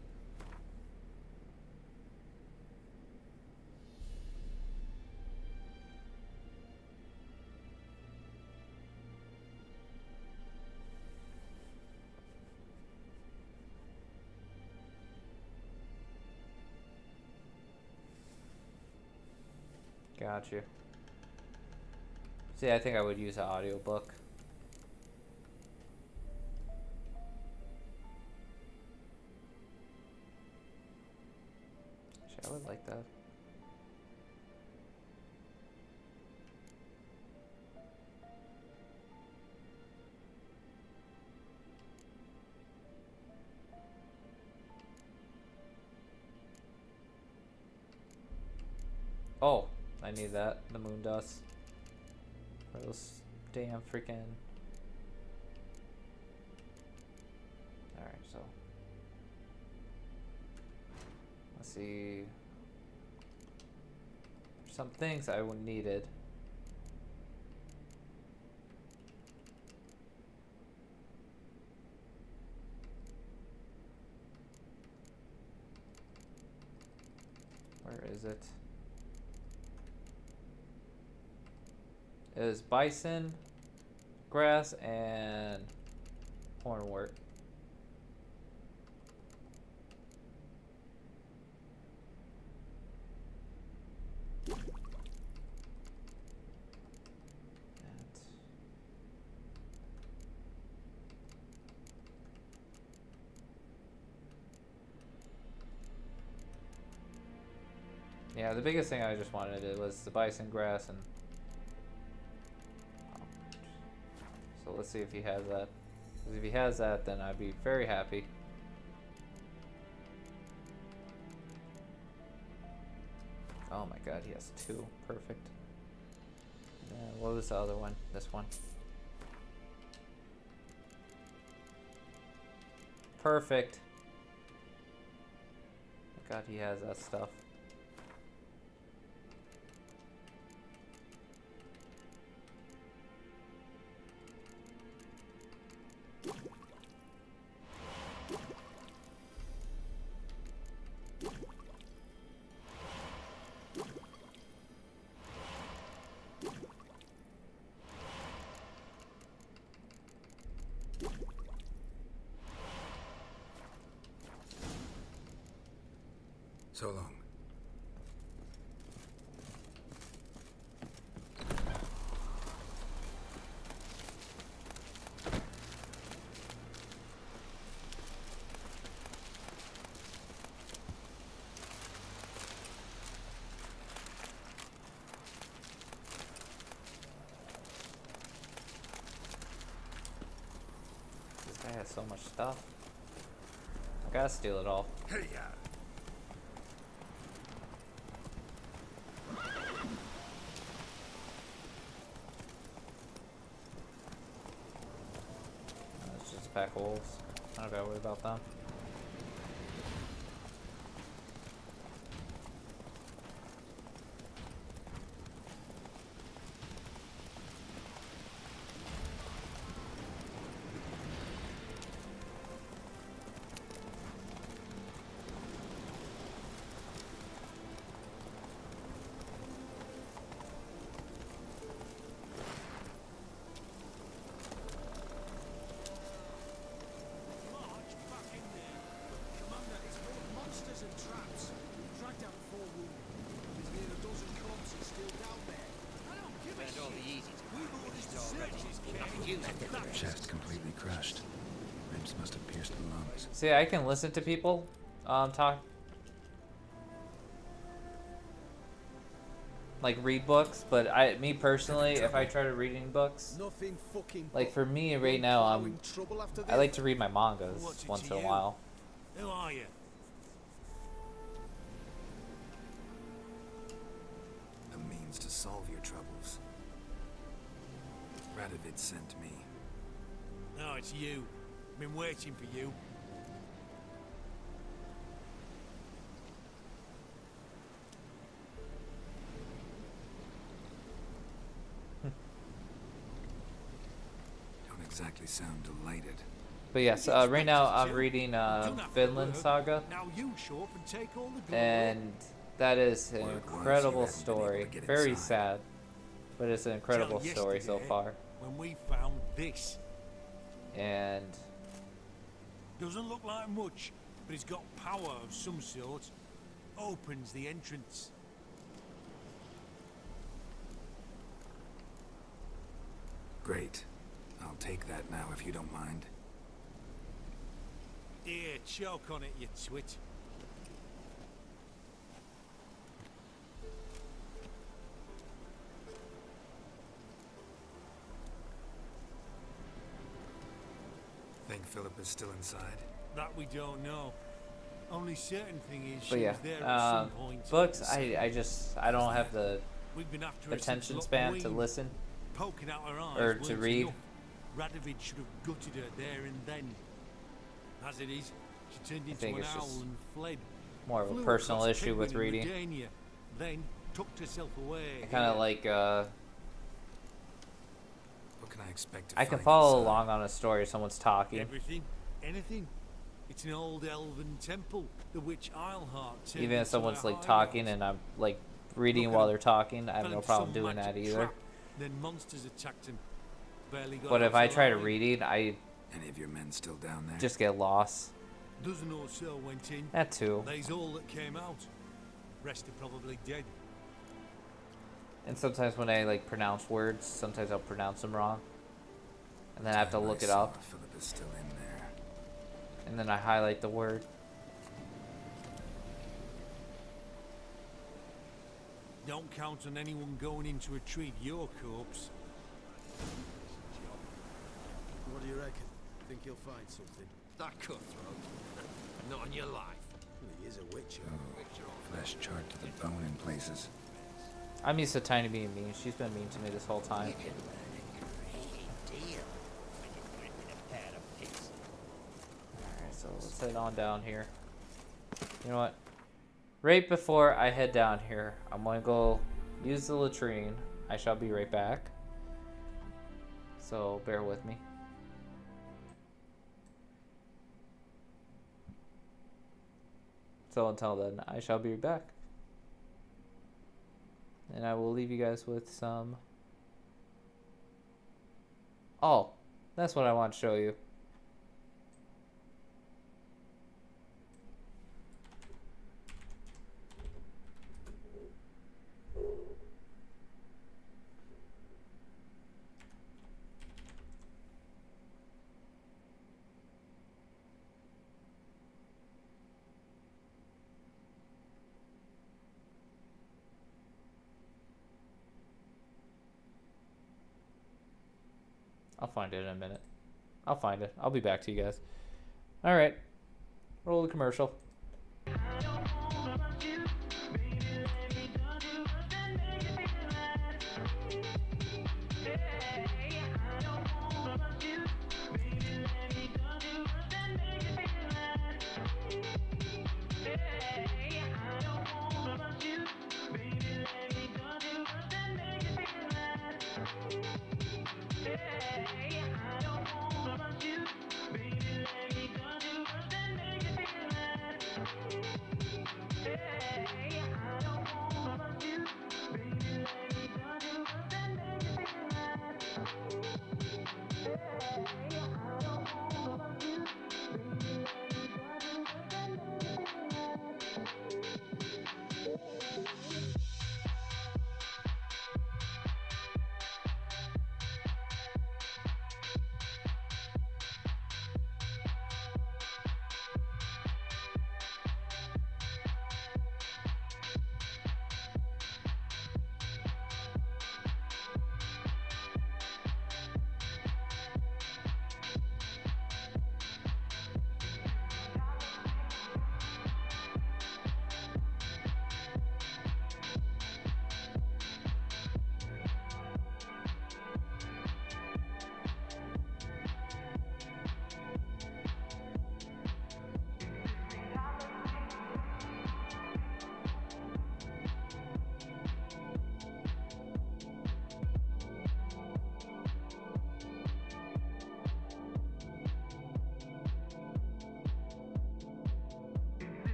[SPEAKER 1] got you. See, I think I would use an audiobook. Actually, I would like that. Oh, I need that. The moon dust. For those damn freaking... Alright, so... Let's see... Some things I would needed. Where is it? It is bison, grass, and hornwort. Yeah, the biggest thing I just wanted it was the bison grass and... So let's see if he has that. Because if he has that, then I'd be very happy. Oh my god, he has 2. Perfect. And what was the other one? This one. Perfect. God, he has that stuff.
[SPEAKER 4] So long.
[SPEAKER 1] This guy has so much stuff. I gotta steal it all.
[SPEAKER 8] Hey, yeah.
[SPEAKER 1] It's just a pack of wolves. I don't gotta worry about them.
[SPEAKER 4] Chest completely crushed. Ribs must have pierced the lungs.
[SPEAKER 1] See, I can listen to people talk, like read books, but me personally, if I try to reading books, like for me right now, I like to read my mangas once in a while.
[SPEAKER 2] Who are you?
[SPEAKER 4] A means to solve your troubles. Radovid sent me.
[SPEAKER 2] No, it's you. Been waiting for you.
[SPEAKER 4] Don't exactly sound delighted.
[SPEAKER 1] But yes, right now I'm reading Vinland Saga,
[SPEAKER 2] Now you show up and take all the glory.
[SPEAKER 1] and that is an incredible story. Very sad, but it's an incredible story so far.
[SPEAKER 2] When we found this.
[SPEAKER 1] And
[SPEAKER 2] Doesn't look like much, but it's got power of some sort. Opens the entrance.
[SPEAKER 4] Great. I'll take that now if you don't mind.
[SPEAKER 2] Here, choke on it, you twit.
[SPEAKER 4] Think Philip is still inside?
[SPEAKER 2] That we don't know. Only certain thing is she
[SPEAKER 1] But yeah,
[SPEAKER 2] was there at some point.
[SPEAKER 1] books. I don't have the
[SPEAKER 2] We've been after her since
[SPEAKER 1] attention span to
[SPEAKER 2] Halloween.
[SPEAKER 1] listen
[SPEAKER 2] Poking out her eyes
[SPEAKER 1] or to
[SPEAKER 2] weren't
[SPEAKER 1] read.
[SPEAKER 2] enough. Radovid should have gutted her there and then. As it is, she turned into
[SPEAKER 1] think
[SPEAKER 2] an
[SPEAKER 1] it's
[SPEAKER 2] owl
[SPEAKER 1] just
[SPEAKER 2] and fled.
[SPEAKER 1] more of a
[SPEAKER 2] Flew
[SPEAKER 1] personal
[SPEAKER 2] across
[SPEAKER 1] issue with
[SPEAKER 2] Penguin and
[SPEAKER 1] reading.
[SPEAKER 2] Redania, then tucked herself away.
[SPEAKER 1] I kind of
[SPEAKER 2] here.
[SPEAKER 1] like.
[SPEAKER 4] What can I expect to
[SPEAKER 1] I can
[SPEAKER 4] find
[SPEAKER 1] follow
[SPEAKER 4] inside?
[SPEAKER 1] along on a story. Someone's talking.
[SPEAKER 2] Everything, anything. It's an old elven temple, the witch Isleheart. turned
[SPEAKER 1] Even if
[SPEAKER 2] into
[SPEAKER 1] someone's
[SPEAKER 2] our
[SPEAKER 1] like
[SPEAKER 2] hideout.
[SPEAKER 1] talking and I'm like reading
[SPEAKER 2] Look at
[SPEAKER 1] while
[SPEAKER 2] him.
[SPEAKER 1] they're talking, I have
[SPEAKER 2] Fell
[SPEAKER 1] no
[SPEAKER 2] into
[SPEAKER 1] problem
[SPEAKER 2] some
[SPEAKER 1] doing that
[SPEAKER 2] magic
[SPEAKER 1] either.
[SPEAKER 2] trap. Then monsters attacked him. Barely got
[SPEAKER 1] But if
[SPEAKER 2] out
[SPEAKER 1] I try to
[SPEAKER 2] alive.
[SPEAKER 1] reading, I
[SPEAKER 4] Any of your men still down there?
[SPEAKER 1] just get lost.
[SPEAKER 2] Dozen or so went in.
[SPEAKER 1] That too.
[SPEAKER 2] They's all that came out. Rest are probably dead.
[SPEAKER 1] And sometimes when I like pronounce words, sometimes I'll pronounce them wrong, and then I have to look it up,
[SPEAKER 4] Philip is still in there.
[SPEAKER 1] and then I highlight the word.
[SPEAKER 2] Don't count on anyone going in to retrieve your corpse.
[SPEAKER 9] What do you reckon? Think he'll find something?
[SPEAKER 2] That cutthroat. Not on your life.
[SPEAKER 9] Well, he is a witcher.
[SPEAKER 4] Flesh charred to the bone in places.
[SPEAKER 1] I'm used to Tiny being mean. She's been mean to me this whole time. Alright, so let's head on down here. You know what? Right before I head down here, I'm going to go use the latrine. I shall be right back. So bear with me. So until then, I shall be back. And I will leave you guys with some... Oh, that's what I want to show you. I'll find it in a minute. I'll find it. I'll be back to you guys. Alright. Roll the commercial.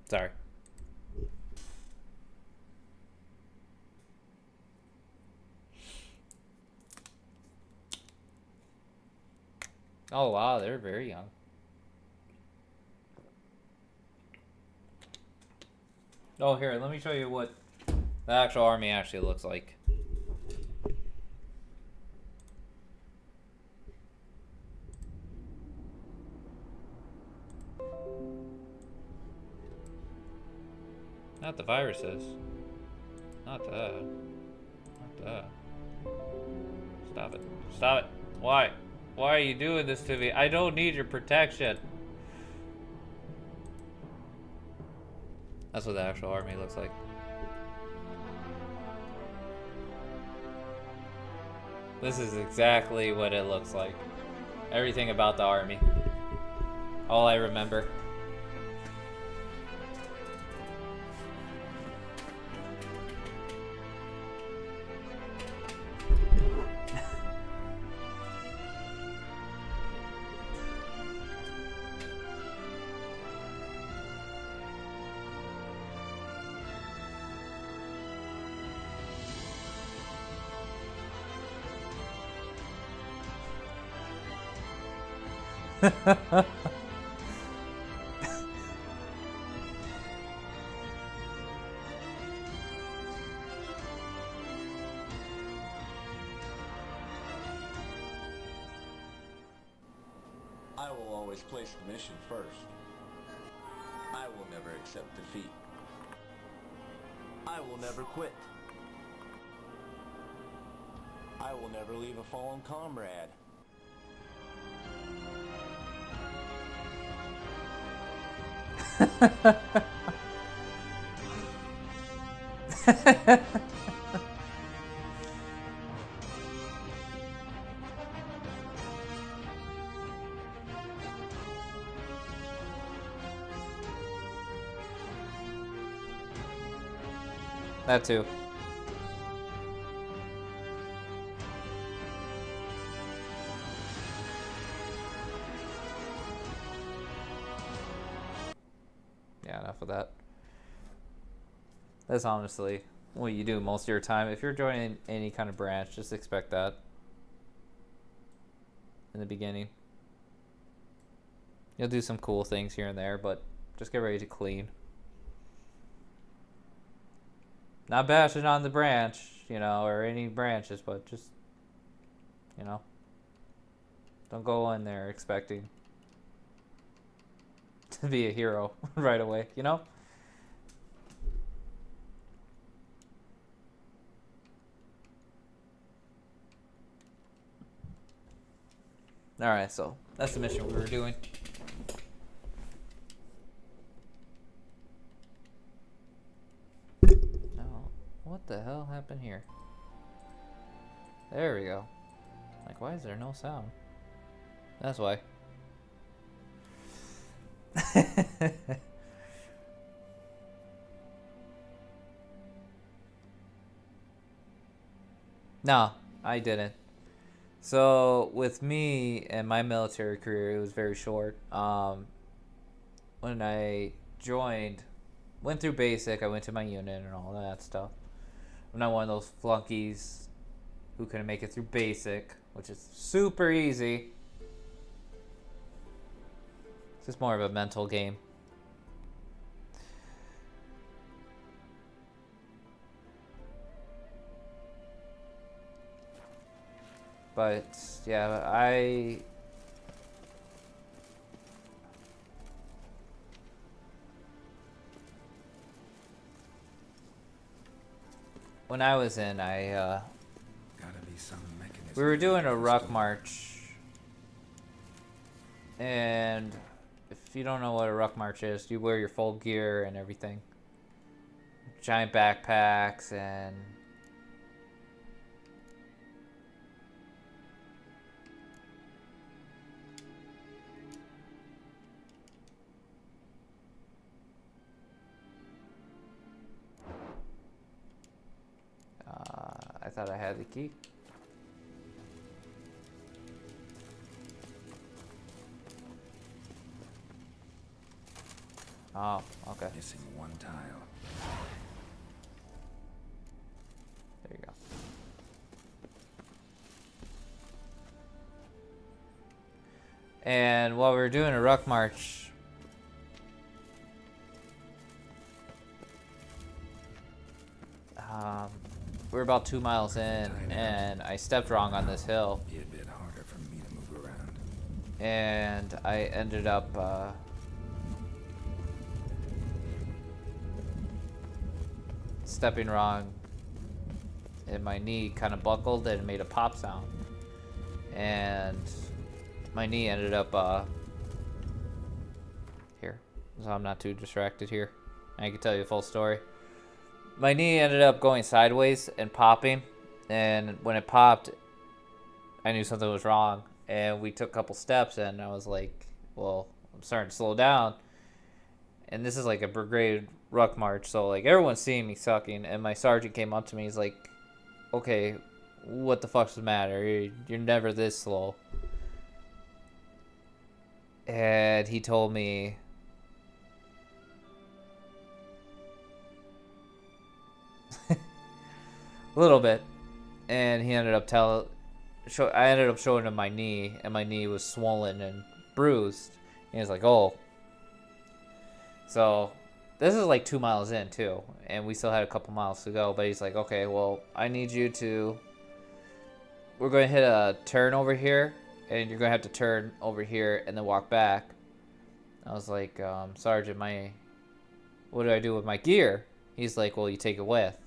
[SPEAKER 1] Sorry. Oh wow, they're very young. Oh, here, let me show you what the actual army actually looks like. Not the viruses. Not that. Not that. Stop it. Stop it. Why? Why are you doing this to me? I don't need your protection. That's what the actual army looks like. This is exactly what it looks like. Everything about the army. All I remember.
[SPEAKER 18] I will always place the mission first. I will never accept defeat. I will never quit. I will never leave a fallen comrade.
[SPEAKER 1] That too. Yeah, enough of that. That's honestly what you do most of your time. If you're joining any kind of branch, just expect that in the beginning. You'll do some cool things here and there, but just get ready to clean. Not bashing on the branch, you know, or any branches, but just, you know, don't go in there expecting to be a hero right away, you know? Alright, so that's the mission we were doing. Now, what the hell happened here? There we go. Like, why is there no sound? That's why. No, I didn't. So with me and my military career, it was very short. When I joined, went through basic, I went to my unit and all that stuff. I'm not one of those flunkies who couldn't make it through basic, which is super easy. It's just more of a mental game. But yeah, when I was in,
[SPEAKER 4] Gotta be some mechanism.
[SPEAKER 1] we were doing a ruck march, and if you don't know what a ruck march is, you wear your full gear and everything, giant backpacks and I thought I had the key. Oh, okay.
[SPEAKER 4] Missing one tile.
[SPEAKER 1] There you go. And while we were doing a ruck march, we're about 2 miles in, and I stepped wrong on this hill.
[SPEAKER 4] Be a bit harder for me to move around.
[SPEAKER 1] And I ended up stepping wrong, and my knee kind of buckled and made a pop sound. And my knee ended up here, so I'm not too distracted here. I can tell you the full story. My knee ended up going sideways and popping, and when it popped, I knew something was wrong. And we took a couple steps, and I was like, well, I'm starting to slow down. And this is like a brigade ruck march, so like everyone's seeing me sucking. And my sergeant came up to me, he's like, okay, what the fuck's the matter? You're never this slow. And he told me, a little bit. And he ended up I ended up showing him my knee, and my knee was swollen and bruised. And he was like, oh. So this is like 2 miles in too, and we still had a couple miles to go. But he's like, okay, well, I need you to, we're going to hit a turn over here, and you're going to have to turn over here and then walk back. I was like, Sergeant, what do I do with my gear? He's like, well, you take it with.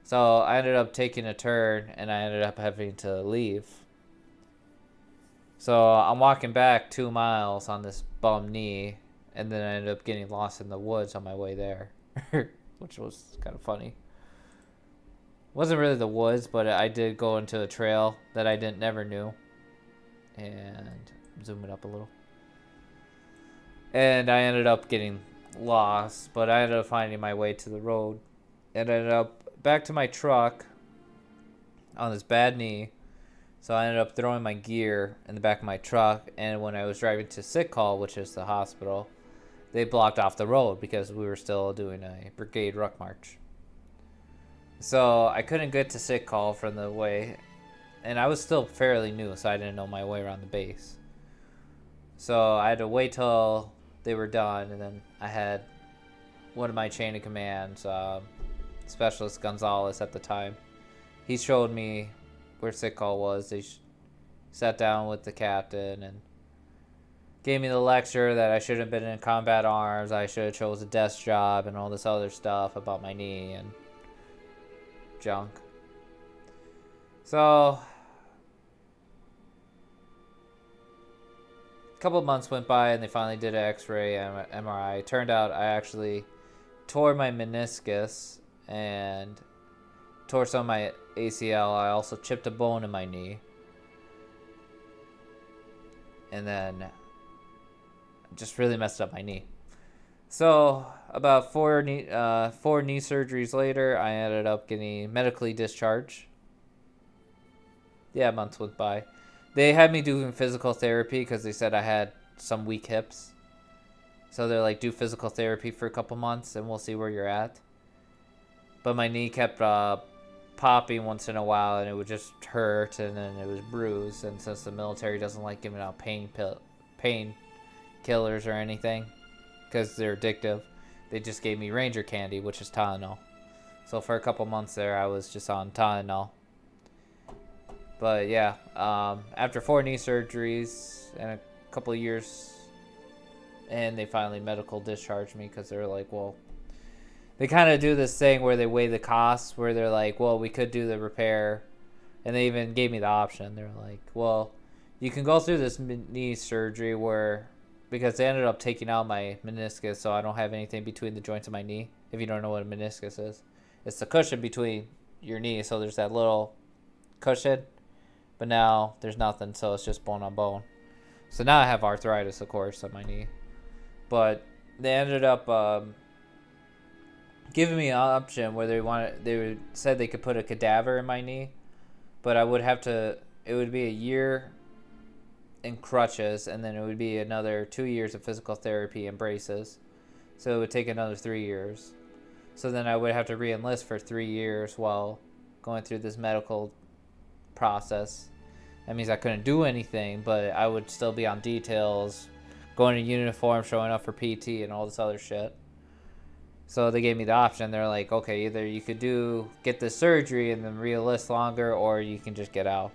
[SPEAKER 1] So I ended up taking a turn, and I ended up having to leave. So I'm walking back 2 miles on this bum knee, and then I ended up getting lost in the woods on my way there, which was kind of funny. Wasn't really the woods, but I did go into a trail that I never knew. And zoom it up a little. And I ended up getting lost, but I ended up finding my way to the road, and I ended up back to my truck on this bad knee. So I ended up throwing my gear in the back of my truck, and when I was driving to sick call, which is the hospital, they blocked off the road because we were still doing a brigade ruck march. So I couldn't get to sick call from the way, and I was still fairly new, so I didn't know my way around the base. So I had to wait till they were done, and then I had one of my chain of commands, Specialist Gonzalez at the time. He showed me where sick call was. They sat down with the captain and gave me the lecture that I shouldn't have been in combat arms. I should have chose a desk job and all this other stuff about my knee and junk. So a couple of months went by, and they finally did an x-ray and MRI. It turned out I actually tore my meniscus and tore some of my ACL. I also chipped a bone in my knee. And then just really messed up my knee. So about four knee surgeries later, I ended up getting medically discharged. Yeah, months went by. They had me doing physical therapy because they said I had some weak hips. So they're like, do physical therapy for a couple months and we'll see where you're at. But my knee kept popping once in a while, and it would just hurt, and then it was bruised. And since the military doesn't like giving out pain killers or anything because they're addictive, they just gave me Ranger candy, which is Tylenol. So for a couple months there, I was just on Tylenol. But yeah, after 4 knee surgeries and a couple of years, and they finally medical discharged me because they were like, well, they kind of do this thing where they weigh the costs, where they're like, well, we could do the repair. And they even gave me the option. They're like, well, you can go through this knee surgery because they ended up taking out my meniscus, so I don't have anything between the joints of my knee. If you don't know what a meniscus is, it's the cushion between your knee. So there's that little cushion, but now there's nothing, so it's just bone on bone. So now I have arthritis, of course, on my knee. But they ended up giving me an option where they said they could put a cadaver in my knee, but it would be a year in crutches, and then it would be another 2 years of physical therapy and braces. So it would take another 3 years. So then I would have to re-enlist for 3 years while going through this medical process. That means I couldn't do anything, but I would still be on details, going to uniform, showing up for PT and all this other shit. So they gave me the option. They're like, okay, either you could get this surgery and then re-enlist longer, or you can just get out.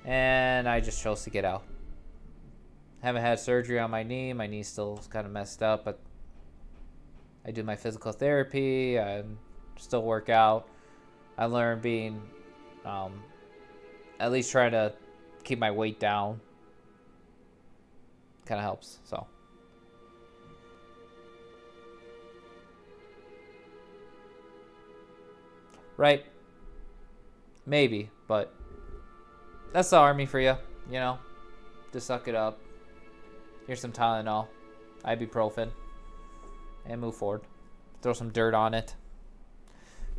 [SPEAKER 1] And I just chose to get out. Haven't had surgery on my knee. My knee's still kind of messed up, but I do my physical therapy. I still work out. I learned being, at least trying to keep my weight down. Kind of helps, so. Right? Maybe, but that's the army for you, you know? Just suck it up. Here's some Tylenol, ibuprofen, and move forward. Throw some dirt on it.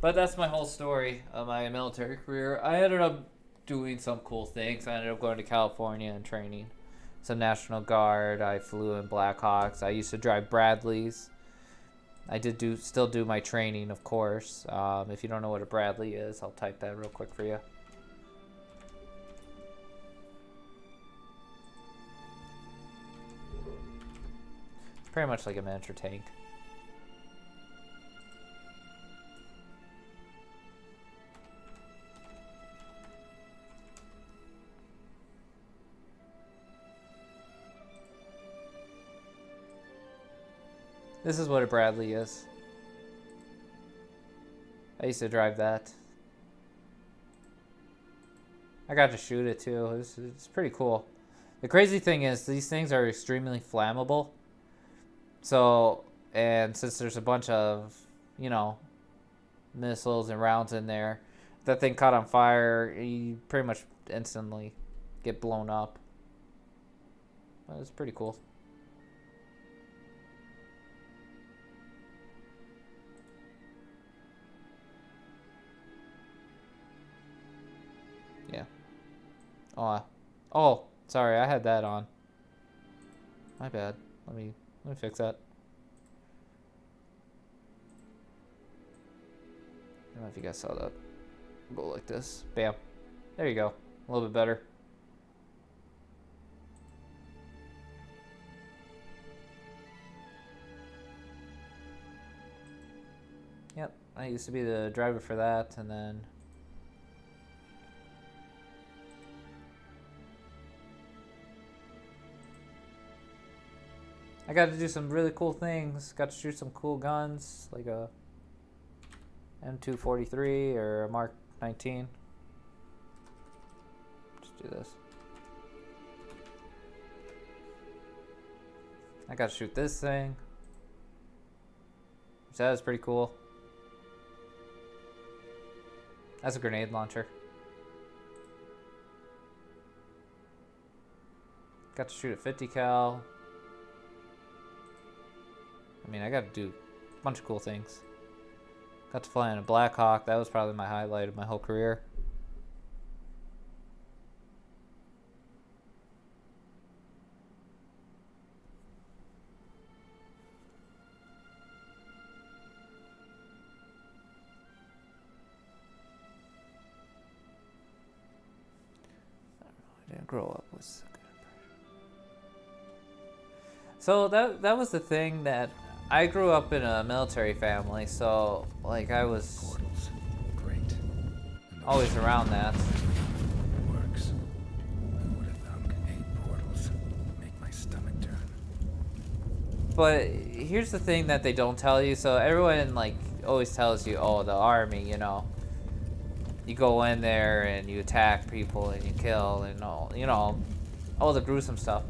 [SPEAKER 1] But that's my whole story of my military career. I ended up doing some cool things. I ended up going to California and training some National Guard. I flew in Blackhawks. I used to drive Bradleys. I still do my training, of course. If you don't know what a Bradley is, I'll type that real quick for you. Pretty much like a miniature tank. This is what a Bradley is. I used to drive that. I got to shoot it too. It's pretty cool. The crazy thing is these things are extremely flammable. So, and since there's a bunch of, you know, missiles and rounds in there, if that thing caught on fire, you pretty much instantly get blown up. But it's pretty cool. Yeah. Oh, sorry, I had that on. My bad. Let me fix that. I don't know if you guys saw that. Go like this. Bam. There you go. A little bit better. Yep, I used to be the driver for that, and then I got to do some really cool things. Got to shoot some cool guns, like a M243 or a Mark 19. Just do this. I got to shoot this thing. Which that was pretty cool. That's a grenade launcher. Got to shoot a 50 cal. I mean, I got to do a bunch of cool things. Got to fly in a Black Hawk. That was probably my highlight of my whole career. I didn't grow up with a good impression. So that was the thing that I grew up in a military family, so like I was
[SPEAKER 4] Great.
[SPEAKER 1] always around that.
[SPEAKER 4] Works. Who would have thunk 8 portals make my stomach turn?
[SPEAKER 1] But here's the thing that they don't tell you. So everyone like always tells you, oh, the army, you know, you go in there and you attack people and you kill and all, you know, all the gruesome stuff.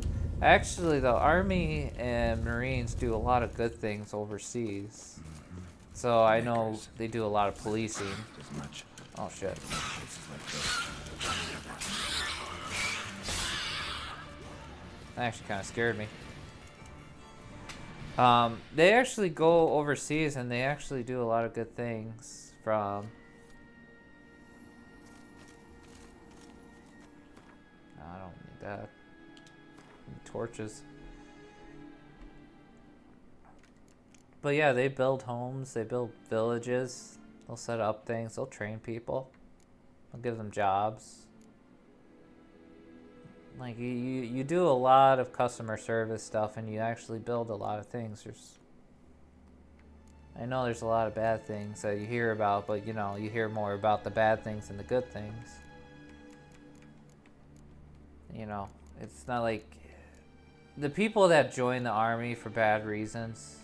[SPEAKER 1] Actually, the Army and Marines do a lot of good things overseas. So I know they do a lot of policing. Oh shit. That actually kind of scared me. They actually go overseas and they actually do a lot of good things from... No, I don't need that. Torches. But yeah, they build homes, they build villages, they'll set up things, they'll train people, they'll give them jobs. Like you do a lot of customer service stuff, and you actually build a lot of things. I know there's a lot of bad things that you hear about, but you know, you hear more about the bad things than the good things. You know, it's not like the people that join the army for bad reasons,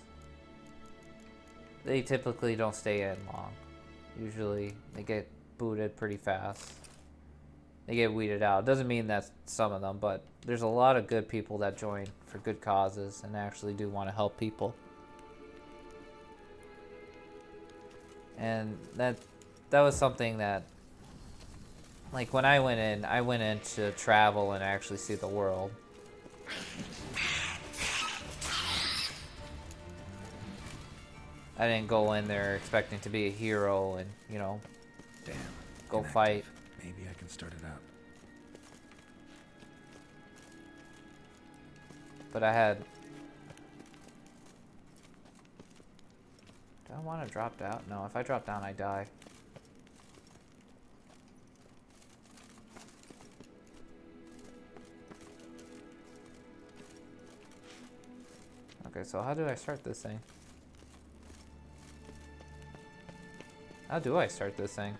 [SPEAKER 1] they typically don't stay in long. Usually they get booted pretty fast. They get weeded out. Doesn't mean that's some of them, but there's a lot of good people that join for good causes and actually do want to help people. And that was something that, like, when I went in to travel and actually see the world. I didn't go in there expecting to be a hero and, you know, go fight.
[SPEAKER 4] Maybe I can start it up.
[SPEAKER 1] But I had... Do I want to drop down? No, if I drop down, I die. Okay, so how do I start this thing? How do I start this thing?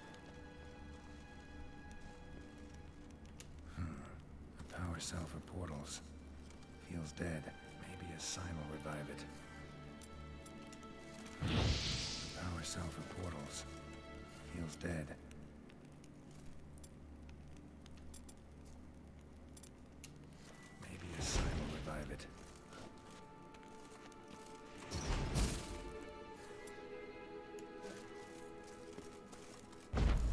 [SPEAKER 4] A power cell for portals. Feels dead. Maybe a sign will revive it. A power cell for portals. Feels dead. Maybe a sign will revive it.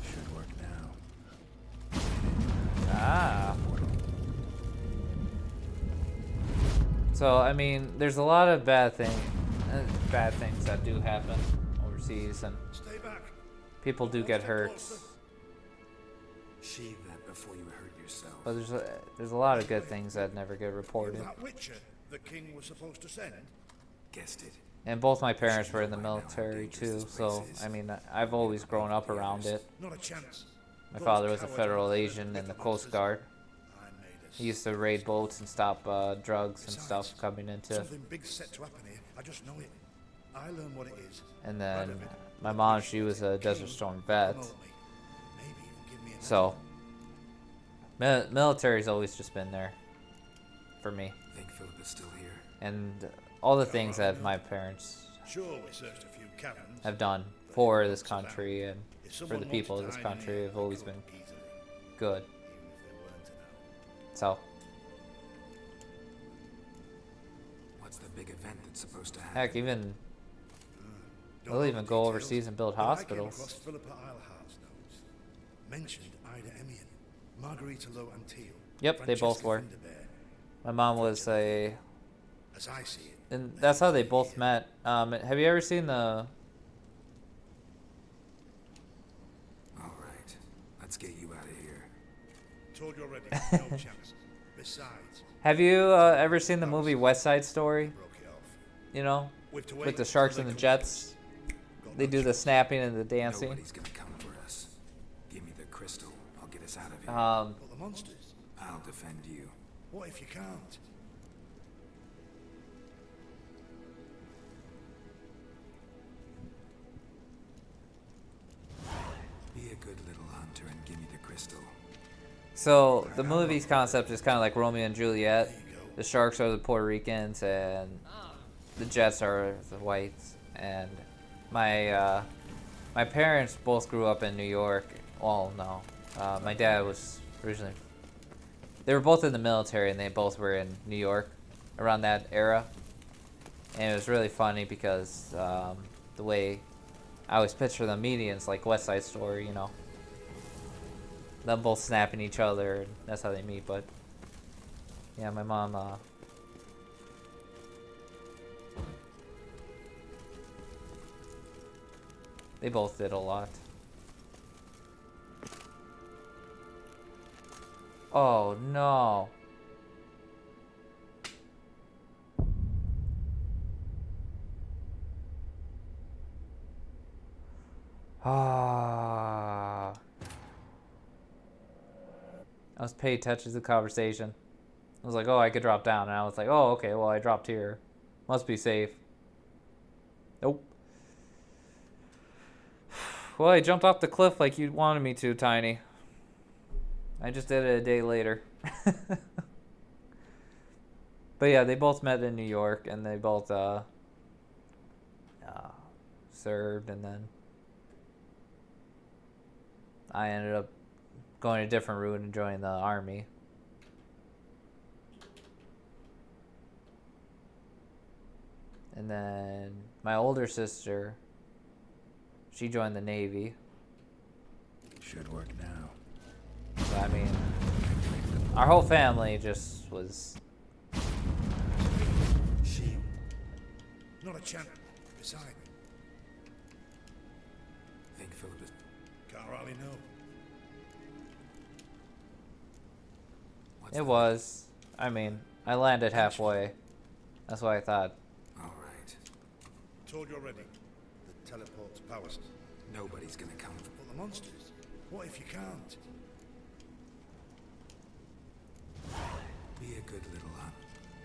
[SPEAKER 4] Should work now.
[SPEAKER 1] Ah. So, I mean, there's a lot of bad things that do happen overseas, and people do get hurt.
[SPEAKER 4] Shave that before you hurt yourself.
[SPEAKER 1] But there's a lot of good things that never get reported.
[SPEAKER 8] That Witcher the king was supposed to send?
[SPEAKER 4] Guessed it.
[SPEAKER 1] And both my parents were in the military too, so I mean, I've always grown up around it.
[SPEAKER 8] Not a chance.
[SPEAKER 1] My father was a federal agent in the Coast Guard. He used to raid boats and stop drugs and stuff coming into.
[SPEAKER 8] Something big's set to happen here. I just know it. I learn what it is.
[SPEAKER 1] And then my mom, she was a Desert Storm vet. So military's always just been there for me.
[SPEAKER 4] Think Philip is still here.
[SPEAKER 1] And all the things that my parents
[SPEAKER 8] Sure, we searched a few caverns.
[SPEAKER 1] have done for this country and for the people of this country have always been good. So,
[SPEAKER 4] What's the big event that's supposed to happen?
[SPEAKER 1] heck, even they'll even go overseas and build hospitals.
[SPEAKER 8] I came across Philippa Eilhart's notes. Mentioned Ida Emian, Margarita Low Antille.
[SPEAKER 1] Yep, they both were. My mom was a,
[SPEAKER 8] As I see it.
[SPEAKER 1] and that's how they both met. Have you ever seen the?
[SPEAKER 4] All right, let's get you out of here.
[SPEAKER 8] Told you already, no chance. Besides,
[SPEAKER 1] Have you ever seen the movie West Side Story? You know, with the sharks and the jets. They do the snapping and the dancing.
[SPEAKER 4] Nobody's gonna come for us. Give me the crystal. I'll get us out of here.
[SPEAKER 8] but the monsters.
[SPEAKER 4] I'll defend you.
[SPEAKER 8] What if you can't?
[SPEAKER 4] Be a good little hunter and give me the crystal.
[SPEAKER 1] So the movie's concept is kind of like Romeo and Juliet. The sharks are the Puerto Ricans and the jets are the whites. And my parents both grew up in New York. Well, no, my dad was originally. They were both in the military and they both were in New York around that era. And it was really funny because the way I always picture them meeting is like West Side Story, you know. Them both snapping each other, and that's how they meet. But yeah, my mom. They both did a lot. Oh no. Ah. I was paying attention to the conversation. I was like, oh, I could drop down. And I was like, oh, okay, well, I dropped here. Must be safe. Nope. Well, I jumped off the cliff like you wanted me to, Tiny. I just did it a day later. But yeah, they both met in New York, and they both served, and then I ended up going a different route and joining the army. And then my older sister, she joined the Navy.
[SPEAKER 4] Should work now.
[SPEAKER 1] So, I mean, our whole family just was...
[SPEAKER 8] Shame. Not a champ beside me.
[SPEAKER 4] Think Philip is...
[SPEAKER 8] Can't rightly know.
[SPEAKER 1] It was. I mean, I landed halfway. That's what I thought.
[SPEAKER 4] All right.
[SPEAKER 8] Told you already. The teleport's powers.
[SPEAKER 4] Nobody's gonna come.
[SPEAKER 8] But the monsters. What if you can't?
[SPEAKER 4] Be a good little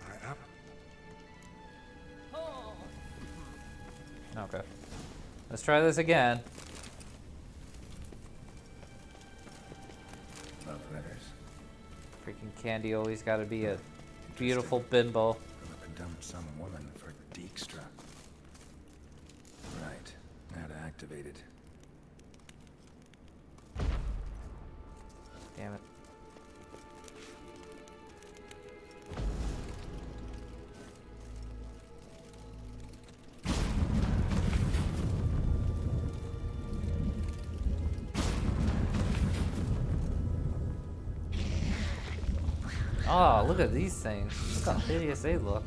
[SPEAKER 8] I am.
[SPEAKER 1] Okay. Let's try this again.
[SPEAKER 4] Love letters.
[SPEAKER 1] Freaking Candy always gotta be a beautiful bimbo.
[SPEAKER 4] Philip dumped some woman for Dijkstra. Right. Now to activate it.
[SPEAKER 1] Damn it. Oh, look at these things. Look how hideous they look.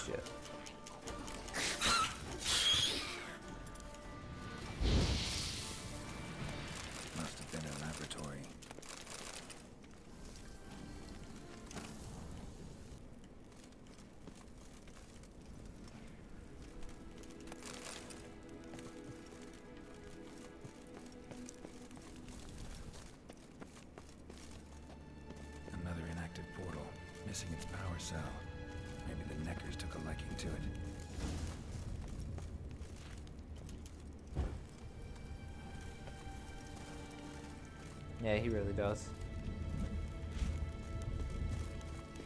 [SPEAKER 1] Shit.
[SPEAKER 4] Must have been a laboratory. Another inactive portal, missing its power cell. Maybe the Neckers took a liking to it.
[SPEAKER 1] Yeah, he really does.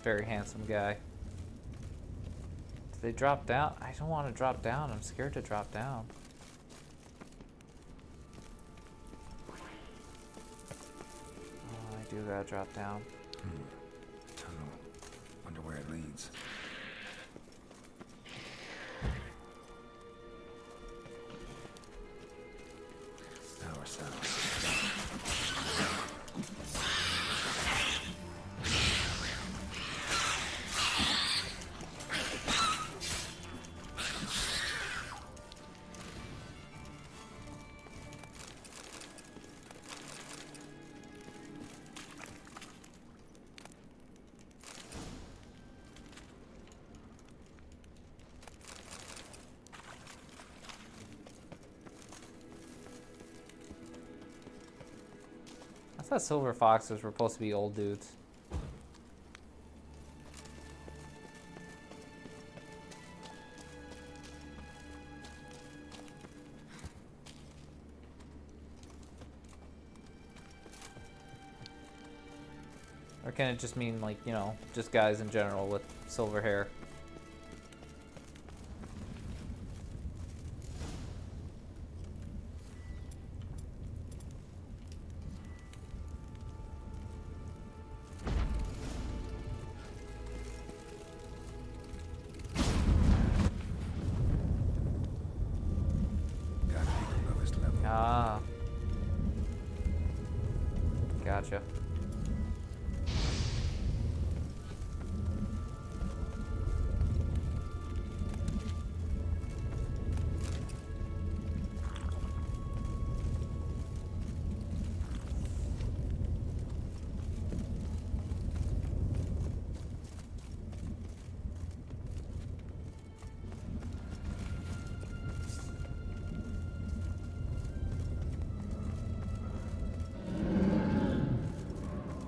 [SPEAKER 1] Very handsome guy. Did they drop down? I don't want to drop down. I'm scared to drop down. Oh, I do gotta drop down.
[SPEAKER 4] Tunnel. Wonder where it leads. Power cell.
[SPEAKER 1] I thought silver foxes were supposed to be old dudes. Or can it just mean, like, you know, just guys in general with silver hair?
[SPEAKER 4] Gotta be the lowest level.
[SPEAKER 1] Ah. Gotcha.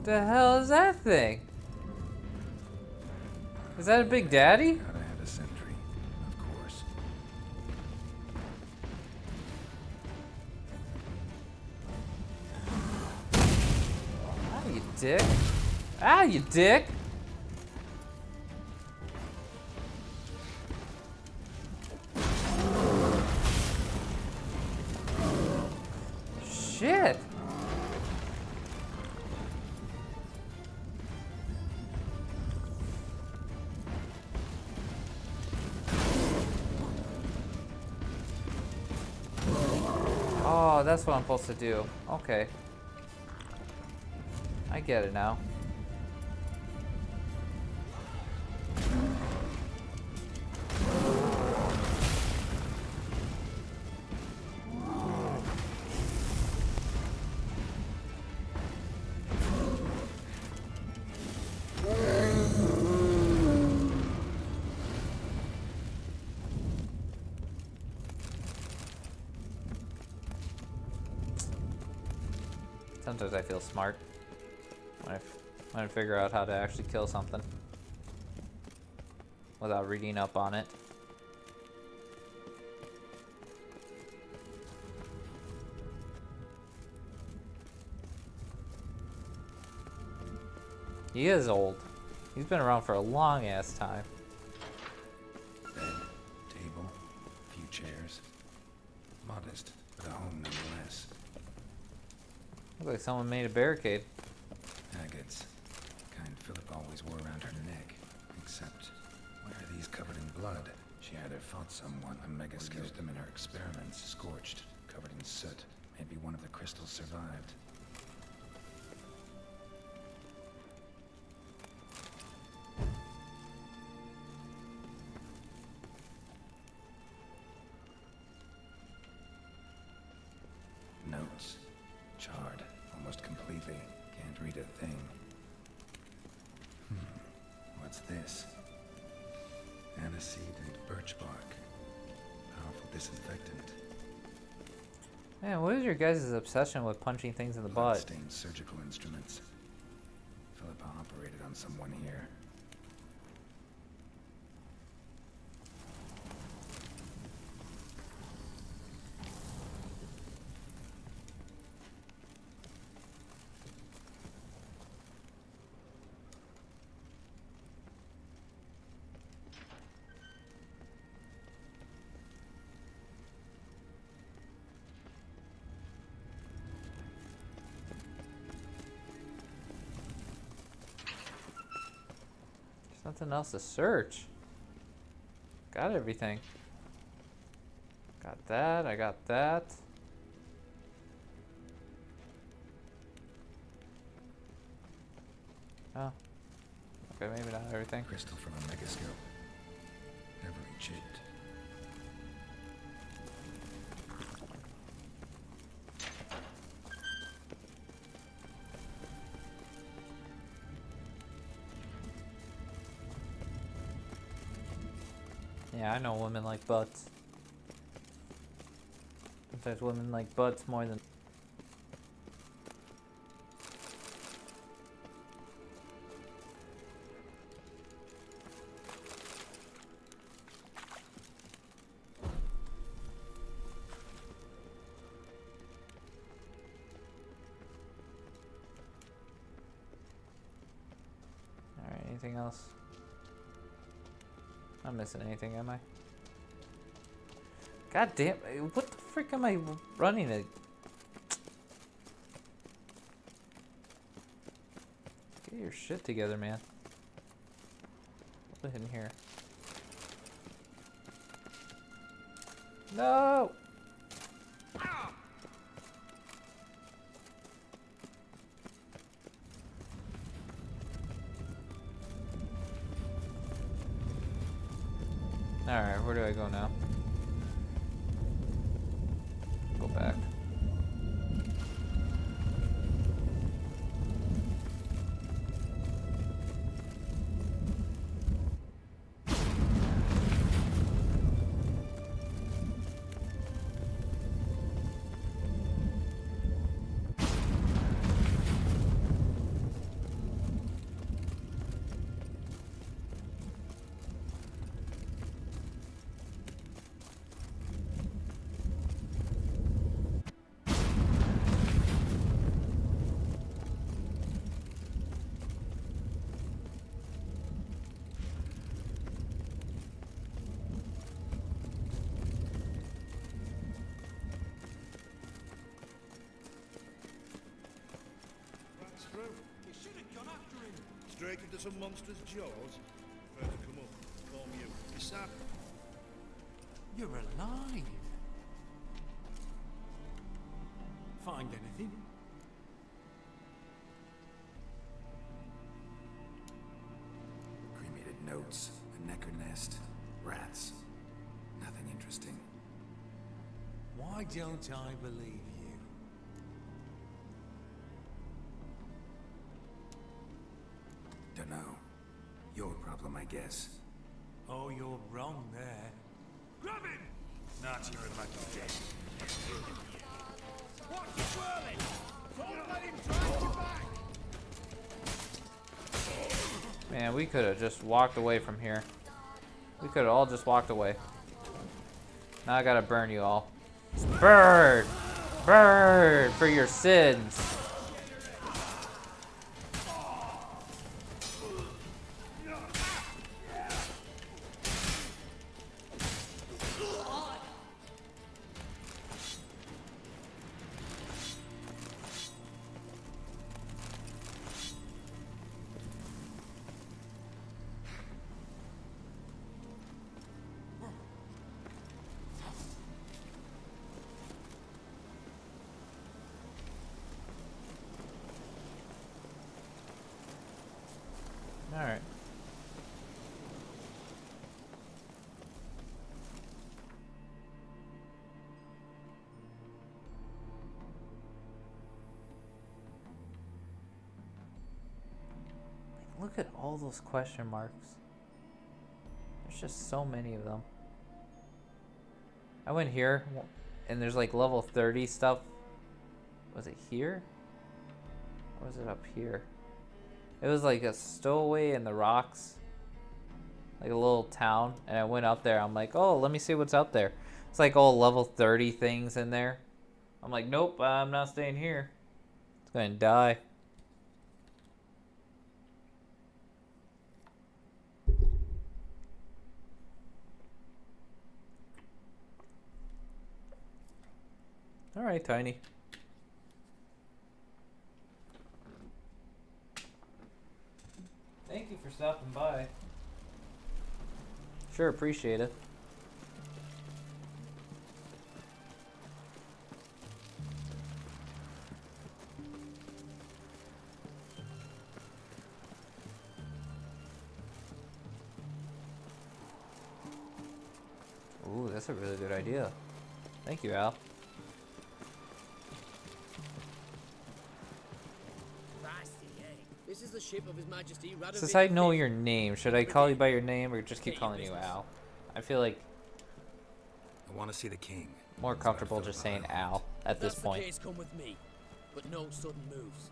[SPEAKER 1] The hell is that thing? Is that a Big Daddy?
[SPEAKER 4] Gotta have a sentry, of course.
[SPEAKER 1] Ah, you dick. Ah, you dick. Shit. Oh, that's what I'm supposed to do. Okay. I get it now. Sometimes I feel smart when I figure out how to actually kill something without reading up on it. He is old. He's been around for a long ass time.
[SPEAKER 4] Bed, table, a few chairs. Modest, but a home nonetheless.
[SPEAKER 1] Looks like someone made a barricade.
[SPEAKER 4] Agates. Kind Philip always wore around her neck. Except, why are these covered in blood? She either fought someone, a Megas used them in her experiments, scorched, covered in soot. Maybe one of the crystals survived. Notes. Charred, almost completely. Can't read a thing. What's this? Aniseed and birch bark. Powerful disinfectant.
[SPEAKER 1] Man, what is your guys' obsession with punching things in the butt?
[SPEAKER 4] Blood-stained surgical instruments. Philippa operated on someone here.
[SPEAKER 1] Nothing else to search. Got everything. Got that, I got that. Oh. Okay, maybe not everything.
[SPEAKER 4] Crystal from a megascope. Heavily chipped.
[SPEAKER 1] Yeah, I know women like butts. Sometimes women like butts more than... Alright, anything else? I'm missing anything, am I? God damn, what the frick am I running at? Get your shit together, man. What's in here? No! Alright, where do I go now? Go back.
[SPEAKER 5] straight into some monster's jaws? Prefer to come up and form you. You sap.
[SPEAKER 2] You're alive. Find anything?
[SPEAKER 4] Cremated notes, a necker nest, rats. Nothing interesting.
[SPEAKER 2] Why don't I believe you?
[SPEAKER 4] Dunno. Your problem, I guess.
[SPEAKER 2] Oh, you're wrong there. Grab him! Not your lucky day.
[SPEAKER 5] Watch you swirling! Don't let him drag you back!
[SPEAKER 1] Man, we could have just walked away from here. We could have all just walked away. Now I gotta burn you all. Burn! Burn for your sins! Alright. Look at all those question marks. There's just so many of them. I went here and there's like level 30 stuff. Was it here? Or was it up here? It was like a stowaway in the rocks. Like a little town. And I went up there. I'm like, oh, let me see what's out there. It's like all level 30 things in there. I'm like, nope, I'm not staying here. It's going to die. All right, Tiny. Thank you for stopping by. Sure, appreciate it. Ooh, that's a really good idea. Thank you, Al.
[SPEAKER 14] This is the ship of His Majesty Radovid.
[SPEAKER 1] Since I know your name, should I call you by your name or just keep calling you Al? I feel like
[SPEAKER 4] I want to see the king.
[SPEAKER 1] More comfortable just saying Al at this point.
[SPEAKER 14] That's the case, come with me. But no sudden moves.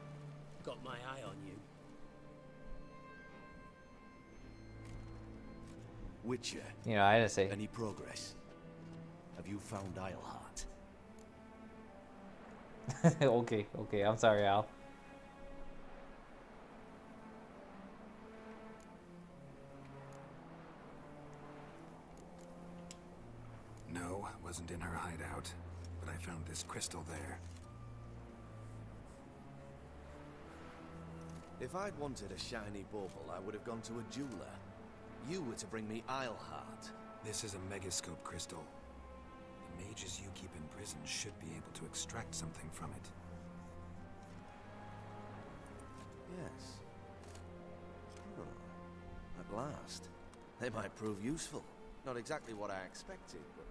[SPEAKER 14] Got my eye on you.
[SPEAKER 2] Witcher.
[SPEAKER 1] You know, I didn't say.
[SPEAKER 2] Any progress? Have you found Ileheart?
[SPEAKER 1] Okay, I'm sorry, Al.
[SPEAKER 4] No, wasn't in her hideout, but I found this crystal there.
[SPEAKER 2] If I'd wanted a shiny bauble, I would have gone to a jeweler. You were to bring me Ileheart.
[SPEAKER 4] This is a megascope crystal. The mages you keep in prison should be able to extract something from it.
[SPEAKER 2] Yes. Oh, at last. They might prove useful. Not exactly what I expected, but...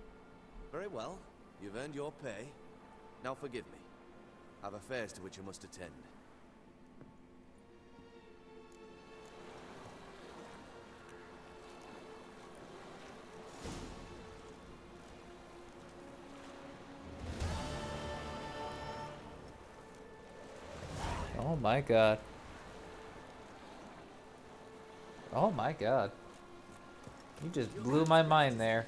[SPEAKER 2] Very well. You've earned your pay. Now forgive me. I've affairs to which I must attend.
[SPEAKER 1] Oh my god. Oh my god. You just blew my mind there.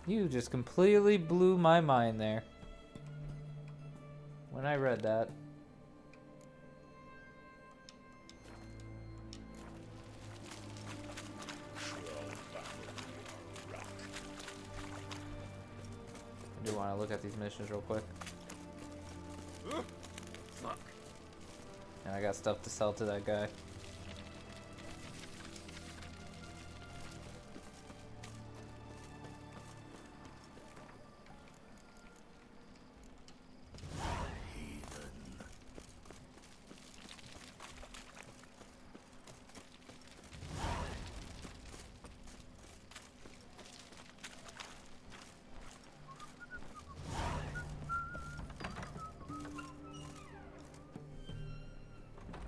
[SPEAKER 1] You just completely blew my mind there. When I read that. I do want to look at these missions real quick. I got stuff to sell to that guy.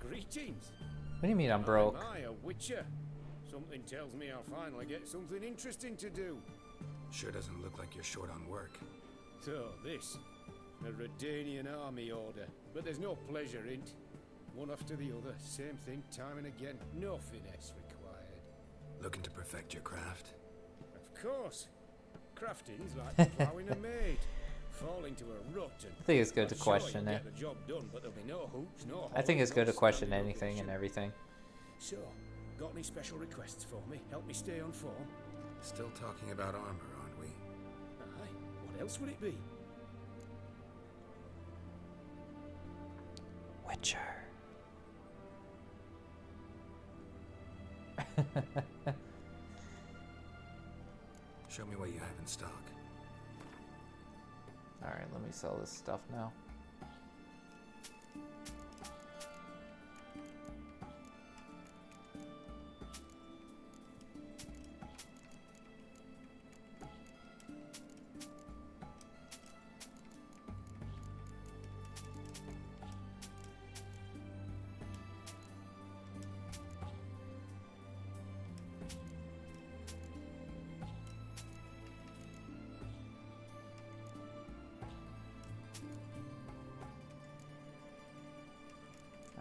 [SPEAKER 19] Greetings.
[SPEAKER 1] What do you mean I'm broke?
[SPEAKER 19] Am I a witcher? Something tells me I'll finally get something interesting to do.
[SPEAKER 4] Sure doesn't look like you're short on work.
[SPEAKER 19] So, this. A Redanian army order. But there's no pleasure in it. One after the other. Same thing time and again. No finesse required.
[SPEAKER 4] Looking to perfect your craft?
[SPEAKER 19] Of course. Crafting's like ploughing a maid. Fall into a rut and
[SPEAKER 1] I think it's good to
[SPEAKER 19] I'm
[SPEAKER 1] question
[SPEAKER 19] sure
[SPEAKER 1] it.
[SPEAKER 19] you'll get the job done, but there'll be no hoops, no
[SPEAKER 1] I think
[SPEAKER 19] holes,
[SPEAKER 1] it's good
[SPEAKER 19] no
[SPEAKER 1] to question
[SPEAKER 19] standing
[SPEAKER 1] anything and
[SPEAKER 19] ovation.
[SPEAKER 1] everything.
[SPEAKER 19] So, got any special requests for me? Help me stay on form?
[SPEAKER 4] Still talking about armor, aren't we?
[SPEAKER 19] Aye. What else would it be?
[SPEAKER 1] Witcher.
[SPEAKER 4] Show me what you have in stock.
[SPEAKER 1] Alright, let me sell this stuff now.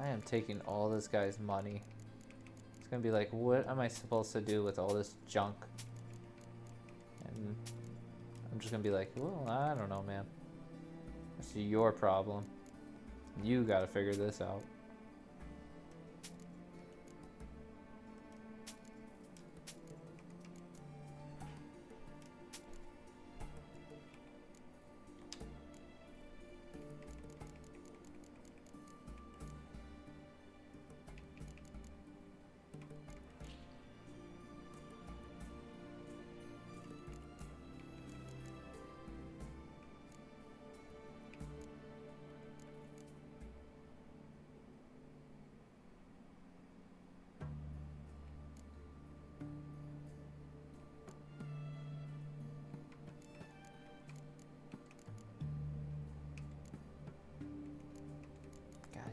[SPEAKER 1] I am taking all this guy's money. It's gonna be like, what am I supposed to do with all this junk? And I'm just gonna be like, well, I don't know, man. That's your problem. You gotta figure this out.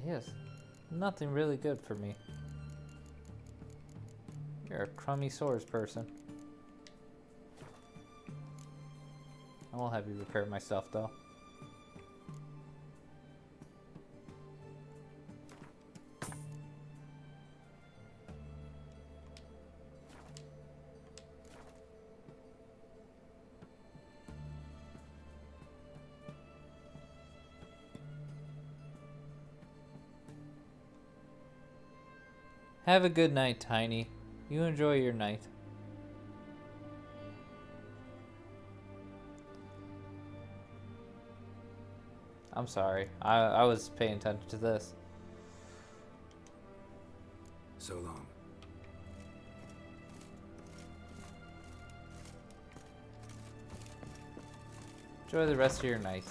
[SPEAKER 1] He has nothing really good for me. You're a crummy swords person. I won't have you repair my stuff though. Have a good night, Tiny. You enjoy your night. I'm sorry. I was paying attention to this.
[SPEAKER 4] So long.
[SPEAKER 1] Enjoy the rest of your night.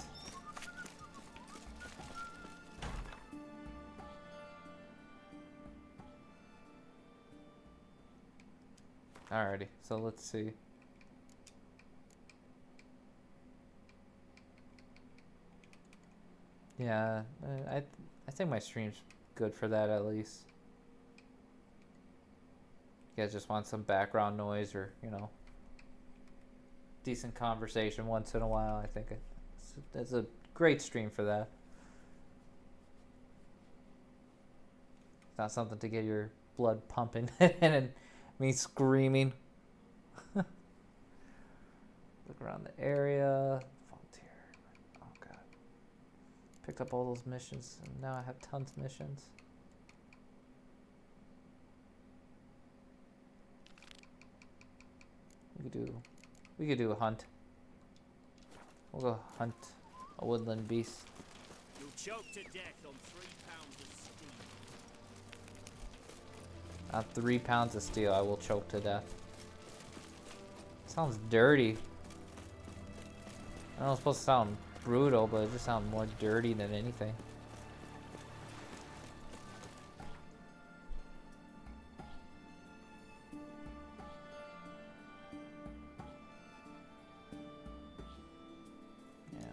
[SPEAKER 1] Alrighty, so let's see. Yeah, I think my stream's good for that at least. You guys just want some background noise or, you know, decent conversation once in a while. I think it's a great stream for that. It's not something to get your blood pumping and me screaming. Look around the area. Volunteer. Oh god. Picked up all those missions and now I have tons of missions. We could do a hunt. We'll go hunt a woodland beast.
[SPEAKER 12] You'll choke to death on 3 pounds of steam.
[SPEAKER 1] On 3 pounds of steel, I will choke to death. Sounds dirty. I know it's supposed to sound brutal, but it just sounds more dirty than anything. Yeah,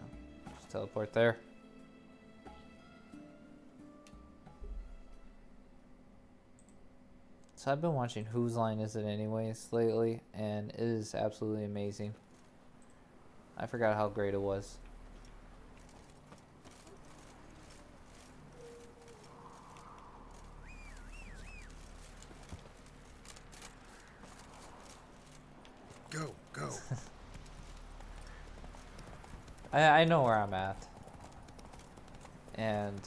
[SPEAKER 1] just teleport there. So I've been watching Whose Line Is It Anyways lately, and it is absolutely amazing. I forgot how great it was.
[SPEAKER 13] Go.
[SPEAKER 1] I know where I'm at. And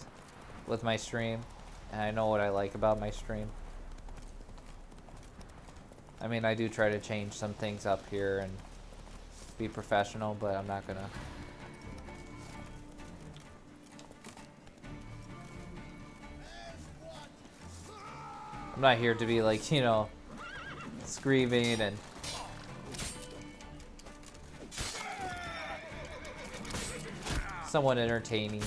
[SPEAKER 1] with my stream, and I know what I like about my stream. I mean, I do try to change some things up here and be professional, but I'm not gonna. I'm not here to be like, you know, screaming and somewhat entertaining.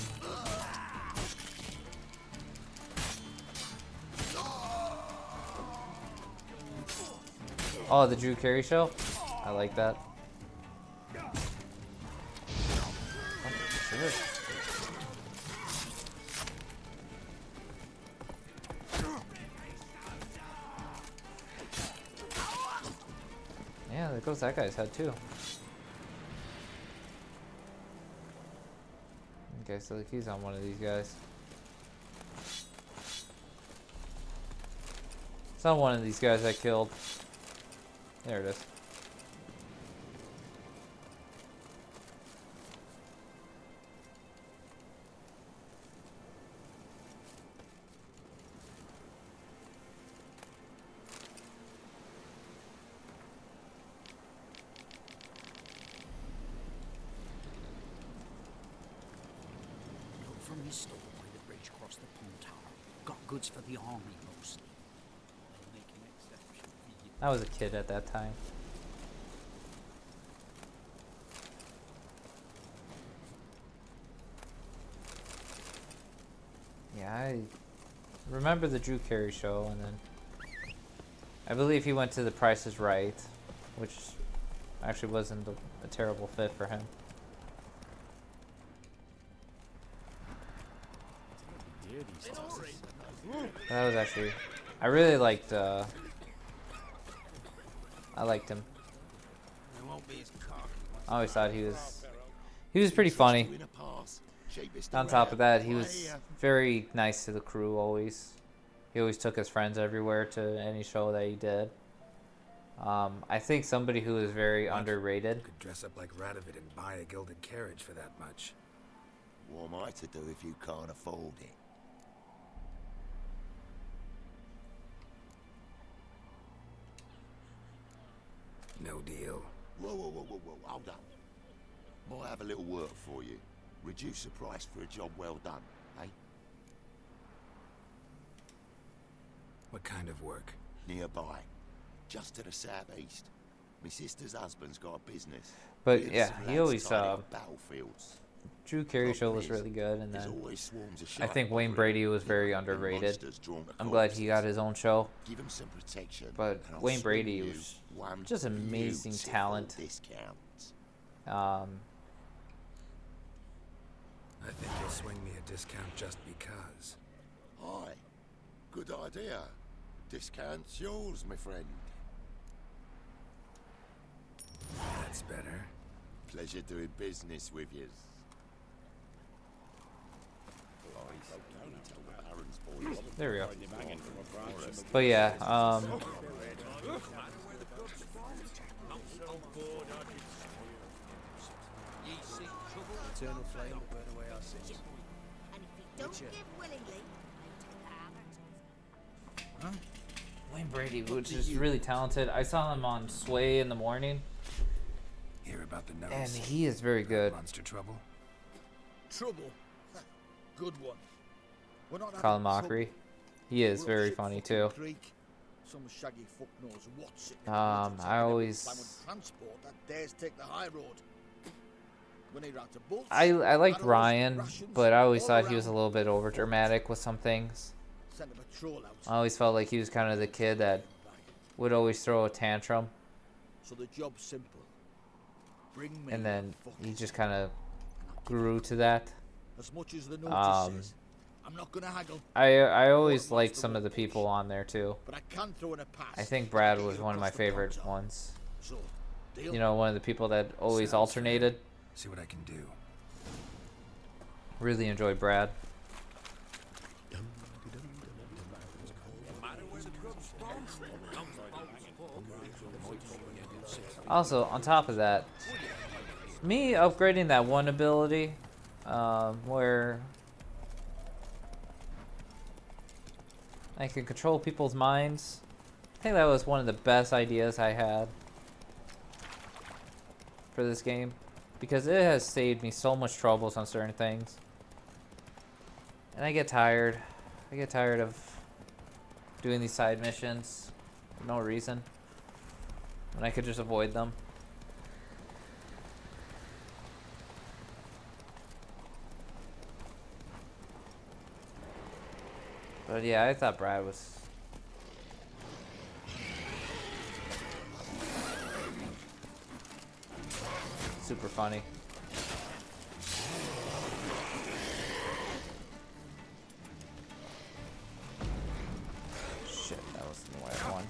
[SPEAKER 1] Oh, the Drew Carey show? I like that. Sure. Yeah, there goes that guy's head too. Okay, so he's on one of these guys. It's not one of these guys I killed. There it is.
[SPEAKER 2] Look from his store by the bridge across the Pontara. Got goods for the army mostly. They'll make an exception for you.
[SPEAKER 1] I was a kid at that time. Yeah, I remember the Drew Carey show, and then I believe he went to The Price is Right, which actually wasn't a terrible fit for him. That was actually, I really liked, I liked him. I always thought he was pretty funny. On top of that, he was very nice to the crew always. He always took his friends everywhere to any show that he did. I think somebody who is very underrated.
[SPEAKER 4] Could dress up like Radovid and buy a gilded carriage for that much.
[SPEAKER 20] What am I to do if you can't afford it?
[SPEAKER 4] No deal.
[SPEAKER 20] Whoa, hold up. Might have a little work for you. Reduce the price for a job well done, eh?
[SPEAKER 4] What kind of work?
[SPEAKER 20] Nearby. Just to the southeast. My sister's husband's got a business.
[SPEAKER 1] But yeah, he
[SPEAKER 20] Lives
[SPEAKER 1] always
[SPEAKER 20] tidy up battlefields.
[SPEAKER 1] Drew Carey show was really good, and then I think Wayne Brady was very underrated. I'm glad he got his own show.
[SPEAKER 20] Give him some protection,
[SPEAKER 1] but
[SPEAKER 20] and I'll
[SPEAKER 1] Wayne
[SPEAKER 20] swing
[SPEAKER 1] Brady
[SPEAKER 20] you
[SPEAKER 1] was
[SPEAKER 20] one
[SPEAKER 1] just amazing
[SPEAKER 20] beautiful
[SPEAKER 1] talent.
[SPEAKER 20] discount.
[SPEAKER 4] I think you'll swing me a discount just because.
[SPEAKER 20] Aye, good idea. Discount's yours, my friend.
[SPEAKER 4] That's better.
[SPEAKER 20] Pleasure doing business with you.
[SPEAKER 1] There we go. But yeah,
[SPEAKER 9] Eternal flame will burn away our sins.
[SPEAKER 7] And if you don't give willingly,
[SPEAKER 1] Wayne Brady, which is really talented. I saw him on Sway in the morning.
[SPEAKER 4] Hear about the nose?
[SPEAKER 1] And he is very good.
[SPEAKER 4] Monster trouble?
[SPEAKER 15] Trouble? Good one. We're not
[SPEAKER 1] Colin
[SPEAKER 15] having
[SPEAKER 1] Mockery.
[SPEAKER 15] trouble.
[SPEAKER 1] He is
[SPEAKER 15] We're
[SPEAKER 1] very
[SPEAKER 15] up
[SPEAKER 1] funny
[SPEAKER 15] shit
[SPEAKER 1] too.
[SPEAKER 15] fucking Creek. Some shaggy fuck knows what's it.
[SPEAKER 1] I always
[SPEAKER 15] Transport that dares take the high road. When he ran to bolts,
[SPEAKER 1] I liked
[SPEAKER 15] barrels,
[SPEAKER 1] Ryan,
[SPEAKER 15] rations,
[SPEAKER 1] but I always
[SPEAKER 15] all
[SPEAKER 1] thought he was a
[SPEAKER 15] around.
[SPEAKER 1] little bit over dramatic with some things.
[SPEAKER 15] Sent a patrol out.
[SPEAKER 1] I always felt like he was kind of the kid that would always throw a tantrum,
[SPEAKER 15] So the job's simple. Bring me
[SPEAKER 1] and then
[SPEAKER 15] the
[SPEAKER 1] he just kind of grew to that.
[SPEAKER 15] as much as the notice says. I'm not gonna haggle.
[SPEAKER 1] I always liked some of the people on there too.
[SPEAKER 15] But I can throw in a pass.
[SPEAKER 1] I think Brad was one of my favorite ones.
[SPEAKER 15] So, deal?
[SPEAKER 1] You know, one of the people that always
[SPEAKER 4] Sounds
[SPEAKER 1] alternated.
[SPEAKER 4] See what I can do.
[SPEAKER 1] Really enjoyed Brad. Also, on top of that, me upgrading that one ability, where I can control people's minds, I think that was one of the best ideas I had for this game, because it has saved me so much troubles on certain things. And I get tired. I get tired of doing these side missions for no reason, when I could just avoid them. But yeah, I thought Brad was super funny. Shit, that was the right one.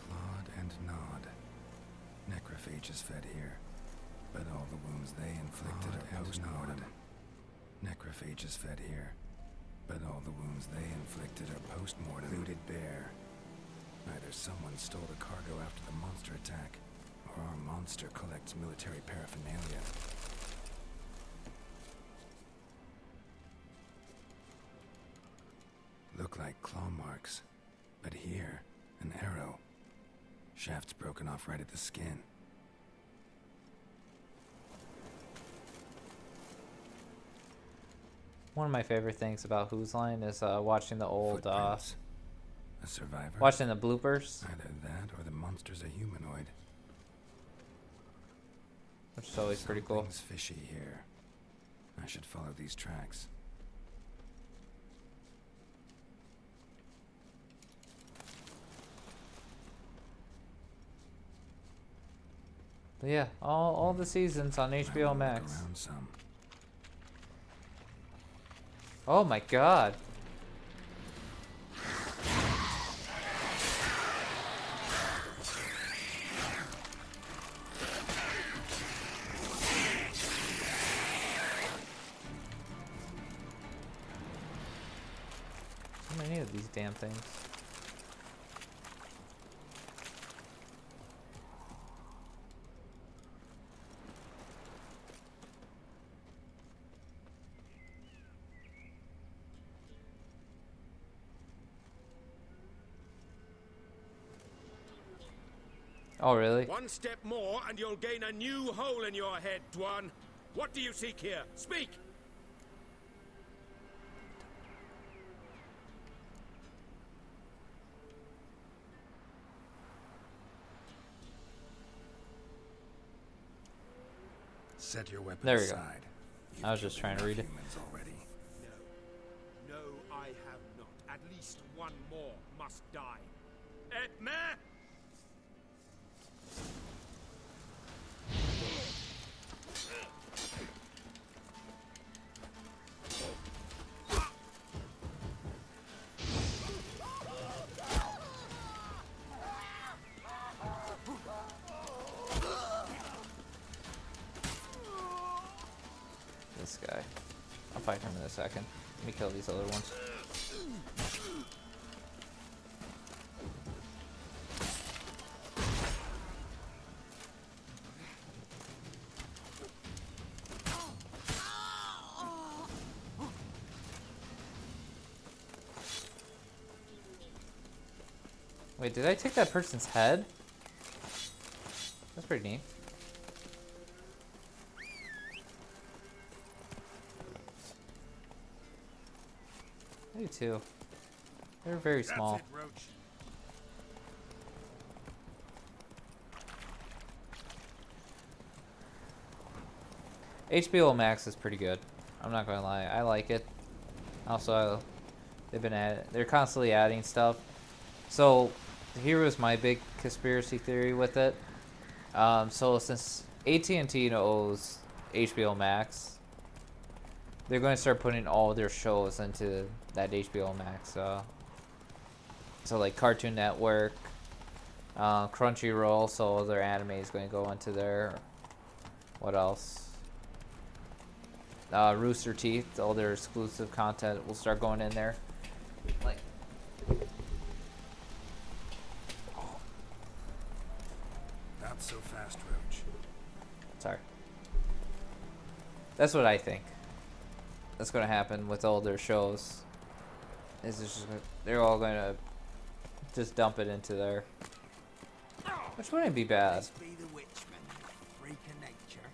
[SPEAKER 4] Clawed and gnawed. Necrophages fed here, but all the wounds they inflicted are post-mortem. Necrophages fed here, but all the wounds they inflicted are post-mortem. Looted bare. Either someone stole the cargo after the monster attack, or our monster collects military paraphernalia. Look like claw marks, but here, an arrow. Shaft's broken off right at the skin.
[SPEAKER 1] One of my favorite things about Whose Line is watching the old,
[SPEAKER 4] A survivor?
[SPEAKER 1] watching the bloopers,
[SPEAKER 4] Either that or the monster's a humanoid.
[SPEAKER 1] which is always pretty cool.
[SPEAKER 4] Something's fishy here. I should follow these tracks.
[SPEAKER 1] But yeah, all the seasons on HBO Max.
[SPEAKER 4] Around some.
[SPEAKER 1] Oh my god. How many of these damn things? Oh, really?
[SPEAKER 19] One step more and you'll gain a new hole in your head, Dwan. What do you seek here? Speak!
[SPEAKER 4] Set your weapon
[SPEAKER 1] There we go.
[SPEAKER 4] aside.
[SPEAKER 1] I was just trying to read it.
[SPEAKER 4] Humans already.
[SPEAKER 19] No, I have not. At least one more must die. Etme!
[SPEAKER 1] This guy. I'll fight him in a second. Let me kill these other ones. Wait, did I take that person's head? That's pretty neat. I do too. They're very small.
[SPEAKER 5] That's it, Roach.
[SPEAKER 1] HBO Max is pretty good. I'm not gonna lie, I like it. Also, they're constantly adding stuff. So here was my big conspiracy theory with it. So since AT&T owns HBO Max, they're going to start putting all their shows into that HBO Max. So like Cartoon Network, Crunchyroll, so all their anime is going to go into there. What else? Rooster Teeth, all their exclusive content will start going in there. Like,
[SPEAKER 4] Not so fast, Roach.
[SPEAKER 1] sorry. That's what I think. That's going to happen with all their shows. Is just they're all going to just dump it into there, which wouldn't be bad.
[SPEAKER 15] This be the Witchman, freak of nature.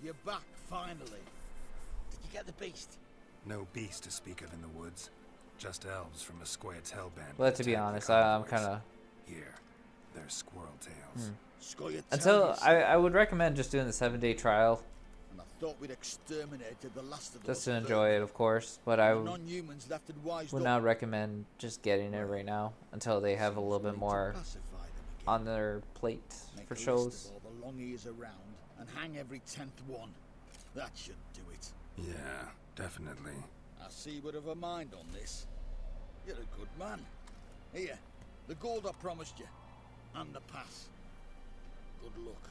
[SPEAKER 15] You're back finally. Did you get the beast?
[SPEAKER 4] No beast to speak of in the woods. Just elves from a Squared's hellband.
[SPEAKER 1] But to be honest, I'm kind of
[SPEAKER 4] here. They're squirrel tails.
[SPEAKER 1] Until I would recommend just doing the 7-day trial.
[SPEAKER 15] And I thought we'd exterminated the last of
[SPEAKER 1] Just
[SPEAKER 15] those
[SPEAKER 1] to enjoy it, of course, but I
[SPEAKER 15] non-humans left and wised
[SPEAKER 1] would
[SPEAKER 15] up.
[SPEAKER 1] not recommend just getting it right now until they have a little bit more on their plate for
[SPEAKER 15] Make a
[SPEAKER 1] shows.
[SPEAKER 15] list of all the long ears around and hang every 10th one. That should do it.
[SPEAKER 4] Yeah, definitely.
[SPEAKER 15] I see you would have a mind on this. You're a good man. Here, the gold I promised you, and the pass. Good luck.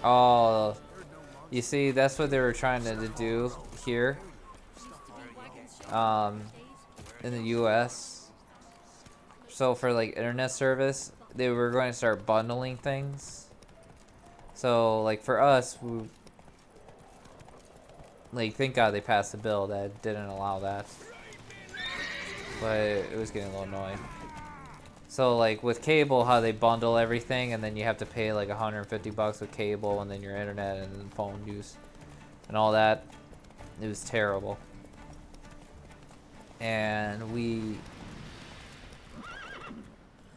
[SPEAKER 1] Oh, you see, that's what they were trying to do here. In the US. So for like internet service, they were going to start bundling things. So like for us, like thank God they passed a bill that didn't allow that. But it was getting a little annoying. So like with cable, how they bundle everything, and then you have to pay like $150 with cable, and then your internet and then phone use and all that. It was terrible. And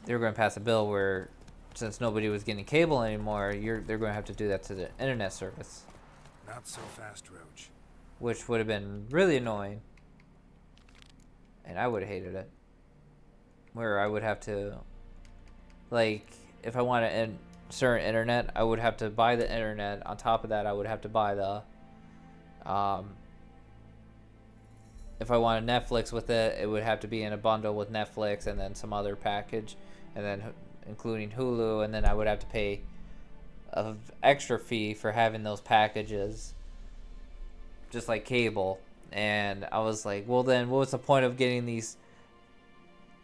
[SPEAKER 1] they were going to pass a bill where, since nobody was getting cable anymore, they're going to have to do that to the internet service.
[SPEAKER 4] Not so fast, Roach.
[SPEAKER 1] Which would have been really annoying. And I would have hated it. Where I would have to, like, if I want to insert internet, I would have to buy the internet. On top of that, I would have to buy the, if I wanted Netflix with it, it would have to be in a bundle with Netflix and then some other package, and then including Hulu, and then I would have to pay an extra fee for having those packages, just like cable. And I was like, well then, what was the point of getting these?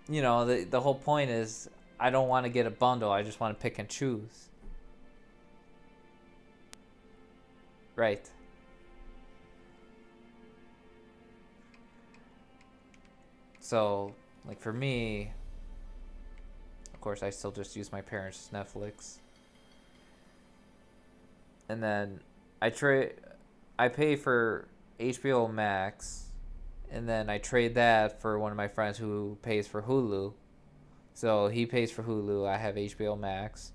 [SPEAKER 1] You know, the whole point is I don't want to get a bundle. I just want to pick and choose. Right. So, like for me, of course, I still just use my parents' Netflix. And then I pay for HBO Max, and then I trade that for one of my friends who pays for Hulu. So he pays for Hulu, I have HBO Max,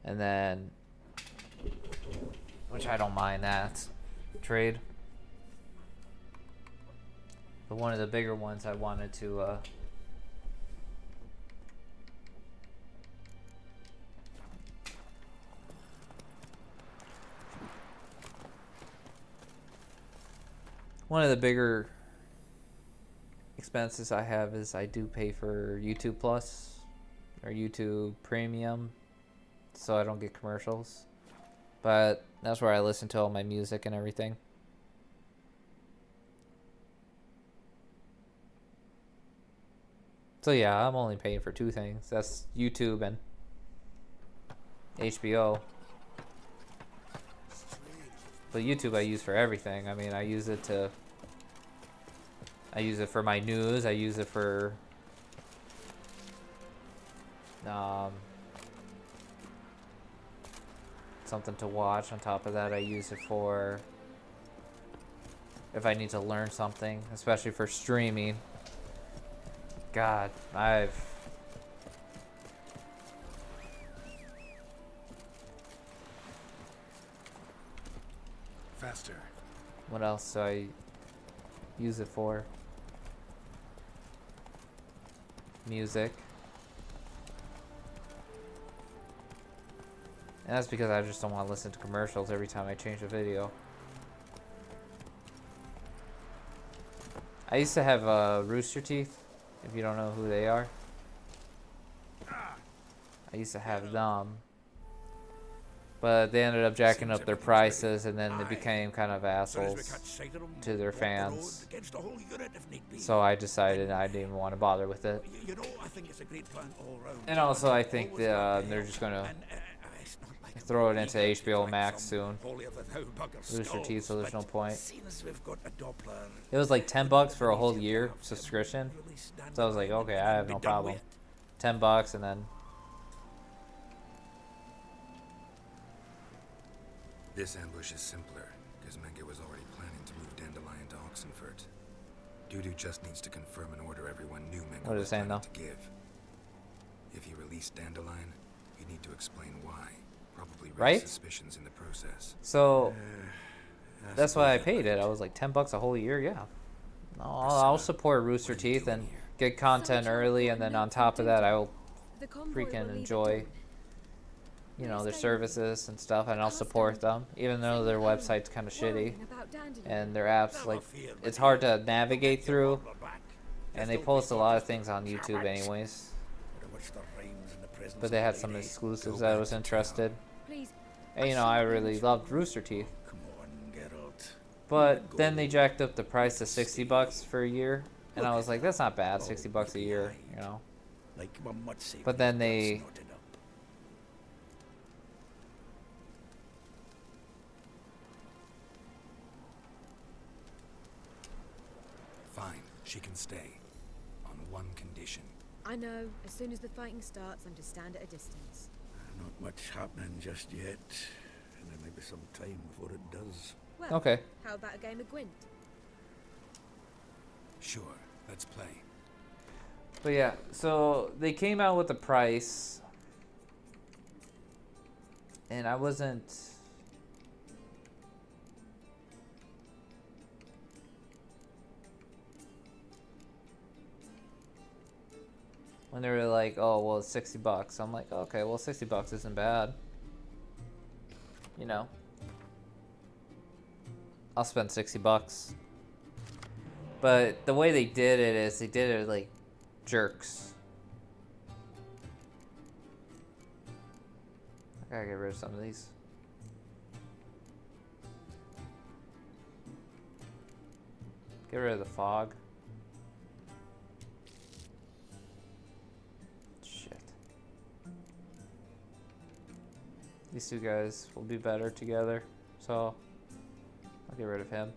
[SPEAKER 1] and then, which I don't mind that trade. But one of the bigger ones I wanted to one of the bigger expenses I have is I do pay for YouTube Plus or YouTube Premium, so I don't get commercials. But that's where I listen to all my music and everything. So yeah, I'm only paying for two things. That's YouTube and HBO. But YouTube I use for everything. I mean, I use it for my news. I use it for something to watch. On top of that, I use it for if I need to learn something, especially for streaming. God,
[SPEAKER 13] Faster.
[SPEAKER 1] what else do I use it for? Music. And that's because I just don't want to listen to commercials every time I change a video. I used to have Rooster Teeth, if you don't know who they are. I used to have them. But they ended up jacking up their prices, and then they became kind of assholes to their fans. So I decided I didn't even want to bother with it. And also, I think they're just going to throw it into HBO Max soon. Rooster Teeth, so there's no point. It was like $10 for a whole year subscription. So I was like, okay, I have no problem. $10 and then...
[SPEAKER 21] This ambush is simpler, because Menge was already planning to move Dandelion to Oxenfurt. Dudu just needs to confirm an order everyone knew Menge
[SPEAKER 1] What is
[SPEAKER 21] was
[SPEAKER 1] it saying,
[SPEAKER 21] planning
[SPEAKER 1] though?
[SPEAKER 21] to give. If he released Dandelion, he'd need to explain why. Probably raise
[SPEAKER 1] Right?
[SPEAKER 21] suspicions in the process.
[SPEAKER 1] So that's why I paid it. I was like $10 a whole year. Yeah, I'll support Rooster Teeth and get content early, and then on top of that, I will freaking enjoy, you know, their services and stuff, and I'll support them, even though their website's kind of shitty and their apps, like, it's hard to navigate through, and they post a lot of things on YouTube anyways. But they had some exclusives that I was interested. And, you know, I really loved Rooster Teeth. But then they jacked up the price to $60 for a year, and I was like, that's not bad, $60 a year, you know. But then they...
[SPEAKER 4] Fine, she can stay. On one condition.
[SPEAKER 22] I know. As soon as the fighting starts, I'm to stand at a distance.
[SPEAKER 8] Not much happening just yet. And there may be some time before it does.
[SPEAKER 22] Well,
[SPEAKER 1] okay.
[SPEAKER 22] How about a game of Gwent?
[SPEAKER 4] Sure, let's play.
[SPEAKER 1] But yeah, so they came out with the price, and I wasn't... When they were like, oh, well, it's $60. I'm like, okay, well, $60 isn't bad. You know. I'll spend $60. But the way they did it is they did it like jerks. I gotta get rid of some of these. Get rid of the fog. Shit. These two guys will be better together, so I'll get rid of him.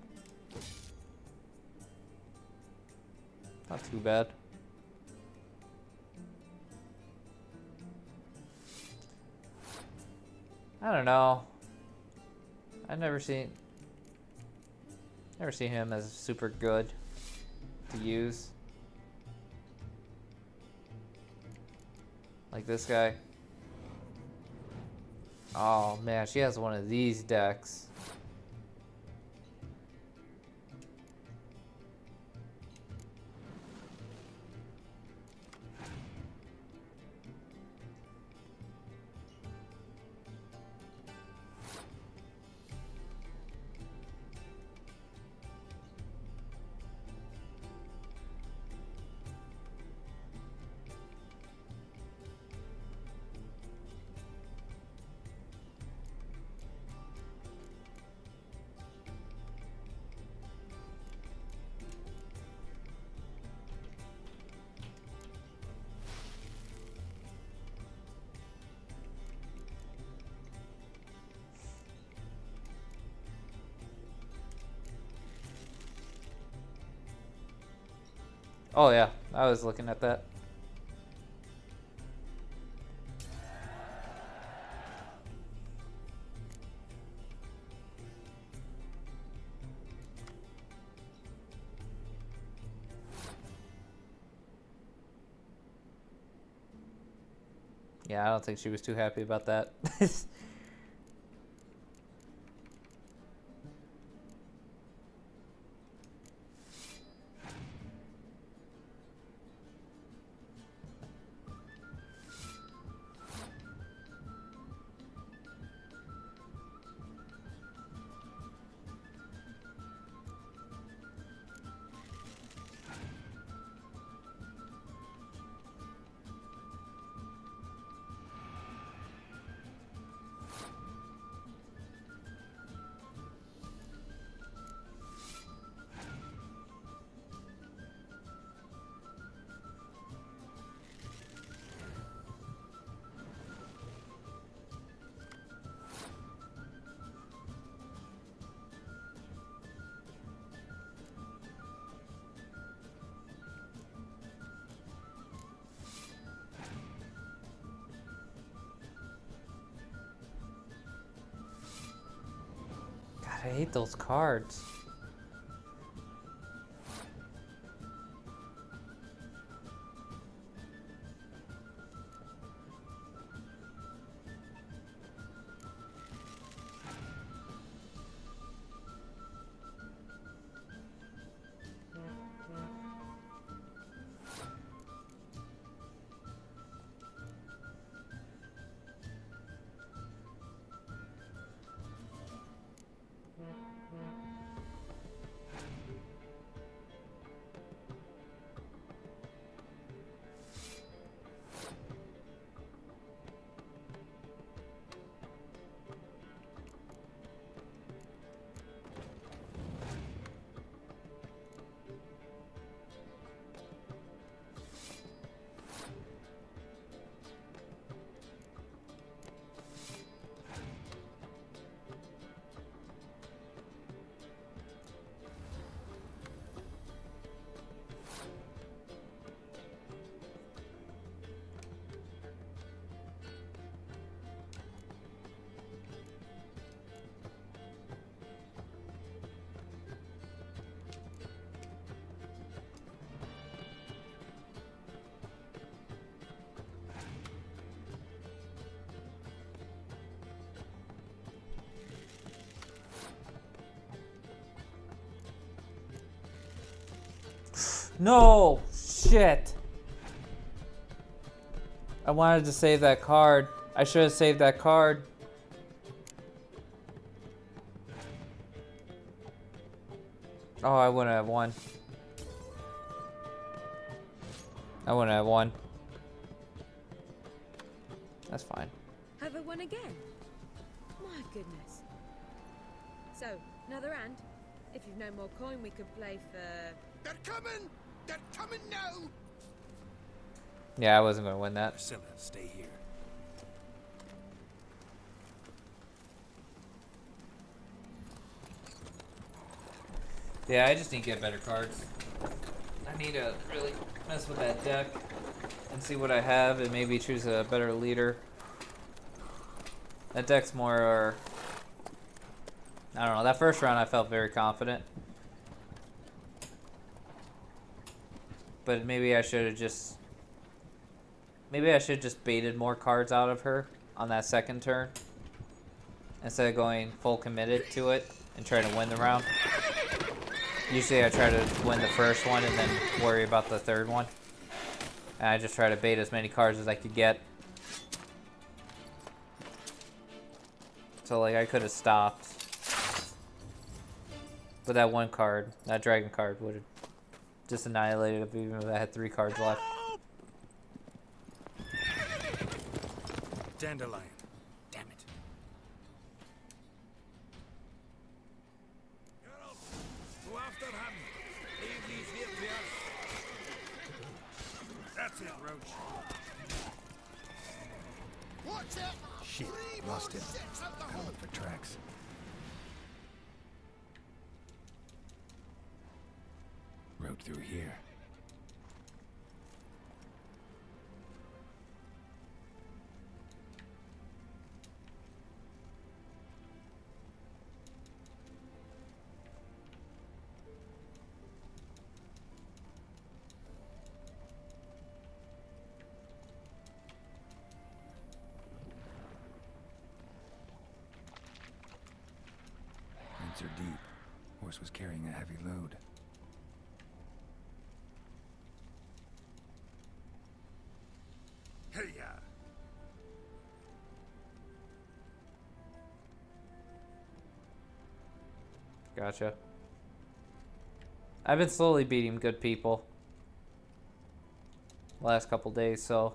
[SPEAKER 1] Not too bad. I don't know. I've never seen him as super good to use. Like this guy. Oh man, she has one of these decks. Oh yeah, I was looking at that. Yeah, I don't think she was too happy about that. I hate those cards. No! Shit! I wanted to save that card. I should have saved that card. Oh, I wouldn't have won. I wouldn't have won. That's fine.
[SPEAKER 22] Have I won again? My goodness. So, another hand? If you've no more coin, we could play for...
[SPEAKER 5] They're coming! They're coming now!
[SPEAKER 1] Yeah, I wasn't going to win that.
[SPEAKER 4] Priscilla, stay here.
[SPEAKER 1] Yeah, I just need to get better cards. I need to really mess with that deck and see what I have and maybe choose a better leader. That deck's more... I don't know. That first round I felt very confident. But maybe I should have just... Maybe I should have just baited more cards out of her on that second turn. Instead of going full committed to it and trying to win the round. Usually I try to win the first one and then worry about the third one. And I just try to bait as many cards as I could get. So like I could have stopped. But that one card, that dragon card, would have just annihilated it even if I had 3 cards left.
[SPEAKER 4] Dandelion. Damn it.
[SPEAKER 5] Go after him. Leave these here to us. That's it, Roach. Watch out!
[SPEAKER 4] Shit, lost him. Gotta look for tracks. Road through here.
[SPEAKER 21] Roots are deep. Horse was carrying a heavy load.
[SPEAKER 13] Hey-ya!
[SPEAKER 1] Gotcha. I've been slowly beating good people last couple days, so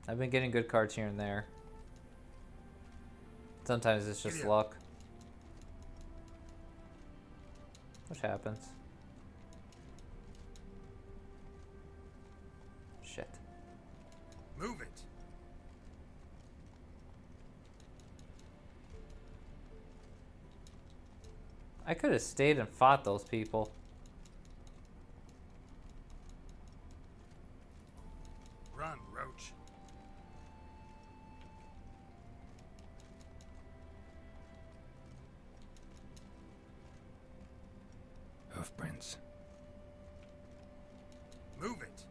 [SPEAKER 1] I've been getting good cards here and there. Sometimes it's just luck. Which happens. Shit.
[SPEAKER 13] Move it!
[SPEAKER 1] I could have stayed and fought those people.
[SPEAKER 13] Run, Roach.
[SPEAKER 21] Hoofprints.
[SPEAKER 13] Move it!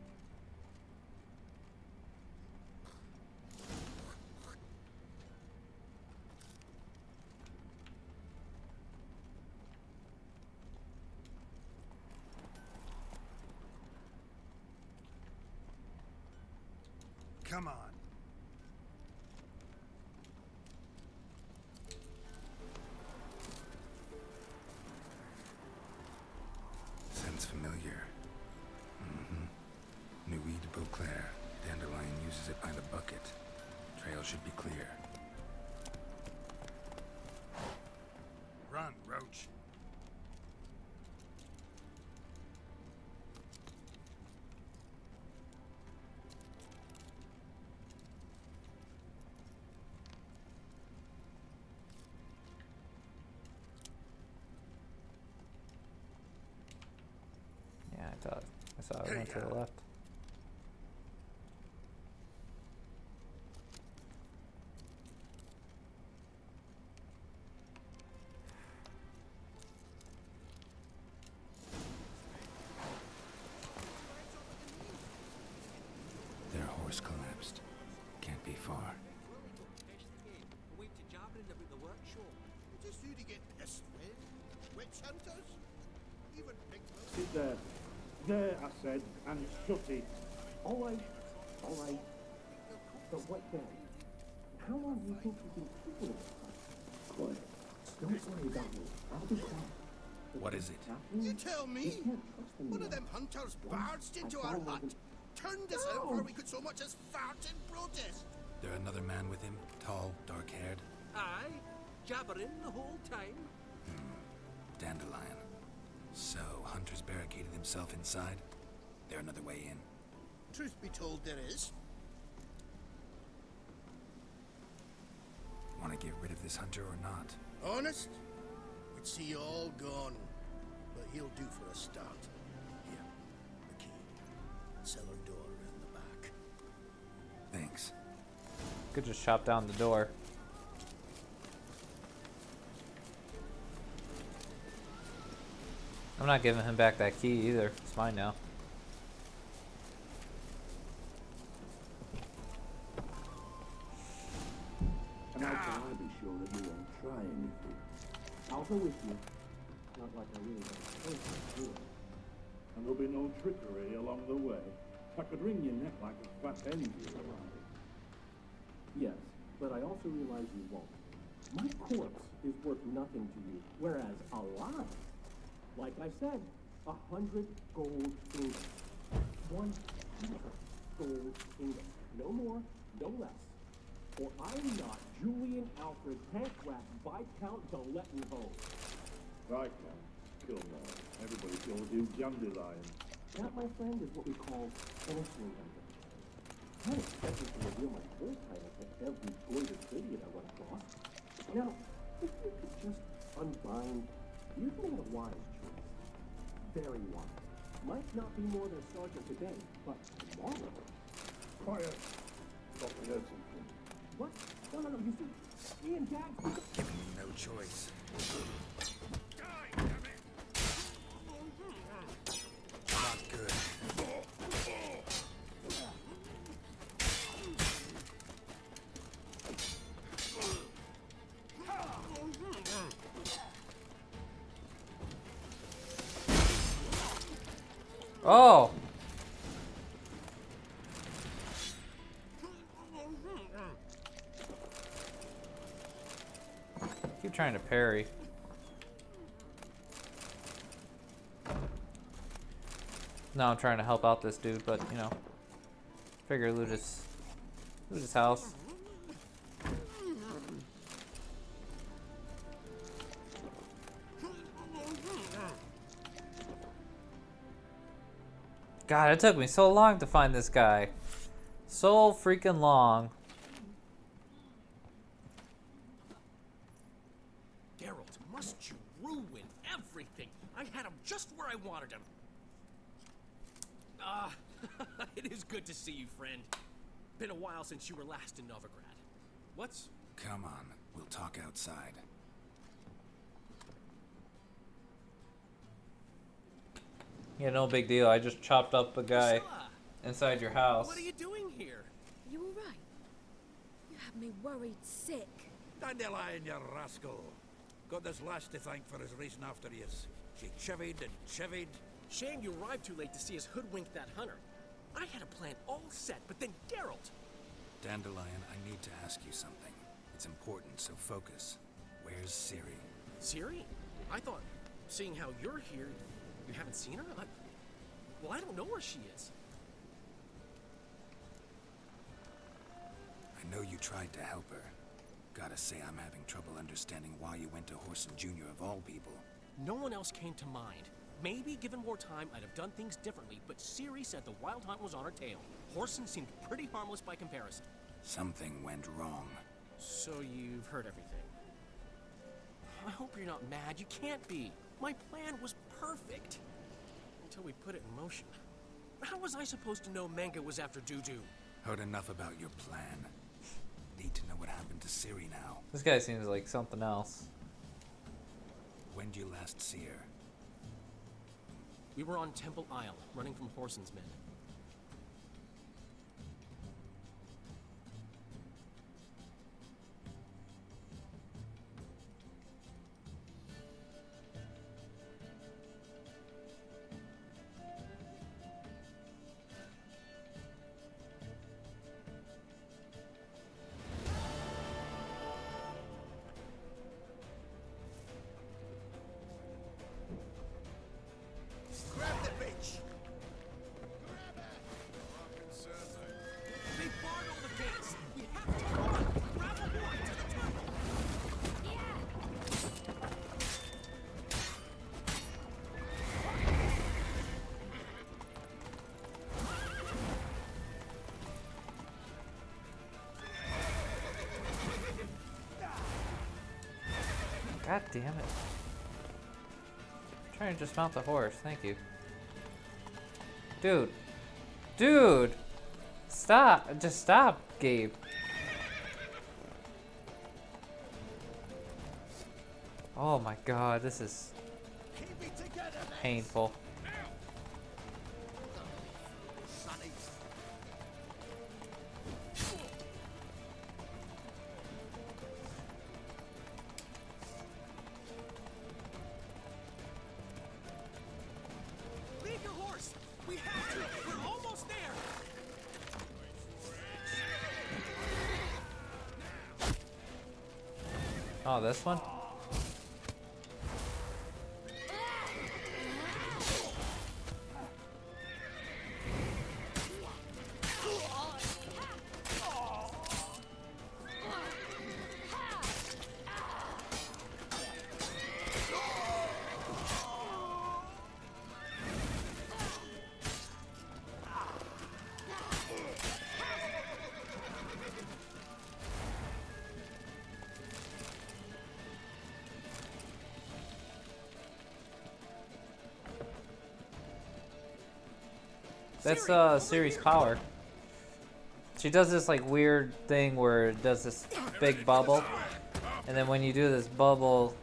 [SPEAKER 13] Come on.
[SPEAKER 21] Sounds familiar. Nuit de Beauclair. Dandelion uses it by the bucket. Trail should be clear.
[SPEAKER 13] Run, Roach.
[SPEAKER 1] Yeah, I saw it went to the left.
[SPEAKER 21] Their horse collapsed. Can't be far.
[SPEAKER 2] Went to Javelin up in the workshop. Just who to get pissed with? Witch hunters? Even big
[SPEAKER 10] Sit there. There, I said, and shut it.
[SPEAKER 11] All right. But what then? How long do you think you've been keeping it? Quiet. Don't worry about me. I'll be quiet.
[SPEAKER 21] What is it?
[SPEAKER 2] You tell me! One of them hunters barged into our hut, turned us out before we could so much as fart in protest.
[SPEAKER 21] There another man with him? Tall, dark-haired?
[SPEAKER 2] Aye, jabbering the whole time.
[SPEAKER 21] Dandelion. So, Hunter's barricaded himself inside? There another way in?
[SPEAKER 2] Truth be told, there is.
[SPEAKER 21] Want to get rid of this hunter or not?
[SPEAKER 2] Honest? We'd see you all gone. But he'll do for a start. Here, the key. Cellar door around the back.
[SPEAKER 21] Thanks.
[SPEAKER 1] Could just chop down the door. I'm not giving him back that key either. It's mine now.
[SPEAKER 11] And how can I be sure that you won't try anything? I'll go with you. Not like I really don't do it.
[SPEAKER 10] And there'll be no trickery along the way. I could wring your neck like a fat hen here around it.
[SPEAKER 11] Yes, but I also realize you won't. My corpse is worth nothing to you, whereas alive, like I said, 100 gold ingots. 100 gold ingots. No more, no less. For I'm not Julian Alfred Tankrat Viscount de Lettenhove.
[SPEAKER 10] Viscount? Come on. Everybody's gonna do Dandelion.
[SPEAKER 11] That, my friend, is what we call finishing them. I don't expect you to reveal my full title to every gorgeous idiot I run across. Now, if you could just unbind, you've made a wise choice. Very wise. Might not be more than a sergeant today, but tomorrow.
[SPEAKER 10] Quiet. Thought we heard something.
[SPEAKER 11] What? No, you see, Ian Gagsby.
[SPEAKER 21] Giving me no choice. Not good.
[SPEAKER 1] Oh! Keep trying to parry. Now I'm trying to help out this dude, but you know, figure loot his house. God, it took me so long to find this guy. So freaking long.
[SPEAKER 14] Geralt, must you ruin everything? I had him just where I wanted him. It is good to see you, friend. Been a while since you were last in Novigrad. What's...
[SPEAKER 21] Come on, we'll talk outside.
[SPEAKER 1] Yeah, no big deal. I just chopped up a guy inside your house.
[SPEAKER 14] What are you doing here?
[SPEAKER 22] You all right? You had me worried sick.
[SPEAKER 8] Dandelion, you rascal. Got this lass to thank for his racing after yous. She chivied and chivied.
[SPEAKER 14] Shame you arrived too late to see us hoodwink that hunter. I had a plan all set, but then Geralt...
[SPEAKER 21] Dandelion, I need to ask you something. It's important, so focus. Where's Ciri?
[SPEAKER 14] Ciri? I thought, seeing how you're here, you haven't seen her? Well, I don't know where she is.
[SPEAKER 21] I know you tried to help her. Gotta say, I'm having trouble understanding why you went to Whoreson Jr. of all people.
[SPEAKER 14] No one else came to mind. Maybe, given more time, I'd have done things differently, but Ciri said the Wild Hunt was on her tail. Whoreson seemed pretty harmless by comparison.
[SPEAKER 21] Something went wrong.
[SPEAKER 14] So you've heard everything. I hope you're not mad. You can't be. My plan was perfect. Until we put it in motion. How was I supposed to know Menge was after Dudu?
[SPEAKER 21] Heard enough about your plan. Need to know what happened to Ciri now.
[SPEAKER 1] This guy seems like something else.
[SPEAKER 21] When did you last see her?
[SPEAKER 14] We were on Temple Isle, running from Whoreson's men.
[SPEAKER 2] Grab the bitch!
[SPEAKER 14] They barred all the gates! We have to run! Grab a boy to the temple!
[SPEAKER 1] God damn it. I'm trying to just mount the horse, thank you. Dude. Dude! Stop! Just stop, Gabe. Oh my god, this is painful.
[SPEAKER 14] Leave your horse! We have to! We're almost there!
[SPEAKER 1] Oh, this one? That's Ciri's power. She does this like weird thing where it does this big bubble, and then when you do this bubble,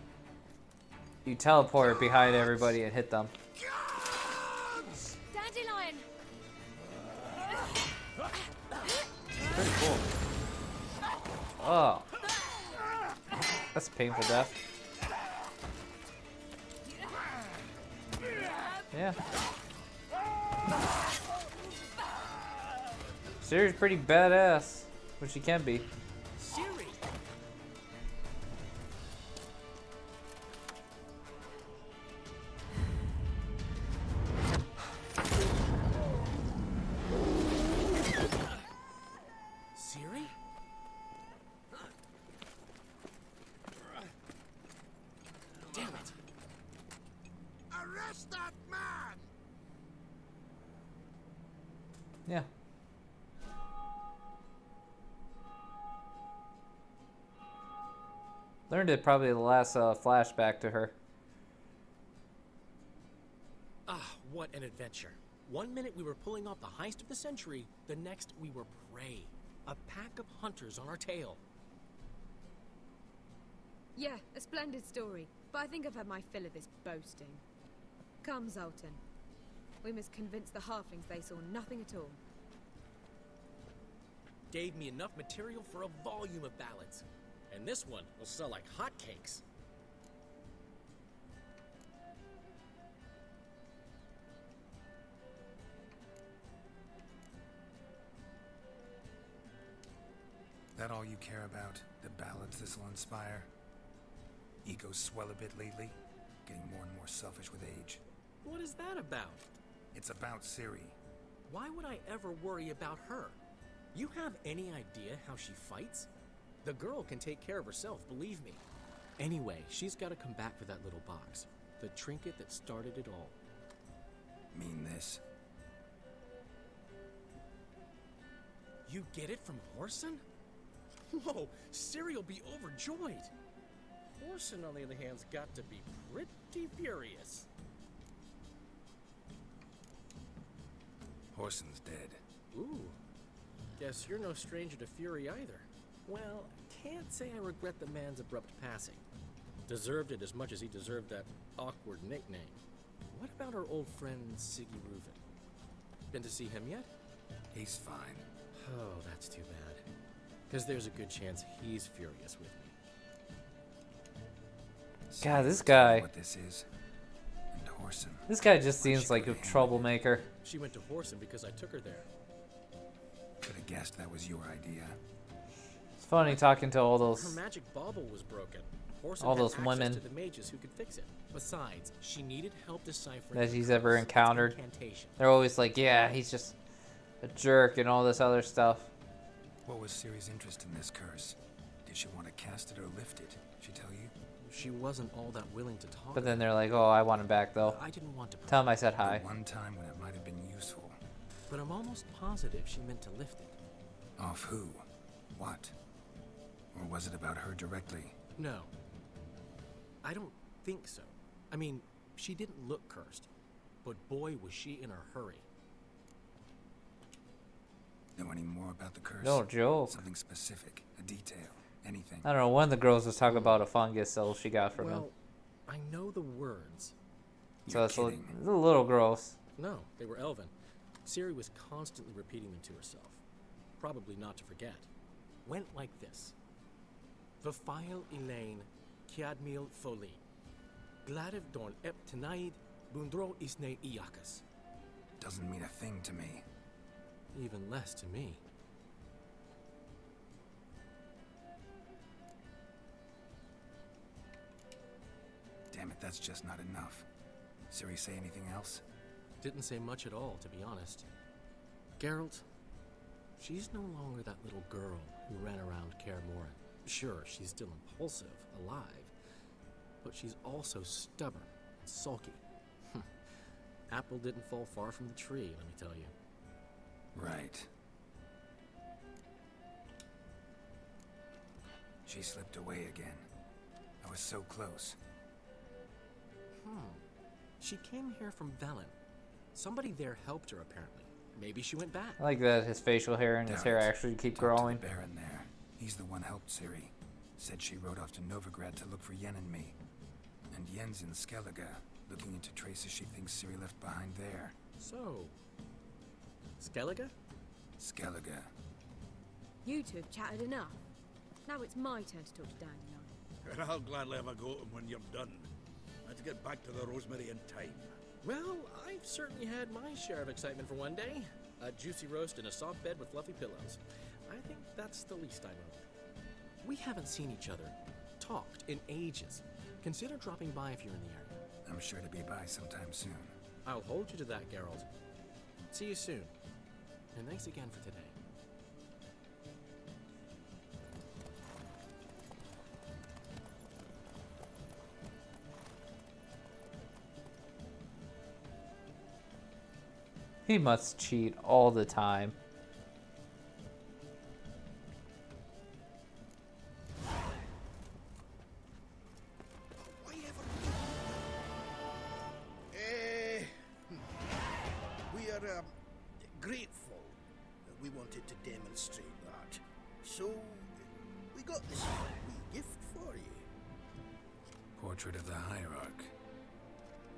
[SPEAKER 1] you teleport behind everybody and hit them.
[SPEAKER 22] Dandelion!
[SPEAKER 1] Pretty cool. Oh, that's a painful death. Yeah. Ciri's pretty badass, which she can be.
[SPEAKER 14] Ciri! Ciri? Damn it!
[SPEAKER 5] Arrest that man!
[SPEAKER 1] Yeah. Learned it probably the last flashback to her.
[SPEAKER 14] Ah, what an adventure. 1 minute we were pulling off the heist of the century, the next we were prey. A pack of hunters on our tail.
[SPEAKER 22] Yeah, a splendid story, but I think I've had my fill of this boasting. Come, Zoltan. We must convince the halflings they saw nothing at all.
[SPEAKER 14] Gave me enough material for a volume of ballads. And this one will sell like hotcakes.
[SPEAKER 21] That all you care about? The ballads this will inspire? Egos swell a bit lately, getting more and more selfish with age.
[SPEAKER 14] What is that about?
[SPEAKER 21] It's about Ciri.
[SPEAKER 14] Why would I ever worry about her? You have any idea how she fights? The girl can take care of herself, believe me. Anyway, she's got to come back for that little box. The trinket that started it all.
[SPEAKER 21] Mean this?
[SPEAKER 14] You get it from Whoreson? Whoa, Ciri will be overjoyed. Whoreson, on the other hand, has got to be pretty furious.
[SPEAKER 21] Whoreson's dead.
[SPEAKER 14] Ooh. Guess you're no stranger to fury either. Well, can't say I regret the man's abrupt passing. Deserved it as much as he deserved that awkward nickname. What about our old friend Siggy Reuven? Been to see him yet?
[SPEAKER 21] He's fine.
[SPEAKER 14] Oh, that's too bad. Because there's a good chance he's furious with me.
[SPEAKER 1] God, this guy.
[SPEAKER 21] What this is. And Whoreson.
[SPEAKER 1] This guy just seems like a troublemaker.
[SPEAKER 14] She went to Whoreson because I took her there.
[SPEAKER 21] Could have guessed that was your idea.
[SPEAKER 1] It's funny talking to all
[SPEAKER 14] Her
[SPEAKER 1] those
[SPEAKER 14] magic bauble was broken. Whoreson
[SPEAKER 1] all
[SPEAKER 14] had
[SPEAKER 1] those
[SPEAKER 14] access
[SPEAKER 1] women
[SPEAKER 14] to the mages who could fix it. Besides, she needed help deciphering
[SPEAKER 1] that
[SPEAKER 14] the
[SPEAKER 1] he's
[SPEAKER 14] curse,
[SPEAKER 1] ever
[SPEAKER 14] its
[SPEAKER 1] encountered.
[SPEAKER 14] incantation.
[SPEAKER 1] They're always like, yeah, he's just a jerk and all this other stuff.
[SPEAKER 21] What was Ciri's interest in this curse? Did she want to cast it or lift it? She tell you?
[SPEAKER 14] She wasn't all that willing to talk.
[SPEAKER 1] But then they're like, oh, I want him back though.
[SPEAKER 14] I didn't want to.
[SPEAKER 1] Tell him I said hi.
[SPEAKER 21] The one time when it might have been useful.
[SPEAKER 14] But I'm almost positive she meant to lift it.
[SPEAKER 21] Off who? What? Or was it about her directly?
[SPEAKER 14] No. I don't think so. I mean, she didn't look cursed. But boy, was she in a hurry.
[SPEAKER 21] Know any more about the curse?
[SPEAKER 1] No joke.
[SPEAKER 21] Something specific, a detail, anything.
[SPEAKER 1] I don't know, one of the girls was talking about a fungus cell she got from him.
[SPEAKER 14] Well, I know the words.
[SPEAKER 1] So it's a little gross.
[SPEAKER 14] No, they were Elven. Ciri was constantly repeating them to herself. Probably not to forget. Went like this. Vafile Elaine, Kiadmil Foli. Gladiv Dorn Ep Tenaid, Bundro Isne Iakas.
[SPEAKER 21] Doesn't mean a thing to me.
[SPEAKER 14] Even less to me.
[SPEAKER 21] Damn it, that's just not enough. Ciri say anything else?
[SPEAKER 14] Didn't say much at all, to be honest. Geralt, she's no longer that little girl who ran around Kaer Morhen. Sure, she's still impulsive, alive, but she's also stubborn and sulky. Apple didn't fall far from the tree, let me tell you.
[SPEAKER 21] Right. She slipped away again. I was so close.
[SPEAKER 14] She came here from Velen. Somebody there helped her, apparently. Maybe she went back.
[SPEAKER 1] I like that his facial hair and his hair actually keep growing.
[SPEAKER 21] The Baron there. He's the one helped Ciri. Said she rode off to Novigrad to look for Yen and me. And Yen's in Skellige, looking into traces she thinks Ciri left behind there.
[SPEAKER 14] So, Skellige?
[SPEAKER 21] Skellige.
[SPEAKER 22] You two have chatted enough. Now it's my turn to talk to Dandelion.
[SPEAKER 8] And I'll gladly have a go at him when you're done. Let's get back to the Rosemary in time.
[SPEAKER 14] Well, I've certainly had my share of excitement for one day. A juicy roast in a soft bed with fluffy pillows. I think that's the least I know. We haven't seen each other, talked in ages. Consider dropping by if you're in the area.
[SPEAKER 21] I'm sure to be by sometime soon.
[SPEAKER 14] I'll hold you to that, Geralt. See you soon. And thanks again for today.
[SPEAKER 1] He must cheat all the time.
[SPEAKER 8] We are grateful that we wanted to demonstrate that. So, we got this wee gift for you.
[SPEAKER 21] Portrait of the Hierarch.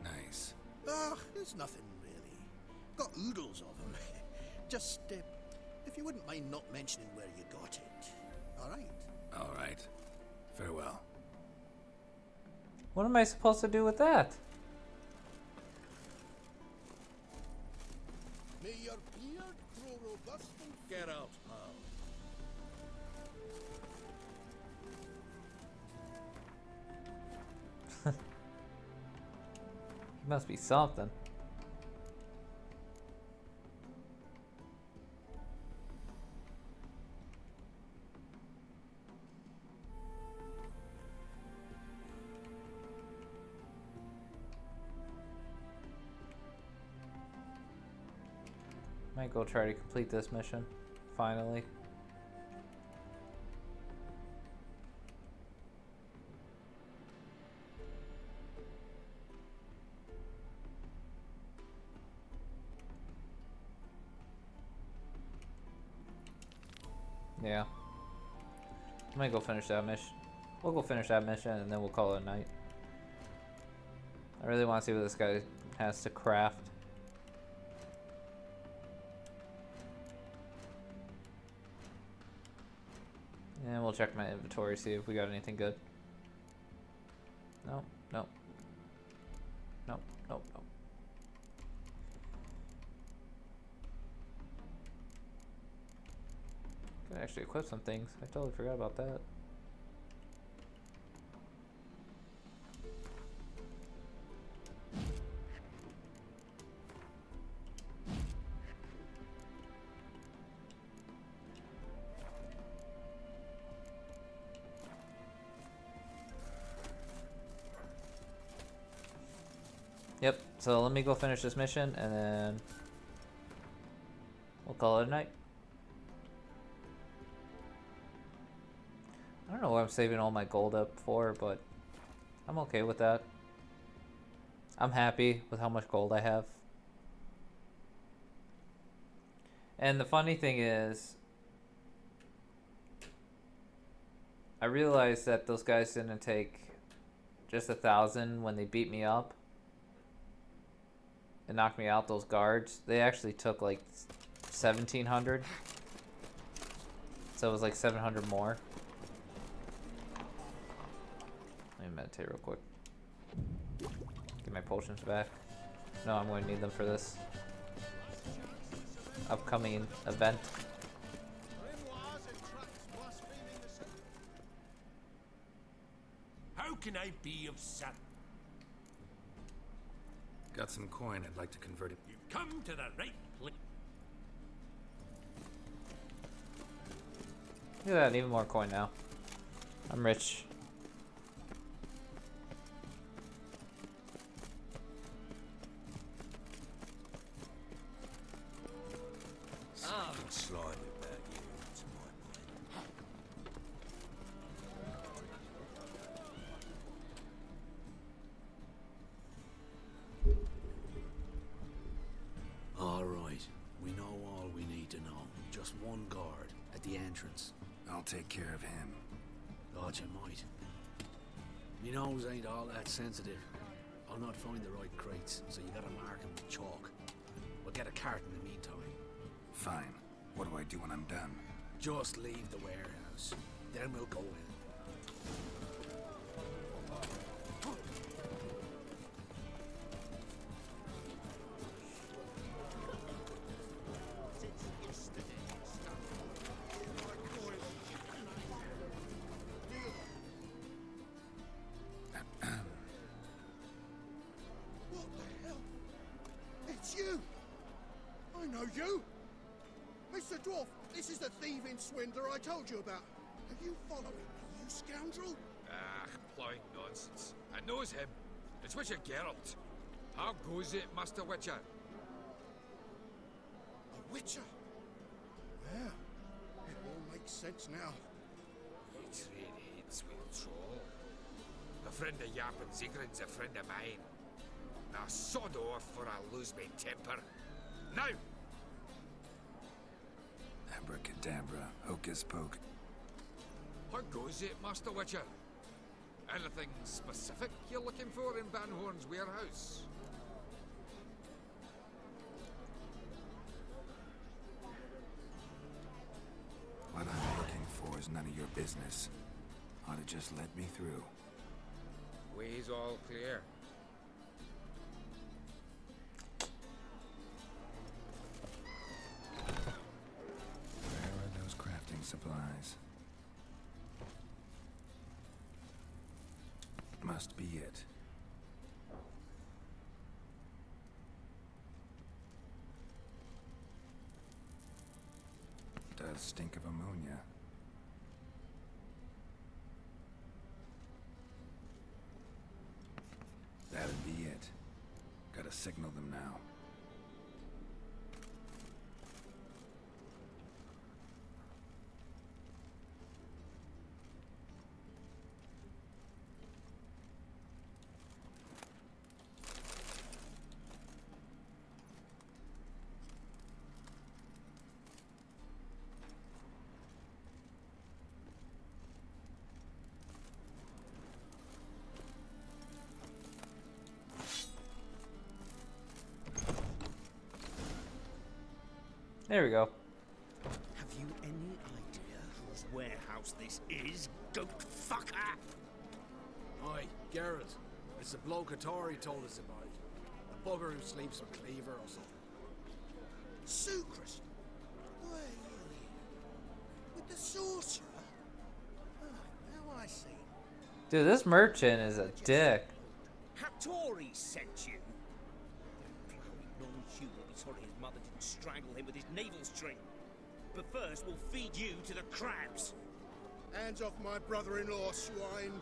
[SPEAKER 21] Nice.
[SPEAKER 8] It's nothing really. Got oodles of them. Just, if you wouldn't mind not mentioning where you got it. Alright?
[SPEAKER 21] Alright. Farewell.
[SPEAKER 1] What am I supposed to do with that?
[SPEAKER 8] May your beard grow robust and get out, pal.
[SPEAKER 1] He must be something. Might go try to complete this mission, finally. Yeah. I might go finish that mission. We'll go finish that mission and then we'll call it a night. I really want to see what this guy has to craft. And we'll check my inventory, see if we got anything good. No, no. Nope, nope, nope. Could actually equip some things. I totally forgot about that. Yep, so let me go finish this mission and then we'll call it a night. I don't know what I'm saving all my gold up for, but I'm okay with that. I'm happy with how much gold I have. And the funny thing is, I realized that those guys didn't take just 1,000 when they beat me up and knocked me out, those guards. They actually took like 1,700. So it was like 700 more. Let me meditate real quick. Get my potions back. No, I'm going to need them for this upcoming event.
[SPEAKER 2] How can I be of service?
[SPEAKER 21] Got some coin, I'd like to convert it.
[SPEAKER 2] You've come to the right place.
[SPEAKER 1] Look at that, even more coin now. I'm rich.
[SPEAKER 8] Something slightly about you, it's my
[SPEAKER 2] All right, we know all we need to know. Just one guard at the entrance.
[SPEAKER 21] I'll take care of him.
[SPEAKER 2] Thought you might. Me nose ain't all that sensitive. I'll not find the right crates, so you gotta mark them with chalk. We'll get a cart in the meantime.
[SPEAKER 21] Fine. What do I do when I'm done?
[SPEAKER 2] Just leave the warehouse. Then we'll go in.
[SPEAKER 5] you! Mr. Dwarf, this is the thieving swindler I told you about. Are you following me, you scoundrel?
[SPEAKER 3] Ah, plowing nonsense. I knows him. It's Witcher Geralt. How goes it, Master Witcher?
[SPEAKER 5] A witcher? Well, it all makes sense now.
[SPEAKER 3] You trade heads with troll. A friend of Yap and Zigrin's a friend of mine. Now sod off or I'll lose my temper. Now!
[SPEAKER 21] Abracadabra, hocus pocus.
[SPEAKER 3] How goes it, Master Witcher? Anything specific you're looking for in Van Horn's warehouse?
[SPEAKER 21] What I'm looking for is none of your business. Ought to just let me through.
[SPEAKER 3] Way's all clear.
[SPEAKER 21] Where are those crafting supplies? Must be it. Does stink of ammonia. That'd be it. Gotta signal them now.
[SPEAKER 1] There we go.
[SPEAKER 9] Have you any idea whose warehouse this is, goat fucker?
[SPEAKER 17] Oi, Geralt. It's the bloke Atari told us about. The bugger who sleeps with Cleaver or something.
[SPEAKER 5] Sucrus! Why, with the sorcerer? Oh, now I see.
[SPEAKER 1] Dude, this merchant is a dick.
[SPEAKER 9] Hattori sent you. Non-Hugh will be sorry his mother didn't strangle him with his navel string. But first, we'll feed you to the crabs.
[SPEAKER 5] Hands off my brother-in-law, swine.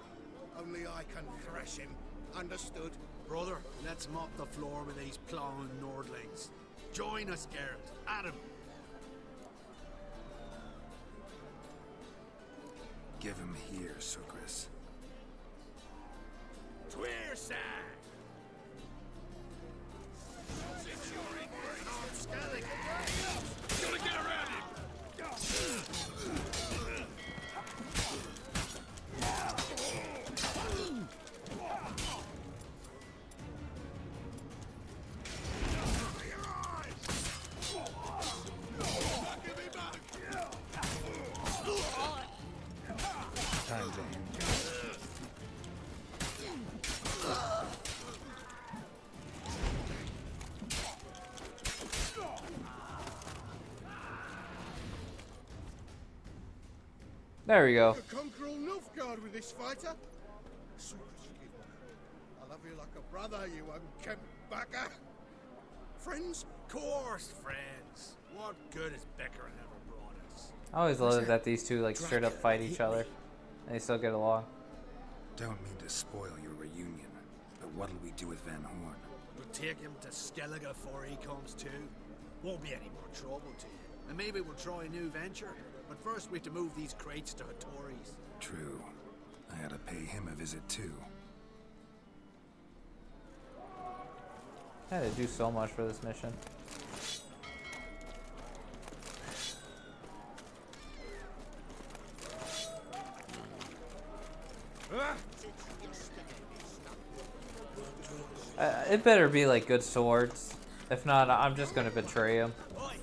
[SPEAKER 5] Only I can thrash him. Understood?
[SPEAKER 17] Brother, let's mop the floor with these plowing Nordlings. Join us, Geralt. Adam.
[SPEAKER 21] Give him here, Sucrus.
[SPEAKER 9] Tweerside!
[SPEAKER 3] Gonna get around him!
[SPEAKER 21] Time to end.
[SPEAKER 1] There we go.
[SPEAKER 5] You could conquer all Nilfgaard with this fighter. Sucrus, forgive me. I love you like a brother, you unkempt bugger. Friends?
[SPEAKER 17] Course, friends. What good has Becker ever brought us?
[SPEAKER 1] I always love that these two like straight up fight each other, and they still get along.
[SPEAKER 21] Don't mean to spoil your reunion, but what'll we do with Van Horn?
[SPEAKER 17] We'll take him to Skellige before he comes to. Won't be any more trouble to you. And maybe we'll try a new venture. But first we have to move these crates to Hattori's.
[SPEAKER 21] True. I ought to pay him a visit too.
[SPEAKER 1] I had to do so much for this mission. It better be like good swords. If not, I'm just gonna betray him.
[SPEAKER 9] Oi,